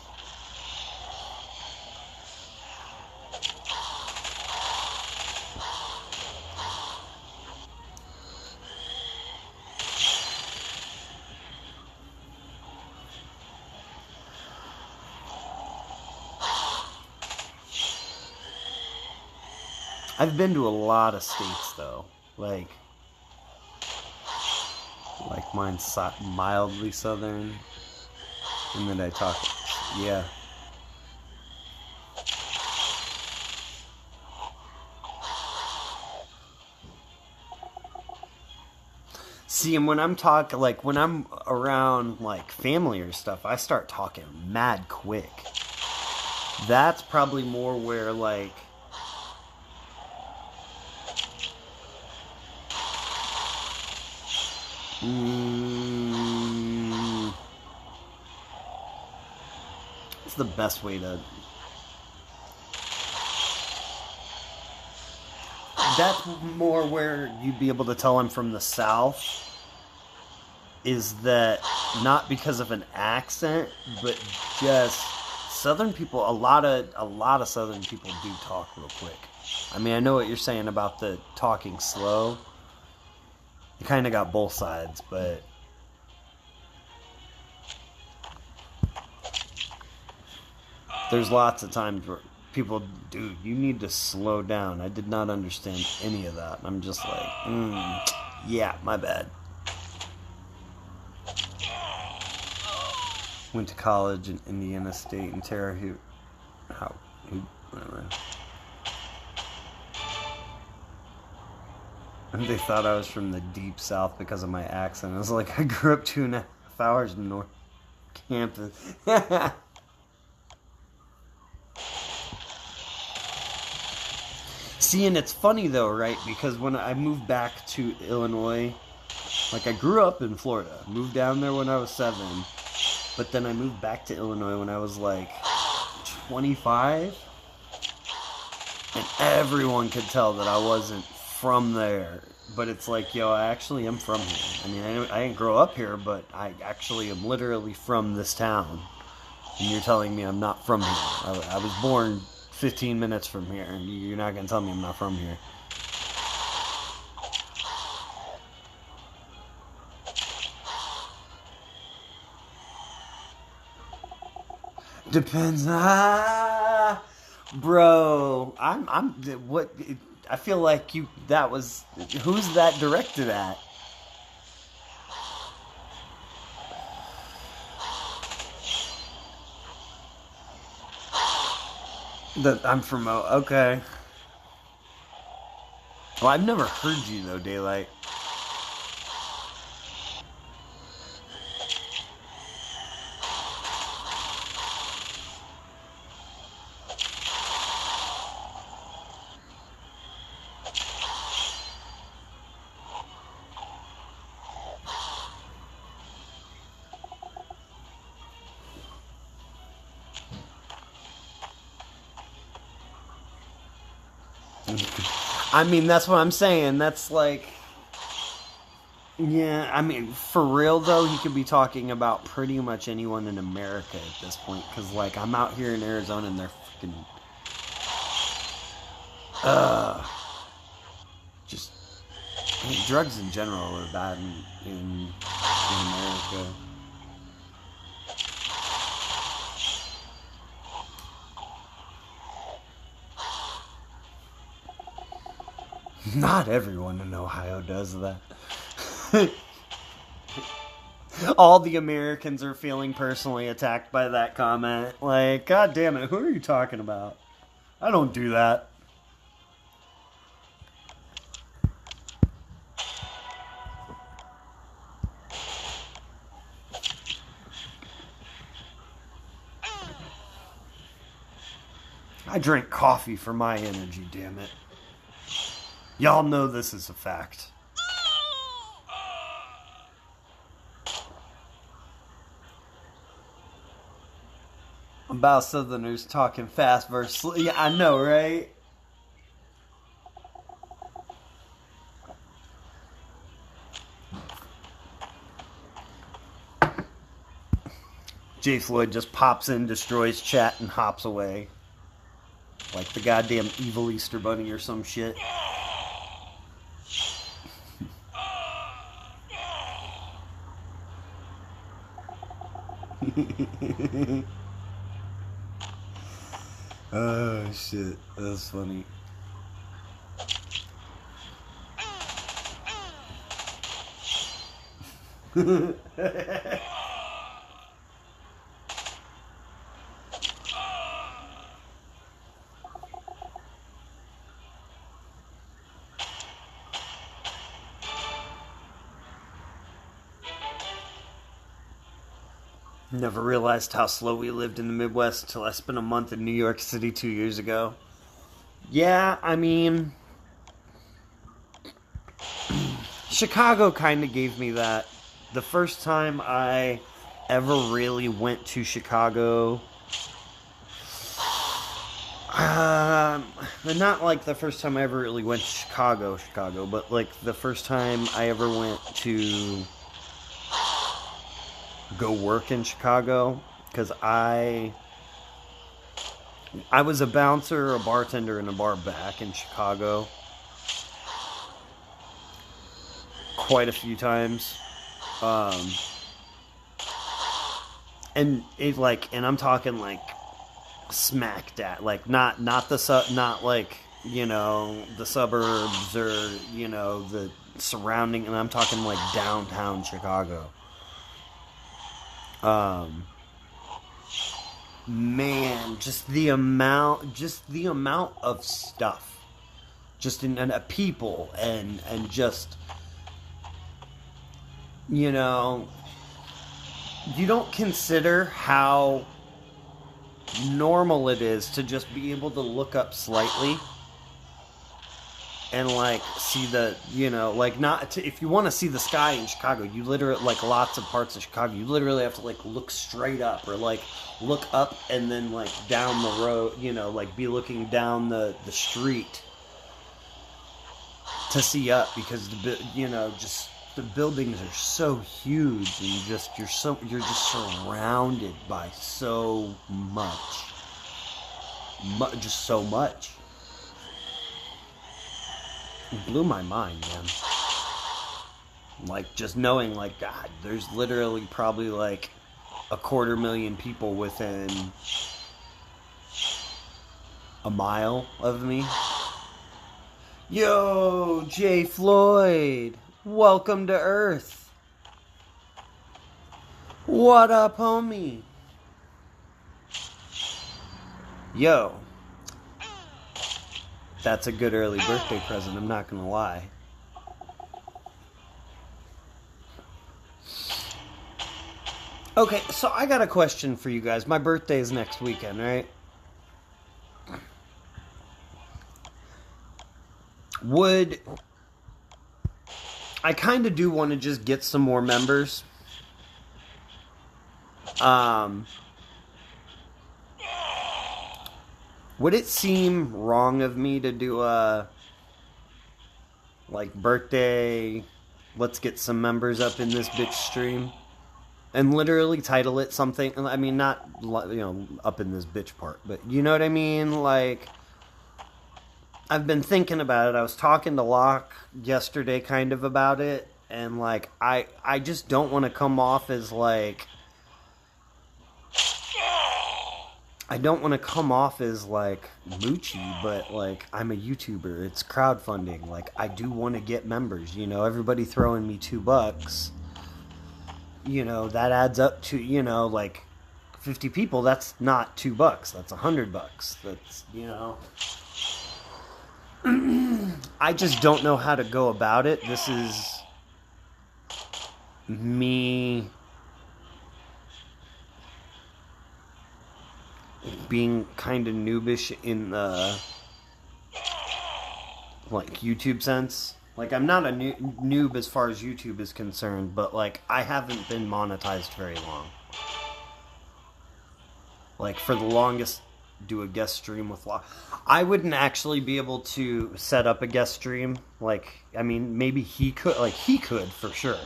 I've been to a lot of states, though. Like mine's mildly southern. And then I talk... Yeah. See, and when I'm talking, like, when I'm around, like, family or stuff, I start talking mad quick. That's probably more where, like, it's the best way to... That's more where you'd be able to tell I'm from the South, is that not because of an accent, but just Southern people, a lot of Southern people do talk real quick. I mean, I know what you're saying about the talking slow. You kind of got both sides, but there's lots of times where people, dude, you need to slow down. I did not understand any of that. I'm just like, yeah, my bad. Went to college in Indiana State and Terre Haute. Whatever. And they thought I was from the deep South because of my accent. I was like, I grew up 2.5 hours north campus. See, and it's funny though, right? Because when I moved back to Illinois, like I grew up in Florida, moved down there when I was 7, but then I moved back to Illinois when I was like 25, and everyone could tell that I wasn't from there. But it's like, yo, I actually am from here. I mean, I didn't grow up here, but I actually am literally from this town. And you're telling me I'm not from here. I was born 15 minutes from here, and you're not going to tell me I'm not from here. Depends. Bro, what, I feel like who's that directed at? I'm from, okay. Well, I've never heard you though, Daylight. I mean, that's what I'm saying. That's like, yeah, I mean, for real though, he could be talking about pretty much anyone in America at this point. Because, like, I'm out here in Arizona and they're fucking, just, I mean, drugs in general are bad in America. Not everyone in Ohio does that. All the Americans are feeling personally attacked by that comment. Like, God damn it, who are you talking about? I don't do that. I drink coffee for my energy, damn it. Y'all know this is a fact. About Southerners talking fast versus... Yeah, I know, right? J. Floyd just pops in, destroys chat, and hops away. Like the goddamn evil Easter Bunny or some shit. Oh shit, that's funny. Never realized how slow we lived in the Midwest until I spent a month in New York City 2 years ago. Yeah, I mean, Chicago kind of gave me that. The first time I ever really went to Chicago, not like the first time I ever really went to Chicago, but like the first time I ever went to go work in Chicago, because I was a bouncer, a bartender in a bar back in Chicago quite a few times. And it like, and I'm talking like smack dab, like not like, you know, the suburbs or, you know, the surrounding, and I'm talking like downtown Chicago. Man, just the amount of stuff, just in people and just, you know, you don't consider how normal it is to just be able to look up slightly and like see the, you know, like not to, if you want to see the sky in Chicago, you literally, like lots of parts of Chicago, you literally have to like look straight up, or like look up and then like down the road, you know, like be looking down the street to see up, because the, you know, just the buildings are so huge, and just you're just surrounded by so much, just so much. It blew my mind, man. Like, just knowing, like, God, there's literally probably, like, 250,000 people within a mile of me. Yo, Jay Floyd, welcome to Earth. What up, homie? Yo. That's a good early birthday present, I'm not gonna lie. Okay, so I got a question for you guys. My birthday is next weekend, right? I kind of do want to just get some more members. Would it seem wrong of me to do a, like, birthday, let's get some members up in this bitch stream? And literally title it something, I mean, not, you know, up in this bitch part, but you know what I mean? Like, I've been thinking about it. I was talking to Locke yesterday kind of about it, and, like, I just don't want to come off as, like, I don't want to come off as, like, Moochie, but, like, I'm a YouTuber. It's crowdfunding. Like, I do want to get members, you know? Everybody throwing me $2. You know, that adds up to, you know, like, 50 people. That's not $2. That's $100. That's, you know... I just don't know how to go about it. This is me... being kind of noobish in the, like, YouTube sense. Like, I'm not a noob as far as YouTube is concerned, but, like, I haven't been monetized very long. Like, for the longest, do a guest stream with Locke. I wouldn't actually be able to set up a guest stream. Like, I mean, maybe he could. Like, he could, for sure.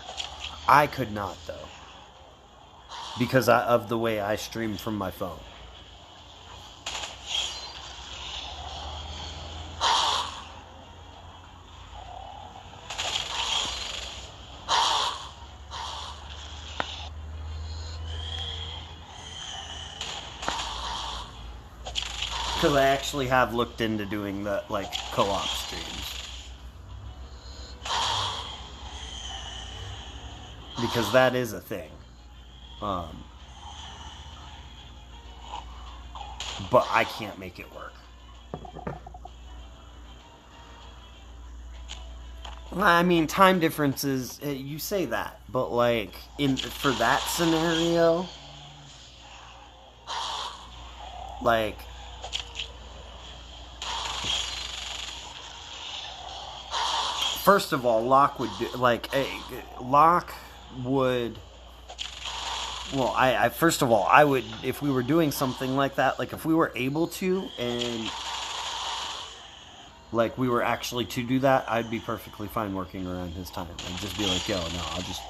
I could not, though. Because of the way I stream from my phone. Because I actually have looked into doing the, like, co-op streams. Because that is a thing. But I can't make it work. I mean, time differences, you say that. But, like, for that scenario... Like, first of all, Locke would do, like, Locke would, well, I first of all, I would, if we were doing something like that, like, if we were able to, and, like, we were actually to do that, I'd be perfectly fine working around his time, and just be like, yo, no,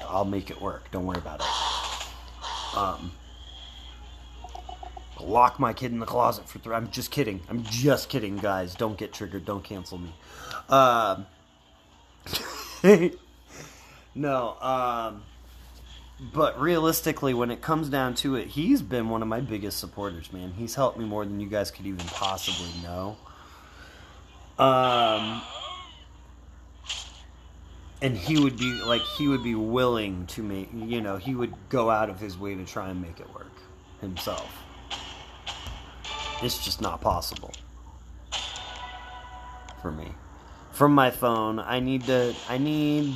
I'll make it work, don't worry about it. Lock my kid in the closet for 3. I'm just kidding, guys, don't get triggered, don't cancel me. No, but realistically, when it comes down to it, he's been one of my biggest supporters, man. He's helped me more than you guys could even possibly know. And he would be willing to make, you know, he would go out of his way to try and make it work himself. It's just not possible for me. From my phone, I need 800,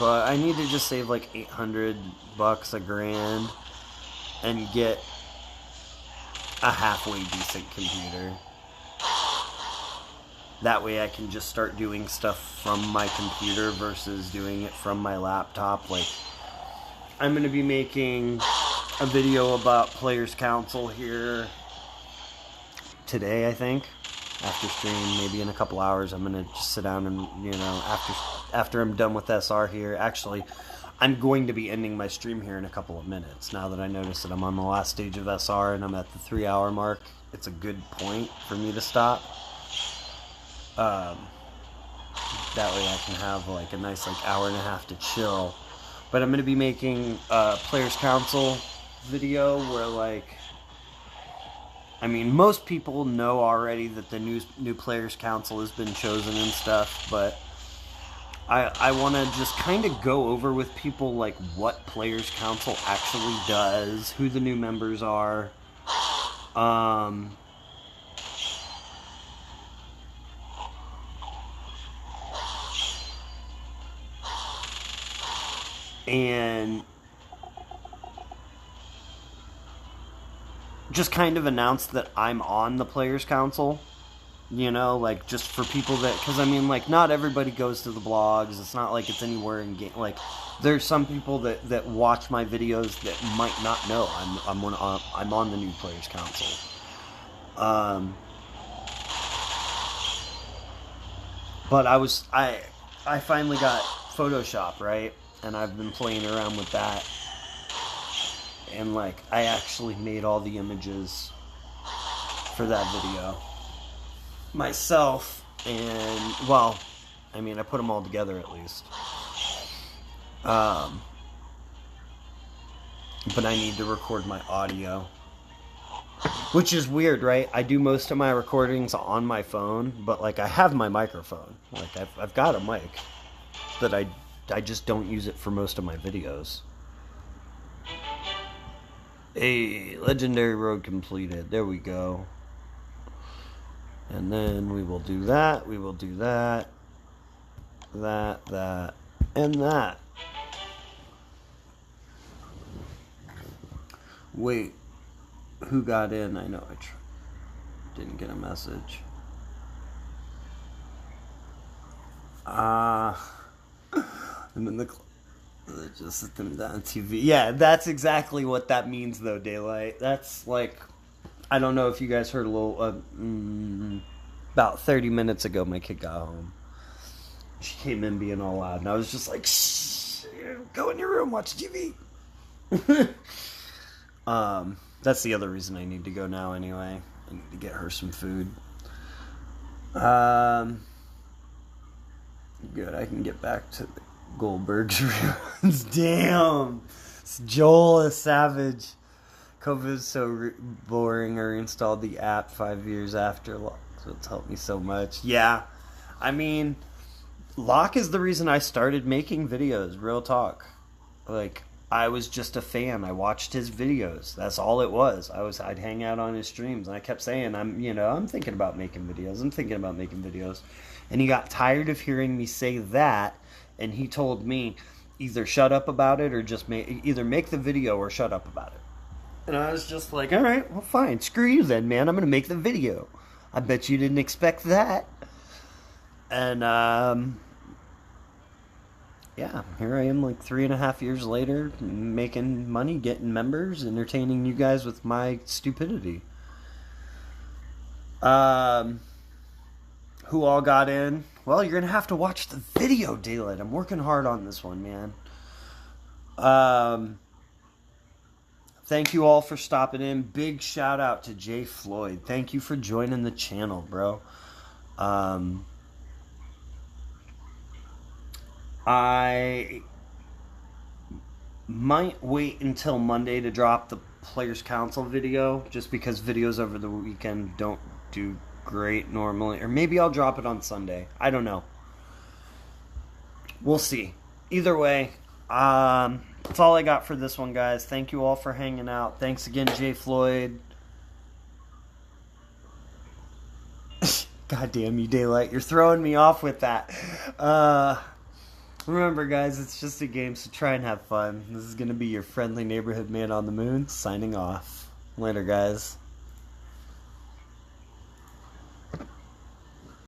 but I need to just save like $800, $1,000, and get a halfway decent computer. That way I can just start doing stuff from my computer versus doing it from my laptop. Like, I'm going to be making a video about Players Council here today, I think. After stream, maybe in a couple hours, I'm going to just sit down and, you know, after I'm done with SR here. Actually, I'm going to be ending my stream here in a couple of minutes. Now that I notice that I'm on the last stage of SR and I'm at the 3-hour mark, it's a good point for me to stop. That way I can have like a nice like hour and a half to chill. But I'm going to be making a Players Council video where, like, I mean, most people know already that the new Players Council has been chosen and stuff, but I want to just kind of go over with people, like, what Players Council actually does, who the new members are, and just kind of announce that I'm on the Players Council, you know, like, just for people that, because I mean, like, not everybody goes to the blogs. It's not like it's anywhere in game. Like, there's some people that watch my videos that might not know I'm on the new Players Council. But I finally got Photoshop, right, and I've been playing around with that. And, like, I actually made all the images for that video myself. And, well, I mean, I put them all together at least. But I need to record my audio. Which is weird, right? I do most of my recordings on my phone, but, like, I have my microphone. Like, I've got a mic. But I just don't use it for most of my videos. Hey, legendary road completed. There we go. And then we will do that. We will do that. That, and that. Wait. Who got in? I know I didn't get a message. I'm in the just sit them down on TV. Yeah, that's exactly what that means, though, Daylight. That's like, I don't know if you guys heard a little, about 30 minutes ago, my kid got home. She came in being all loud, and I was just like, shh, go in your room, watch TV. That's the other reason I need to go now anyway. I need to get her some food. Good, I can get back to the Goldberg's reruns. Damn, Joel is savage. COVID is so boring. I reinstalled the app 5 years after, so it's helped me so much. Yeah, I mean, Locke is the reason I started making videos. Real talk. Like, I was just a fan. I watched his videos. That's all it was. I'd hang out on his streams, and I kept saying, I'm thinking about making videos. I'm thinking about making videos. And he got tired of hearing me say that, and he told me, either shut up about it or just either make the video or shut up about it. And I was just like, all right, well, fine. Screw you then, man. I'm going to make the video. I bet you didn't expect that. And, yeah, here I am like 3.5 years later, making money, getting members, entertaining you guys with my stupidity. Who all got in? Well, you're going to have to watch the video, Daylight. I'm working hard on this one, man. Thank you all for stopping in. Big shout out to Jay Floyd. Thank you for joining the channel, bro. I might wait until Monday to drop the Players Council video, just because videos over the weekend don't do great normally. Or maybe I'll drop it on Sunday. I don't know. We'll see. Either way, that's all I got for this one, guys. Thank you all for hanging out. Thanks again, Jay Floyd. God damn you, Daylight. You're throwing me off with that. Remember, guys, it's just a game, so try and have fun. This is going to be your friendly neighborhood man on the moon, signing off. Later, guys.